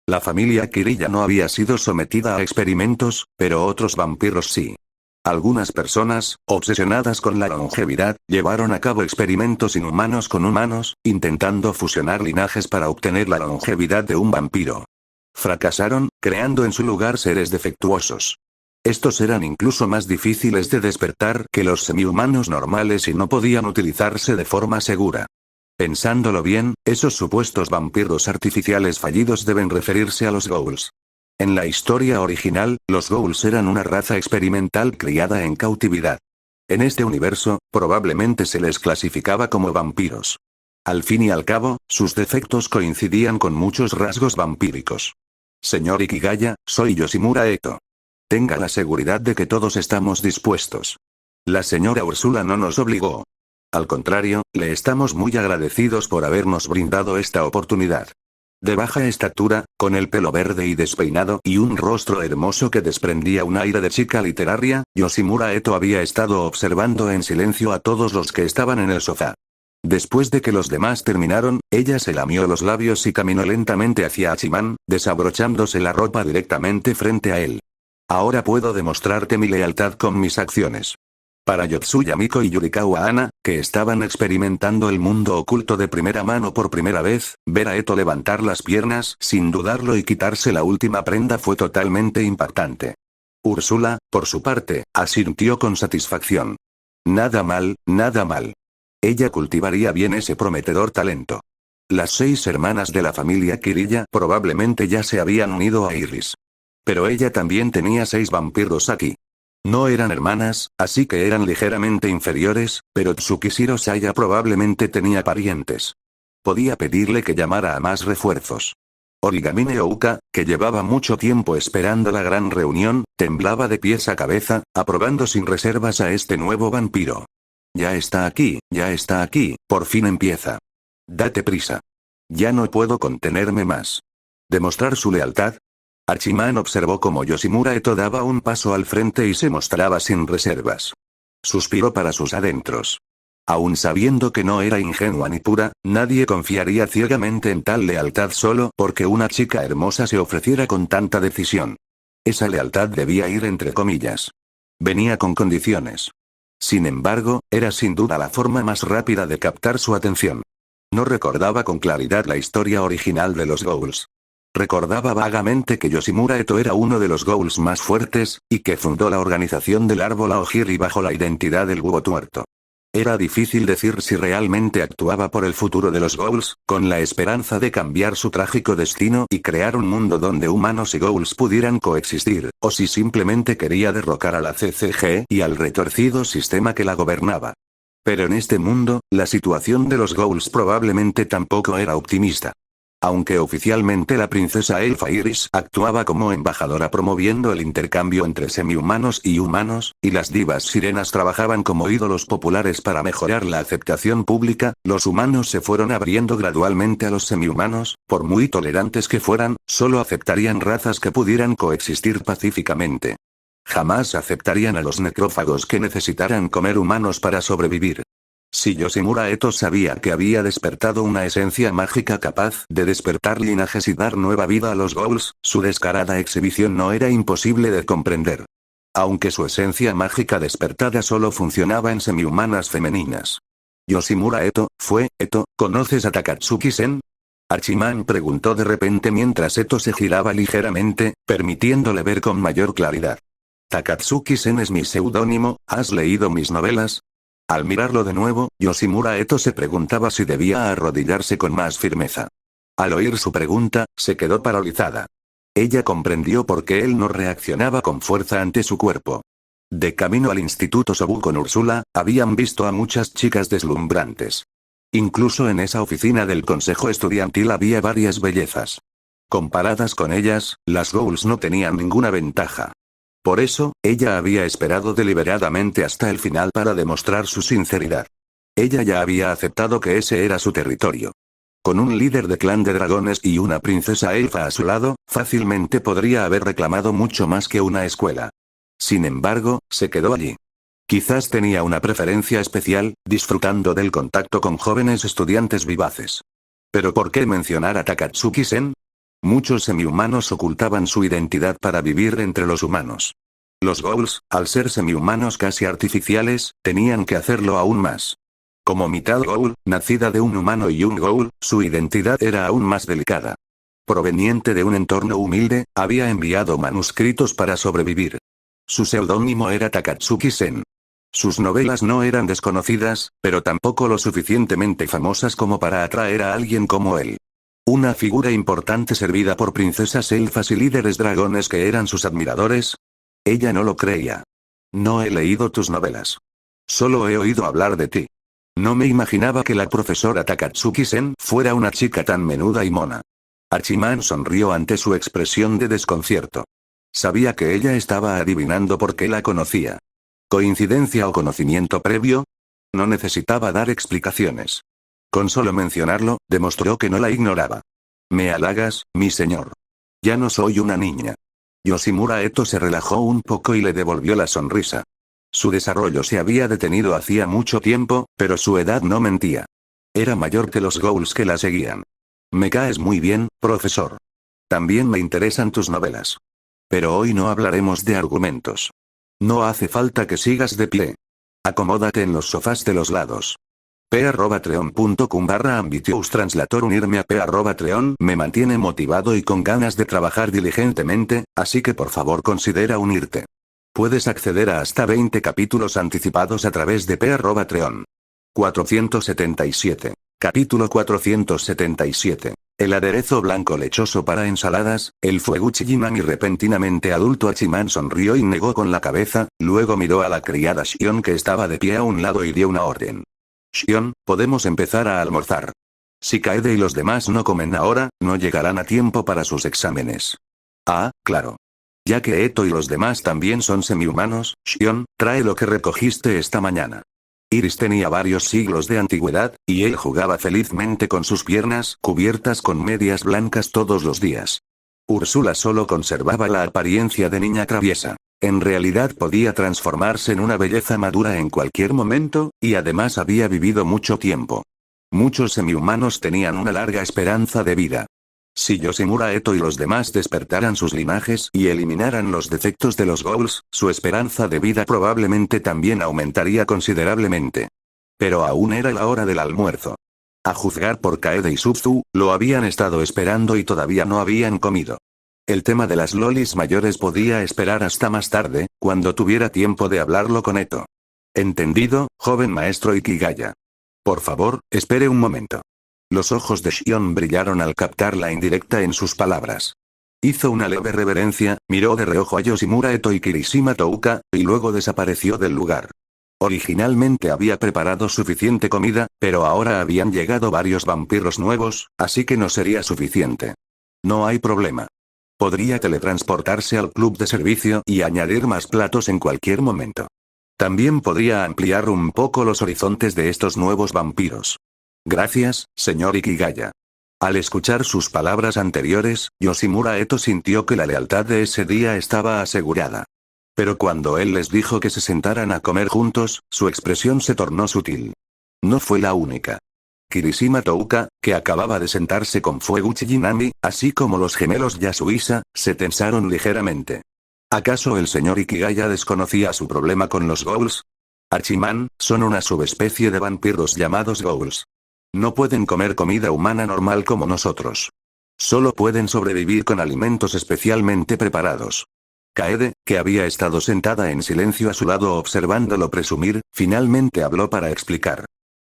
La familia Kiriya no había sido sometida a experimentos, pero otros vampiros sí. Algunas personas, obsesionadas con la longevidad, llevaron a cabo experimentos inhumanos con humanos, intentando fusionar linajes para obtener la longevidad de un vampiro. Fracasaron, creando en su lugar seres defectuosos. Estos eran incluso más difíciles de despertar que los semihumanos normales y no podían utilizarse de forma segura. Pensándolo bien, esos supuestos vampiros artificiales fallidos deben referirse a los ghouls. En la historia original, los ghouls eran una raza experimental criada en cautividad. En este universo, probablemente se les clasificaba como vampiros. Al fin y al cabo, sus defectos coincidían con muchos rasgos vampíricos. Señor Ikigaya, soy Yoshimura Eto. Tenga la seguridad de que todos estamos dispuestos. La señora Úrsula no nos obligó. Al contrario, le estamos muy agradecidos por habernos brindado esta oportunidad. De baja estatura, con el pelo verde y despeinado y un rostro hermoso que desprendía un aire de chica literaria, Yoshimura Eto había estado observando en silencio a todos los que estaban en el sofá. Después de que los demás terminaron, ella se lamió los labios y caminó lentamente hacia Hachiman, desabrochándose la ropa directamente frente a él. Ahora puedo demostrarte mi lealtad con mis acciones. Para Yotsuya Miko y Yurikawa Ana, que estaban experimentando el mundo oculto de primera mano por primera vez, ver a Eto levantar las piernas sin dudarlo y quitarse la última prenda fue totalmente impactante. Úrsula, por su parte, asintió con satisfacción. Nada mal, nada mal. Ella cultivaría bien ese prometedor talento. Las 6 hermanas de la familia Kiriya probablemente ya se habían unido a Iris. Pero ella también tenía 6 vampiros aquí. No eran hermanas, así que eran ligeramente inferiores, pero Tsukishiro Saya probablemente tenía parientes. Podía pedirle que llamara a más refuerzos. Origamine Ouka, que llevaba mucho tiempo esperando la gran reunión, temblaba de pies a cabeza, aprobando sin reservas a este nuevo vampiro. Ya está aquí, por fin empieza. Date prisa. Ya no puedo contenerme más. ¿Demostrar su lealtad? Hachiman observó cómo Yoshimura Eto daba un paso al frente y se mostraba sin reservas. Suspiró para sus adentros. Aun sabiendo que no era ingenua ni pura, nadie confiaría ciegamente en tal lealtad solo porque una chica hermosa se ofreciera con tanta decisión. Esa lealtad debía ir entre comillas. Venía con condiciones. Sin embargo, era sin duda la forma más rápida de captar su atención. No recordaba con claridad la historia original de los ghouls. Recordaba vagamente que Yoshimura Eto era uno de los ghouls más fuertes, y que fundó la organización del árbol Aogiri bajo la identidad del búho tuerto. Era difícil decir si realmente actuaba por el futuro de los ghouls, con la esperanza de cambiar su trágico destino y crear un mundo donde humanos y ghouls pudieran coexistir, o si simplemente quería derrocar a la CCG y al retorcido sistema que la gobernaba. Pero en este mundo, la situación de los ghouls probablemente tampoco era optimista. Aunque oficialmente la princesa elfa Iris actuaba como embajadora promoviendo el intercambio entre semihumanos y humanos, y las divas sirenas trabajaban como ídolos populares para mejorar la aceptación pública, los humanos se fueron abriendo gradualmente a los semihumanos, por muy tolerantes que fueran, solo aceptarían razas que pudieran coexistir pacíficamente. Jamás aceptarían a los necrófagos que necesitaran comer humanos para sobrevivir. Si Yoshimura Eto sabía que había despertado una esencia mágica capaz de despertar linajes y dar nueva vida a los ghouls, su descarada exhibición no era imposible de comprender. Aunque su esencia mágica despertada solo funcionaba en semihumanas femeninas. Yoshimura Eto, ¿conoces a Takatsuki-sen? Hachiman preguntó de repente mientras Eto se giraba ligeramente, permitiéndole ver con mayor claridad. Takatsuki-sen es mi seudónimo, ¿has leído mis novelas? Al mirarlo de nuevo, Yoshimura Eto se preguntaba si debía arrodillarse con más firmeza. Al oír su pregunta, se quedó paralizada. Ella comprendió por qué él no reaccionaba con fuerza ante su cuerpo. De camino al instituto Sobu con Úrsula, habían visto a muchas chicas deslumbrantes. Incluso en esa oficina del consejo estudiantil había varias bellezas. Comparadas con ellas, las Ghouls no tenían ninguna ventaja. Por eso, ella había esperado deliberadamente hasta el final para demostrar su sinceridad. Ella ya había aceptado que ese era su territorio. Con un líder de clan de dragones y una princesa elfa a su lado, fácilmente podría haber reclamado mucho más que una escuela. Sin embargo, se quedó allí. Quizás tenía una preferencia especial, disfrutando del contacto con jóvenes estudiantes vivaces. ¿Pero por qué mencionar a Takatsuki-sen? Muchos semihumanos ocultaban su identidad para vivir entre los humanos. Los Ghouls, al ser semihumanos casi artificiales, tenían que hacerlo aún más. Como mitad Ghoul, nacida de un humano y un Ghoul, su identidad era aún más delicada. Proveniente de un entorno humilde, había enviado manuscritos para sobrevivir. Su seudónimo era Takatsuki-sen. Sus novelas no eran desconocidas, pero tampoco lo suficientemente famosas como para atraer a alguien como él. Una figura importante servida por princesas elfas y líderes dragones que eran sus admiradores. Ella no lo creía. No he leído tus novelas. Solo he oído hablar de ti. No me imaginaba que la profesora Takatsuki-sen fuera una chica tan menuda y mona. Hachiman sonrió ante su expresión de desconcierto. Sabía que ella estaba adivinando por qué la conocía. ¿Coincidencia o conocimiento previo? No necesitaba dar explicaciones. Con solo mencionarlo, demostró que no la ignoraba. Me halagas, mi señor. Ya no soy una niña. Yoshimura Eto se relajó un poco y le devolvió la sonrisa. Su desarrollo se había detenido hacía mucho tiempo, pero su edad no mentía. Era mayor que los Ghouls que la seguían. Me caes muy bien, profesor. También me interesan tus novelas. Pero hoy no hablaremos de argumentos. No hace falta que sigas de pie. Acomódate en los sofás de los lados. p@treon.com/ambitious translator. Unirme a p@treon me mantiene motivado y con ganas de trabajar diligentemente, así que por favor considera unirte. Puedes acceder a hasta 20 capítulos anticipados a través de p@treon. 477. Capítulo 477. El aderezo blanco lechoso para ensaladas, el Fueguchi Jinami. Repentinamente adulto Hachiman sonrió y negó con la cabeza, luego miró a la criada Shion que estaba de pie a un lado y dio una orden. Shion, podemos empezar a almorzar. Si Kaede y los demás no comen ahora, no llegarán a tiempo para sus exámenes. Ah, claro. Ya que Eto y los demás también son semihumanos, Shion, trae lo que recogiste esta mañana. Iris tenía varios siglos de antigüedad, y él jugaba felizmente con sus piernas cubiertas con medias blancas todos los días. Úrsula solo conservaba la apariencia de niña traviesa. En realidad podía transformarse en una belleza madura en cualquier momento, y además había vivido mucho tiempo. Muchos semihumanos tenían una larga esperanza de vida. Si Yoshimura Eto y los demás despertaran sus linajes y eliminaran los defectos de los Ghouls, su esperanza de vida probablemente también aumentaría considerablemente. Pero aún era la hora del almuerzo. A juzgar por Kaede y Suzu, lo habían estado esperando y todavía no habían comido. El tema de las lolis mayores podía esperar hasta más tarde, cuando tuviera tiempo de hablarlo con Eto. Entendido, joven maestro Ikigaya. Por favor, espere un momento. Los ojos de Shion brillaron al captar la indirecta en sus palabras. Hizo una leve reverencia, miró de reojo a Yoshimura Eto y Kirishima Touka, y luego desapareció del lugar. Originalmente había preparado suficiente comida, pero ahora habían llegado varios vampiros nuevos, así que no sería suficiente. No hay problema. Podría teletransportarse al club de servicio y añadir más platos en cualquier momento. También podría ampliar un poco los horizontes de estos nuevos vampiros. Gracias, señor Ikigaya. Al escuchar sus palabras anteriores, Yoshimura Eto sintió que la lealtad de ese día estaba asegurada. Pero cuando él les dijo que se sentaran a comer juntos, su expresión se tornó sutil. No fue la única. Kirishima Touka, que acababa de sentarse con Fueguchi Jinami, así como los gemelos Yasuisa, se tensaron ligeramente. ¿Acaso el señor Ikigaya desconocía su problema con los Ghouls? Hachiman, son una subespecie de vampiros llamados Ghouls. No pueden comer comida humana normal como nosotros. Solo pueden sobrevivir con alimentos especialmente preparados. Kaede, que había estado sentada en silencio a su lado observándolo presumir, finalmente habló para explicar.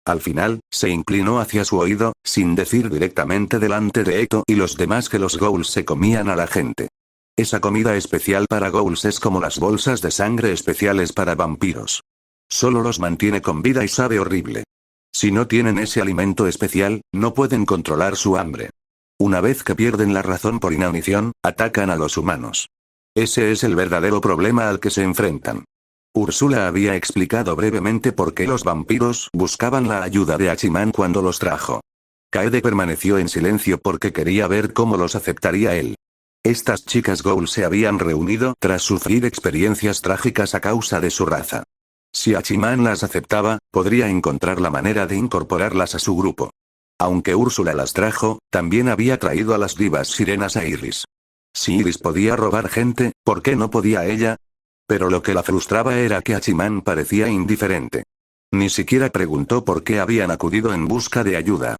Al final, se inclinó hacia su oído, sin decir directamente delante de Eto y los demás que los ghouls se comían a la gente. Esa comida especial para ghouls es como las bolsas de sangre especiales para vampiros. Solo los mantiene con vida y sabe horrible. Si no tienen ese alimento especial, no pueden controlar su hambre. Una vez que pierden la razón por inanición, atacan a los humanos. Ese es el verdadero problema al que se enfrentan. Úrsula había explicado brevemente por qué los vampiros buscaban la ayuda de Hachiman cuando los trajo. Kaede permaneció en silencio porque quería ver cómo los aceptaría él. Estas chicas Ghoul se habían reunido tras sufrir experiencias trágicas a causa de su raza. Si Hachiman las aceptaba, podría encontrar la manera de incorporarlas a su grupo. Aunque Úrsula las trajo, también había traído a las divas sirenas a Iris. Si Iris podía robar gente, ¿por qué no podía ella? Pero lo que la frustraba era que Hachiman parecía indiferente. Ni siquiera preguntó por qué habían acudido en busca de ayuda.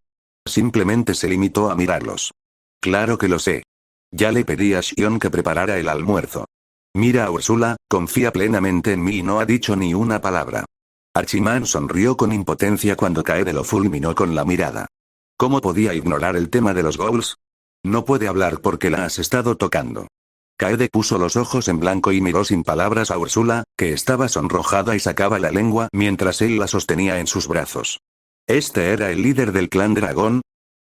Simplemente se limitó a mirarlos. Claro que lo sé. Ya le pedí a Shion que preparara el almuerzo. Mira a Úrsula, confía plenamente en mí y no ha dicho ni una palabra. Hachiman sonrió con impotencia cuando Kaede lo fulminó con la mirada. ¿Cómo podía ignorar el tema de los ghouls? No puede hablar porque la has estado tocando. Kaede puso los ojos en blanco y miró sin palabras a Úrsula, que estaba sonrojada y sacaba la lengua mientras él la sostenía en sus brazos. ¿Este era el líder del clan dragón?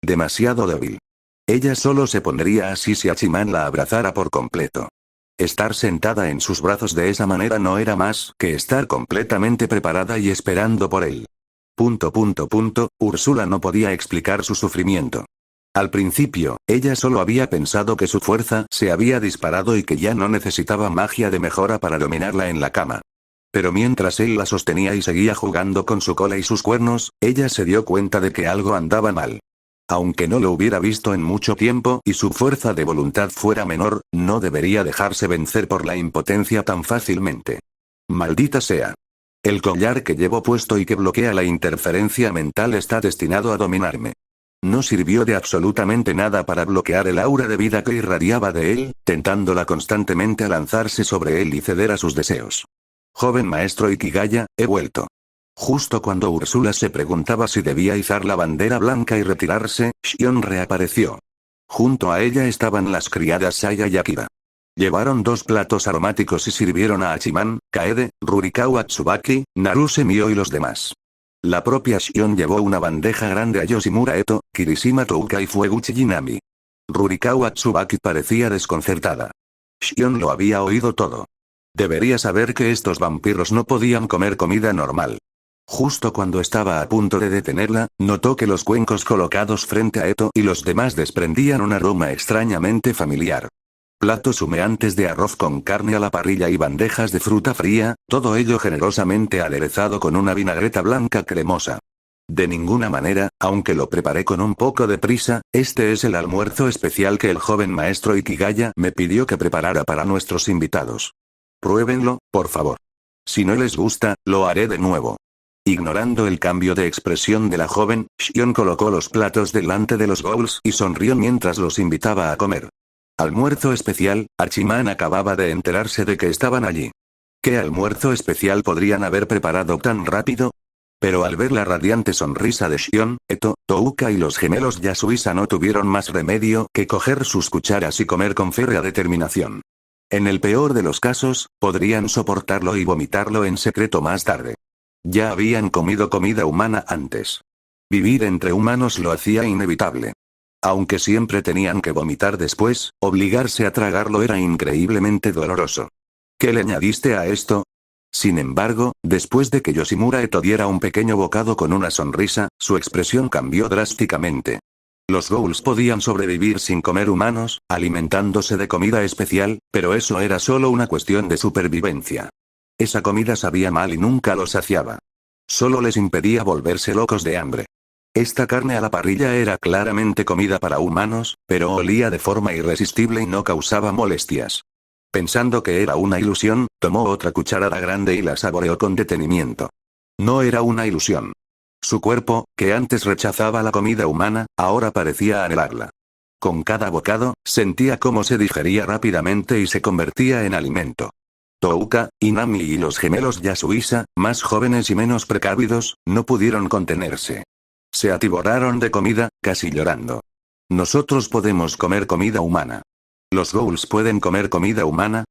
Demasiado débil. Ella solo se pondría así si Hachiman la abrazara por completo. Estar sentada en sus brazos de esa manera no era más que estar completamente preparada y esperando por él. Úrsula no podía explicar su sufrimiento. Al principio, ella solo había pensado que su fuerza se había disparado y que ya no necesitaba magia de mejora para dominarla en la cama. Pero mientras él la sostenía y seguía jugando con su cola y sus cuernos, ella se dio cuenta de que algo andaba mal. Aunque no lo hubiera visto en mucho tiempo y su fuerza de voluntad fuera menor, no debería dejarse vencer por la impotencia tan fácilmente. Maldita sea. El collar que llevo puesto y que bloquea la interferencia mental está destinado a dominarme. No sirvió de absolutamente nada para bloquear el aura de vida que irradiaba de él, tentándola constantemente a lanzarse sobre él y ceder a sus deseos. Joven maestro Ikigaya, he vuelto. Justo cuando Úrsula se preguntaba si debía izar la bandera blanca y retirarse, Shion reapareció. Junto a ella estaban las criadas Saya y Akira. Llevaron 2 platos aromáticos y sirvieron a Hachiman, Kaede, Rurikawa Tsubaki, Naruse Mio y los demás. La propia Shion llevó una bandeja grande a Yoshimura Eto, Kirishima Touka y Fueguchi Jinami. Rurikawa Tsubaki parecía desconcertada. Shion lo había oído todo. Debería saber que estos vampiros no podían comer comida normal. Justo cuando estaba a punto de detenerla, notó que los cuencos colocados frente a Eto y los demás desprendían un aroma extrañamente familiar. Platos humeantes de arroz con carne a la parrilla y bandejas de fruta fría, todo ello generosamente aderezado con una vinagreta blanca cremosa. De ninguna manera, aunque lo preparé con un poco de prisa, este es el almuerzo especial que el joven maestro Ikigaya me pidió que preparara para nuestros invitados. Pruébenlo, por favor. Si no les gusta, lo haré de nuevo. Ignorando el cambio de expresión de la joven, Shion colocó los platos delante de los ghouls y sonrió mientras los invitaba a comer. Almuerzo especial, Hachiman acababa de enterarse de que estaban allí. ¿Qué almuerzo especial podrían haber preparado tan rápido? Pero al ver la radiante sonrisa de Shion, Eto, Touka y los gemelos Yasuisa no tuvieron más remedio que coger sus cucharas y comer con férrea determinación. En el peor de los casos, podrían soportarlo y vomitarlo en secreto más tarde. Ya habían comido comida humana antes. Vivir entre humanos lo hacía inevitable. Aunque siempre tenían que vomitar después, obligarse a tragarlo era increíblemente doloroso. ¿Qué le añadiste a esto? Sin embargo, después de que Yoshimura Eto diera un pequeño bocado con una sonrisa, su expresión cambió drásticamente. Los ghouls podían sobrevivir sin comer humanos, alimentándose de comida especial, pero eso era solo una cuestión de supervivencia. Esa comida sabía mal y nunca los saciaba. Solo les impedía volverse locos de hambre. Esta carne a la parrilla era claramente comida para humanos, pero olía de forma irresistible y no causaba molestias. Pensando que era una ilusión, tomó otra cucharada grande y la saboreó con detenimiento. No era una ilusión. Su cuerpo, que antes rechazaba la comida humana, ahora parecía anhelarla. Con cada bocado, sentía cómo se digería rápidamente y se convertía en alimento. Touka, Inami y los gemelos Yasuisa, más jóvenes y menos precavidos, no pudieron contenerse. Se atiborraron de comida, casi llorando. Nosotros podemos comer comida humana. ¿Los ghouls pueden comer comida humana?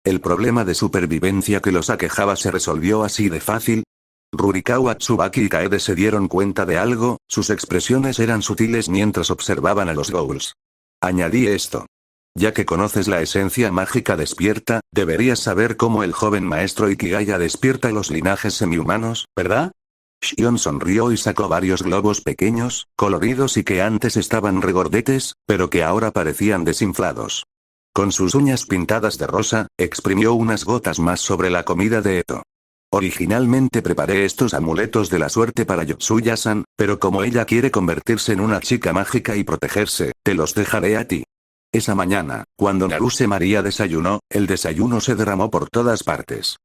¿El problema de supervivencia que los aquejaba se resolvió así de fácil? Rurikawa Tsubaki y Kaede se dieron cuenta de algo, sus expresiones eran sutiles mientras observaban a los ghouls. Añadí esto. Ya que conoces la esencia mágica despierta, deberías saber cómo el joven maestro Ikigaya despierta los linajes semihumanos, ¿verdad? Shion sonrió y sacó varios globos pequeños, coloridos y que antes estaban regordetes, pero que ahora parecían desinflados. Con sus uñas pintadas de rosa, exprimió unas gotas más sobre la comida de Eto. Originalmente preparé estos amuletos de la suerte para Yotsuya-san, pero como ella quiere convertirse en una chica mágica y protegerse, te los dejaré a ti. Esa mañana, cuando Naruse María desayunó, el desayuno se derramó por todas partes.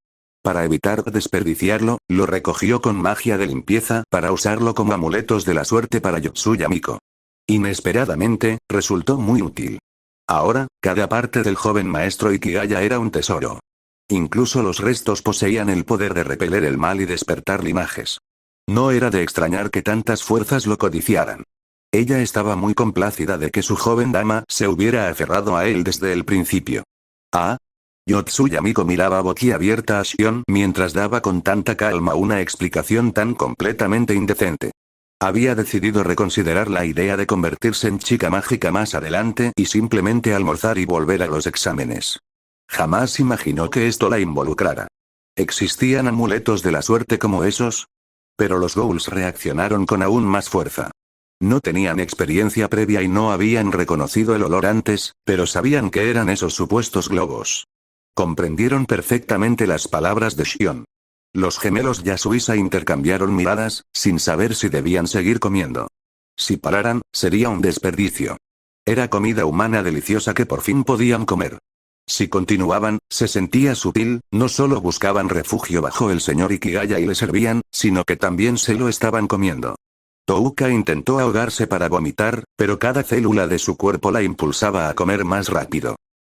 Para evitar desperdiciarlo, lo recogió con magia de limpieza para usarlo como amuletos de la suerte para Yotsuya Miko. Inesperadamente, resultó muy útil. Ahora, cada parte del joven maestro Ikigaya era un tesoro. Incluso los restos poseían el poder de repeler el mal y despertar linajes. No era de extrañar que tantas fuerzas lo codiciaran. Ella estaba muy complacida de que su joven dama se hubiera aferrado a él desde el principio. ¿Ah? Yotsuya Miko miraba boquiabierta a Shion mientras daba con tanta calma una explicación tan completamente indecente. Había decidido reconsiderar la idea de convertirse en chica mágica más adelante y simplemente almorzar y volver a los exámenes. Jamás imaginó que esto la involucrara. ¿Existían amuletos de la suerte como esos? Pero los ghouls reaccionaron con aún más fuerza. No tenían experiencia previa y no habían reconocido el olor antes, pero sabían que eran esos supuestos globos. Comprendieron perfectamente las palabras de Shion. Los gemelos Yasuisa intercambiaron miradas, sin saber si debían seguir comiendo. Si pararan, sería un desperdicio. Era comida humana deliciosa que por fin podían comer. Si continuaban, se sentía sutil, no solo buscaban refugio bajo el señor Ikigaya y le servían, sino que también se lo estaban comiendo. Touka intentó ahogarse para vomitar, pero cada célula de su cuerpo la impulsaba a comer más rápido.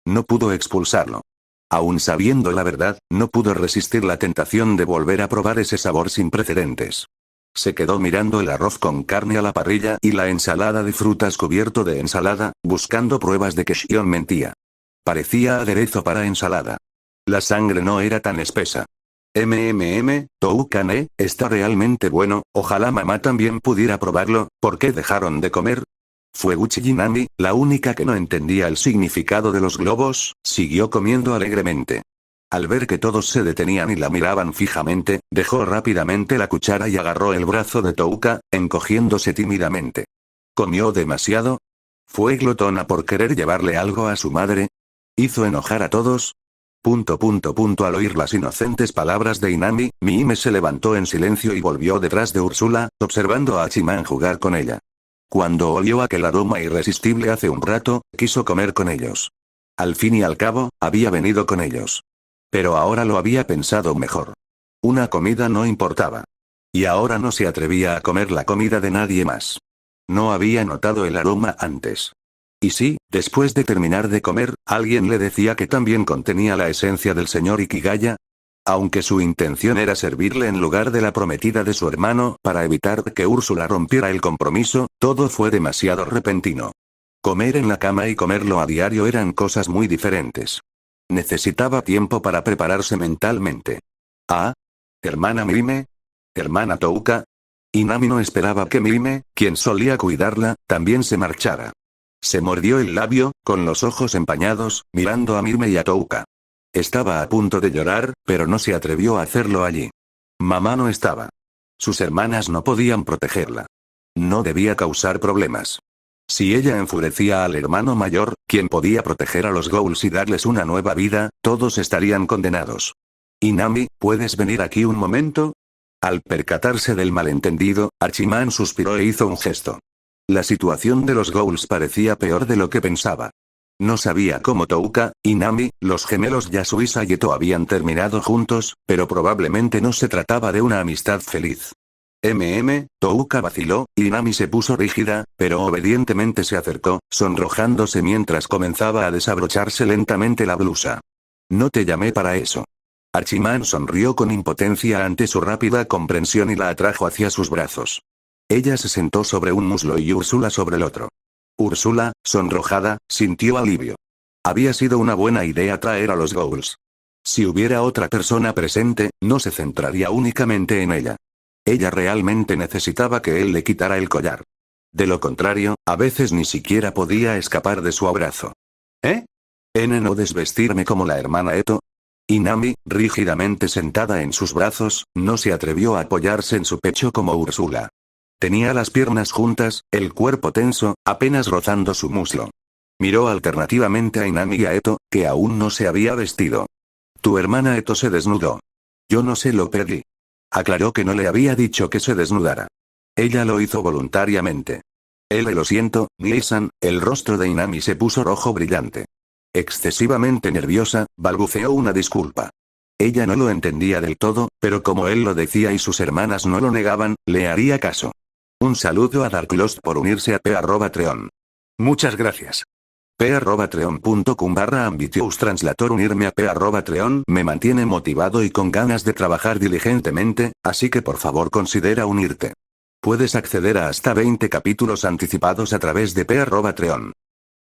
No pudo expulsarlo. Aún sabiendo la verdad, no pudo resistir la tentación de volver a probar ese sabor sin precedentes. Se quedó mirando el arroz con carne a la parrilla y la ensalada de frutas cubierto de ensalada, buscando pruebas de que Shion mentía. Parecía aderezo para ensalada. La sangre no era tan espesa. Touka-ne, está realmente bueno, ojalá mamá también pudiera probarlo, ¿por qué dejaron de comer? Fueguchi Jinami, la única que no entendía el significado de los globos, siguió comiendo alegremente. Al ver que todos se detenían y la miraban fijamente, dejó rápidamente la cuchara y agarró el brazo de Touka, encogiéndose tímidamente. ¿Comió demasiado? ¿Fue glotona por querer llevarle algo a su madre? ¿Hizo enojar a todos? Al oír las inocentes palabras de Inami, Miime se levantó en silencio y volvió detrás de Úrsula, observando a Hachiman jugar con ella. Cuando olió aquel aroma irresistible hace un rato, quiso comer con ellos. Al fin y al cabo, había venido con ellos. Pero ahora lo había pensado mejor. Una comida no importaba. Y ahora no se atrevía a comer la comida de nadie más. No había notado el aroma antes. Y sí, después de terminar de comer, alguien le decía que también contenía la esencia del señor Ikigaya. Aunque su intención era servirle en lugar de la prometida de su hermano para evitar que Úrsula rompiera el compromiso, todo fue demasiado repentino. Comer en la cama y comerlo a diario eran cosas muy diferentes. Necesitaba tiempo para prepararse mentalmente. ¿Ah? ¿Hermana Miime? ¿Hermana Touka? Inami no esperaba que Miime, quien solía cuidarla, también se marchara. Se mordió el labio, con los ojos empañados, mirando a Miime y a Touka. Estaba a punto de llorar, pero no se atrevió a hacerlo allí. Mamá no estaba. Sus hermanas no podían protegerla. No debía causar problemas. Si ella enfurecía al hermano mayor, quien podía proteger a los ghouls y darles una nueva vida, todos estarían condenados. Inami, ¿puedes venir aquí un momento? Al percatarse del malentendido, Hachiman suspiró e hizo un gesto. La situación de los ghouls parecía peor de lo que pensaba. No sabía cómo Touka, Inami, los gemelos Yasuisa y Eto habían terminado juntos, pero probablemente no se trataba de una amistad feliz. Touka vaciló, y Nami se puso rígida, pero obedientemente se acercó, sonrojándose mientras comenzaba a desabrocharse lentamente la blusa. No te llamé para eso. Hachiman sonrió con impotencia ante su rápida comprensión y la atrajo hacia sus brazos. Ella se sentó sobre un muslo y Úrsula sobre el otro. Úrsula, sonrojada, sintió alivio. Había sido una buena idea traer a los Ghouls. Si hubiera otra persona presente, no se centraría únicamente en ella. Ella realmente necesitaba que él le quitara el collar. De lo contrario, a veces ni siquiera podía escapar de su abrazo. ¿Eh? ¿No desvestirme como la hermana Eto? Y Nami, rígidamente sentada en sus brazos, no se atrevió a apoyarse en su pecho como Úrsula. Tenía las piernas juntas, el cuerpo tenso, apenas rozando su muslo. Miró alternativamente a Inami y a Eto, que aún no se había vestido. Tu hermana Eto se desnudó. Yo no se lo pedí. Aclaró que no le había dicho que se desnudara. Ella lo hizo voluntariamente. Lo siento, Nii-san. El rostro de Inami se puso rojo brillante. Excesivamente nerviosa, balbuceó una disculpa. Ella no lo entendía del todo, pero como él lo decía y sus hermanas no lo negaban, le haría caso. Un saludo a Dark Lost por unirse a p@treon. Muchas gracias. p@treon.com/ambitious translator. Unirme a p@treon me mantiene motivado y con ganas de trabajar diligentemente, así que por favor considera unirte. Puedes acceder a hasta 20 capítulos anticipados a través de p@treon.